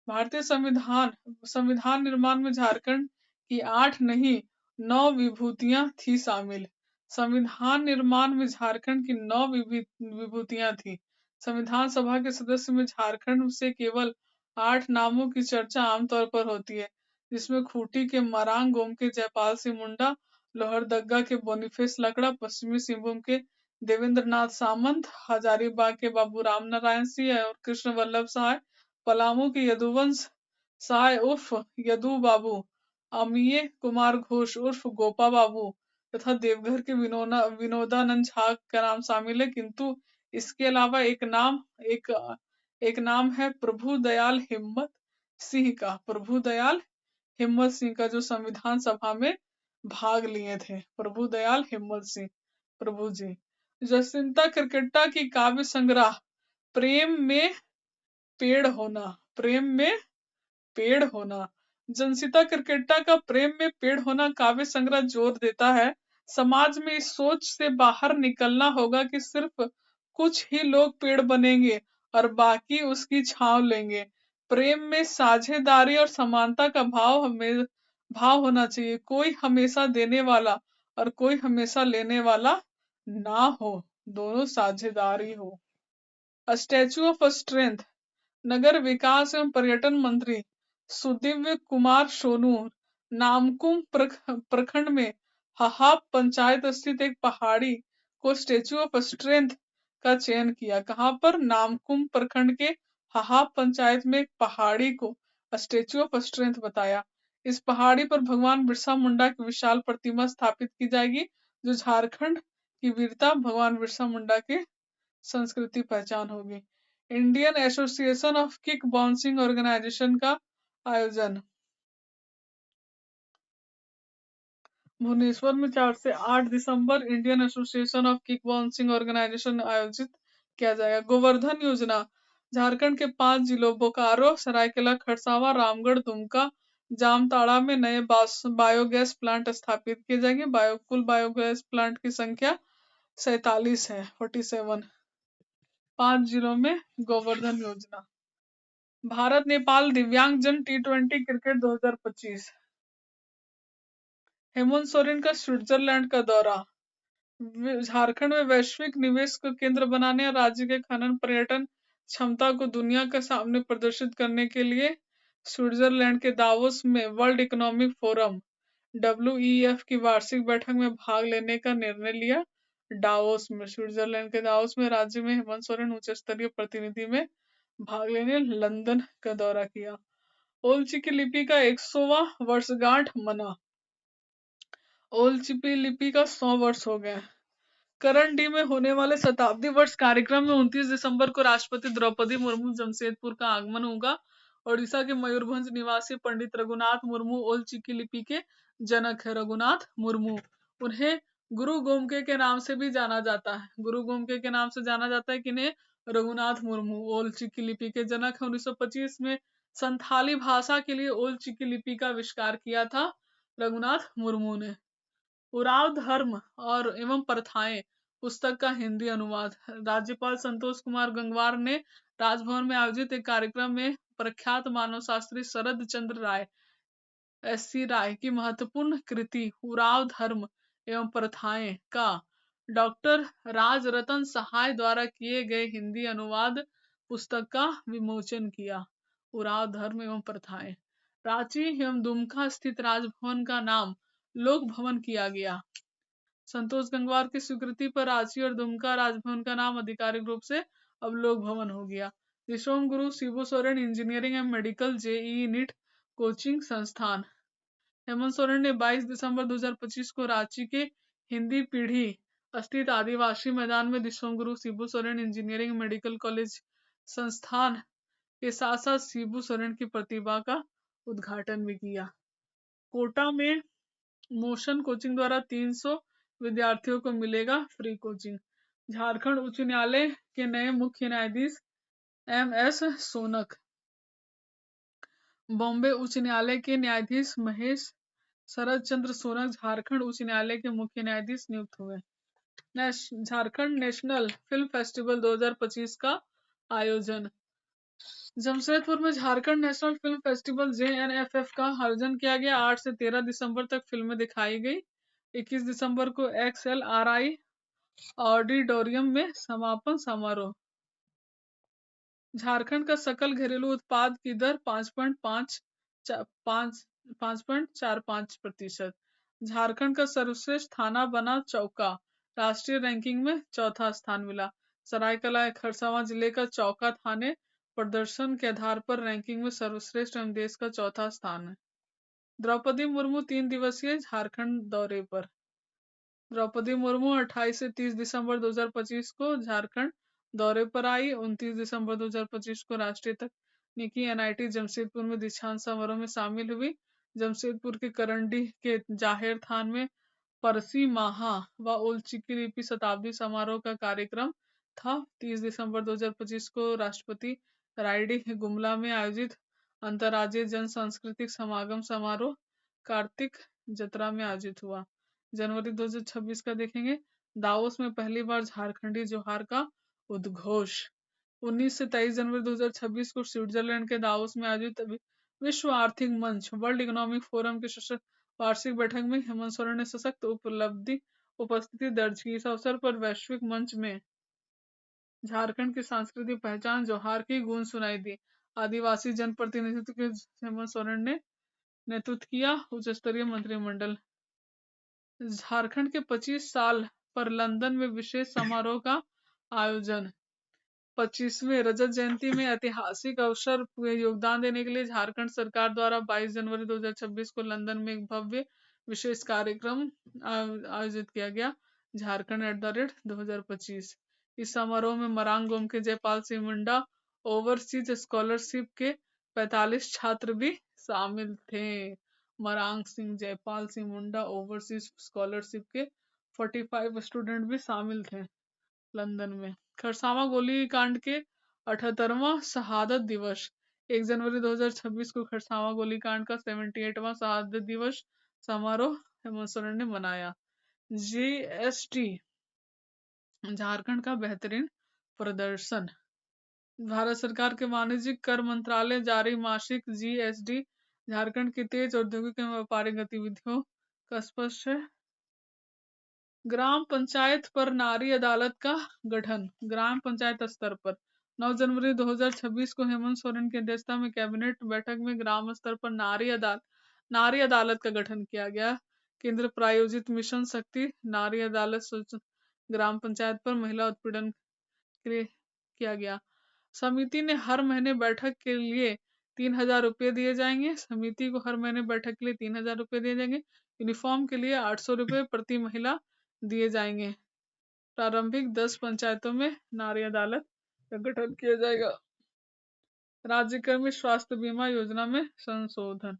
भारतीय संविधान निर्माण में झारखंड की 8 नहीं 9 विभूतियां थी शामिल। संविधान निर्माण में झारखंड की 9 विभूतियां थी। संविधान सभा के सदस्य में झारखंड से केवल 8 नामों की चर्चा आमतौर पर होती है, जिसमें खूंटी के मरांग गोम के जयपाल सिंह मुंडा, लोहरदगा के बोनीफेस लकड़ा, पश्चिमी सिंहभूम के देवेंद्र नाथ सामंत, हजारीबाग के बाबू राम नारायण सिंह और कृष्ण वल्लभ सहाय, पलामू के यदुवंश सहाय उर्फ यदु बाबू, अमीय कुमार घोष उर्फ गोपा बाबू तथा देवघर के विनोदानंद झा का नाम शामिल है। किंतु इसके अलावा एक नाम है प्रभु दयाल हिम्मत सिंह का। प्रभु दयाल हिम्मत सिंह का, जो संविधान सभा में भाग लिए थे। प्रभु दयाल हिम्मत सिंह प्रभु जी। जसिंता किरकेट्टा की काव्य संग्रह प्रेम में पेड़ होना। प्रेम में पेड़ होना। जसिंता किरकेट्टा का प्रेम में पेड़ होना काव्य संग्रह जोर देता है समाज में इस सोच से बाहर निकलना होगा कि सिर्फ कुछ ही लोग पेड़ बनेंगे और बाकी उसकी छांव लेंगे। प्रेम में साझेदारी और समानता का भाव होना चाहिए। कोई हमेशा देने वाला और कोई हमेशा लेने वाला ना हो, दोनों साझेदारी हो। Statue of strength. नगर विकास एवं पर्यटन मंत्री सुदीव्य कुमार सोनू नामकुम प्रखंड में हहाब पंचायत स्थित एक पहाड़ी को स्टैचू ऑफ स्ट्रेंथ का चयन किया। कहां पर? नामकुम प्रखंड के हहाब पंचायत में एक पहाड़ी को स्टैचू ऑफ स्ट्रेंथ बताया। इस पहाड़ी पर भगवान बिरसा मुंडा की विशाल प्रतिमा स्थापित की जाएगी, जो झारखंड की वीरता भगवान बिरसा मुंडा के संस्कृति पहचान होगी। Indian association of kick bouncing organisation का आयोजन। भुवनेश्वर में 4 से 8 दिसंबर Indian association of kick bouncing organisation आयोजित किया जाएगा। गोवर्धन योजना। झारखंड के 5 जिलों बोकारो, सरायकेला खरसावां, रामगढ़, दुमका, जामताड़ा में नए बायोगैस प्लांट स्थापित किए जाएंगे। कुल बायोगैस प्लांट की संख्या 47 है, 47। 5 जिलों में गोवर्धन योजना। भारत नेपाल दिव्यांगजन T20 क्रिकेट 2025। हेमंत सोरेन का स्विट्जरलैंड का दौरा। झारखंड में वैश्विक निवेश को केंद्र बनाने और राज्य के खनन पर्यटन क्षमता को दुनिया के सामने प्रदर्शित करने के लिए स्विट्जरलैंड के दावोस में वर्ल्ड इकोनॉमिक फोरम WEF की वार्षिक बैठक में भाग लेने का निर्णय लिया। डावोस में, स्विट्जरलैंड के दावोस में राज्य में हेमंत सोरेन उच्च स्तरीय प्रतिनिधि में भाग लेने लंदन का दौरा किया। ओलचिकी लिपि का 100वां वर्षगांठ मना। ओलचिकी लिपि का 100 वर्ष हो गया। करण डी में होने वाले शताब्दी वर्ष कार्यक्रम में 29 दिसंबर को राष्ट्रपति द्रौपदी मुर्मू जमशेदपुर का आगमन होगा। ओडिशा के मयूरभंज निवासी पंडित रघुनाथ मुर्मू ओल चिकी लिपि के जनक है। रघुनाथ मुर्मू, उन्हें गुरु गोमके के नाम से भी जाना जाता है। गुरु गोमके के नाम से जाना जाता है किन्हें? रघुनाथ मुर्मू ओल चिकी लिपि के जनक है। 1925 में संथाली भाषा के लिए ओल चिकी लिपि का आविष्कार किया था रघुनाथ मुर्मू ने। उराव धर्म और एवं प्रथाएं पुस्तक का हिंदी अनुवाद। राज्यपाल संतोष कुमार गंगवार ने राजभवन में आयोजित एक कार्यक्रम में प्रख्यात मानव शास्त्री शरद चंद्र राय SC राय की महत्वपूर्ण कृति उराव धर्म एवं प्रथाएं का डॉक्टर राजरतन सहाय द्वारा किए गए हिंदी अनुवाद पुस्तक का विमोचन किया। उराव धर्म एवं प्रथाएं। रांची एवं दुमका स्थित राजभवन का नाम लोक भवन किया गया। संतोष गंगवार की स्वीकृति पर रांची और दुमका राजभवन का नाम आधिकारिक रूप से अब लोक भवन हो गया। Dishom Guru Shibu Soren engineering and medical JEE NEET coaching संस्थान। हेमंत सोरेन ने 22 दिसंबर 2025 को रांची के हिंदी पीढ़ी स्थित आदिवासी मैदान में Dishom Guru Shibu Soren engineering medical college संस्थान के साथ साथ शिबू सोरेन की प्रतिभा का उद्घाटन भी किया। कोटा में मोशन कोचिंग द्वारा 300 विद्यार्थियों को मिलेगा फ्री कोचिंग। झारखंड उच्च न्यायालय के नए मुख्य न्यायाधीश MS सोनक। बॉम्बे उच्च न्यायालय के न्यायाधीश महेश शरद चंद्र सोनक झारखंड उच्च न्यायालय के मुख्य न्यायाधीश नियुक्त हुए। झारखंड नेशनल फिल्म फेस्टिवल 2025 का आयोजन। जमशेदपुर में Jharkhand national film festival JNFF का आयोजन किया गया। 8 से 13 दिसंबर तक फिल्में दिखाई गई। 21 दिसंबर को XLRI ऑडिटोरियम में समापन समारोह। झारखंड का सकल घरेलू उत्पाद की दर 5.45%। झारखंड का सर्वश्रेष्ठ थाना बना चौका, राष्ट्रीय रैंकिंग में चौथा स्थान मिला। सरायकला खरसावां जिले का चौका थाने प्रदर्शन के आधार पर रैंकिंग में सर्वश्रेष्ठ एवं देश का चौथा स्थान है। द्रौपदी मुर्मू 3 दिवसीय झारखंड दौरे पर। द्रौपदी मुर्मू 28 से 30 दिसंबर 2025 को झारखंड दौरे पर आई। 29 दिसंबर 2025 को राष्ट्रीय तकनीकी NIT जमशेदपुर में दीक्षांत समारोह में शामिल हुई। जमशेदपुर के करंडी के जाहिर थान में परसी माहा व ओलचिकी लिपि शताब्दी समारोह का कार्यक्रम था। 30 दिसंबर 2025 को राष्ट्रपति रायडी गुमला में आयोजित अंतर्राज्यीय जन सांस्कृतिक समागम समारोह कार्तिक जतरा में आयोजित हुआ। जनवरी 2026 का देखेंगे। दावोस में पहली बार झारखंडी जोहार का उद्घोष। 19 से 23 जनवरी 2026 को स्विट्जरलैंड के दावोस में आयोजित विश्व आर्थिक मंच वर्ल्ड इकोनॉमिक फोरम की वार्षिक बैठक में हेमंत सोरेन ने सशक्त उपस्थिति दर्ज की। इस अवसर पर वैश्विक मंच में झारखंड की सांस्कृतिक पहचान जोहार की गूंज सुनाई दी। आदिवासी जनप्रतिनिधित्व के हेमंत सोरेन ने नेतृत्व किया। उच्च स्तरीय मंत्रिमंडल। झारखंड के 25 साल पर लंदन में विशेष समारोह का आयोजन। 25वें रजत जयंती में ऐतिहासिक अवसर में योगदान देने के लिए झारखंड सरकार द्वारा 22 जनवरी 2026 को लंदन में एक भव्य विशेष कार्यक्रम आयोजित किया गया। झारखंड @2025। इस समारोह में मरांग गोमके जयपाल सिंह मुंडा ओवरसीज स्कॉलरशिप के 45 छात्र भी शामिल थे। मरांग सिंह जयपाल सिंह मुंडा ओवरसीज स्कॉलरशिप के 45 स्टूडेंट भी शामिल थे लंदन में। खरसावां गोलीकांड के 78वां शहादत दिवस। 1 जनवरी 2026 को खरसावां गोलीकांड का 78वां शहादत दिवस समारोह हेमंत सोरेन ने मनाया। GST झारखंड का बेहतरीन प्रदर्शन। भारत सरकार के वाणिज्यिक कर मंत्रालय जारी मासिक GST झारखंड की तेज औद्योगिक एवं व्यापारिक गतिविधियों का स्पष्ट है। ग्राम पंचायत पर नारी अदालत का गठन। ग्राम पंचायत स्तर पर 9 जनवरी 2026 को हेमंत सोरेन की अध्यक्षता में कैबिनेट बैठक में ग्राम स्तर पर नारी अदालत का गठन किया गया। केंद्र प्रायोजित मिशन शक्ति नारी अदालत ग्राम पंचायत पर महिला उत्पीड़न के लिए किया गया। समिति ने हर महीने बैठक के लिए 3,000 रुपये दिए जाएंगे। समिति को हर महीने बैठक के लिए 3,000 रुपये दिए जाएंगे। यूनिफॉर्म के लिए 800 रुपये प्रति महिला दिए जाएंगे। प्रारंभिक 10 पंचायतों में नारी अदालत का गठन किया जाएगा। राज्यकर्मी स्वास्थ्य बीमा योजना में संशोधन।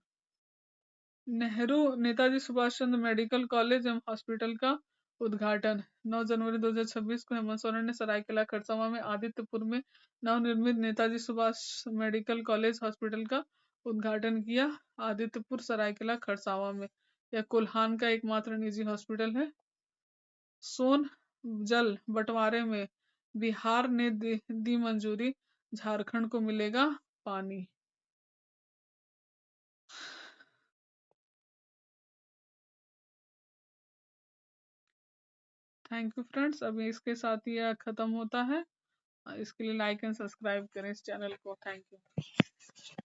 नेताजी सुभाष चंद्र मेडिकल कॉलेज एवं हॉस्पिटल का उद्घाटन। 9 जनवरी 2026 को हेमंत सोरेन ने सरायकेला खरसावां में आदित्यपुर में नवनिर्मित Netaji Subhash medical college hospital का उद्घाटन किया। आदित्यपुर सरायकेला खरसावां में यह कोल्हान का एकमात्र निजी हॉस्पिटल है। सोन जल बंटवारे में बिहार ने दी मंजूरी, झारखंड को मिलेगा पानी। Thank you friends. अभी इसके साथ ही खत्म होता है। इसके लिए लाइक एंड सब्सक्राइब करें इस चैनल को। Thank you.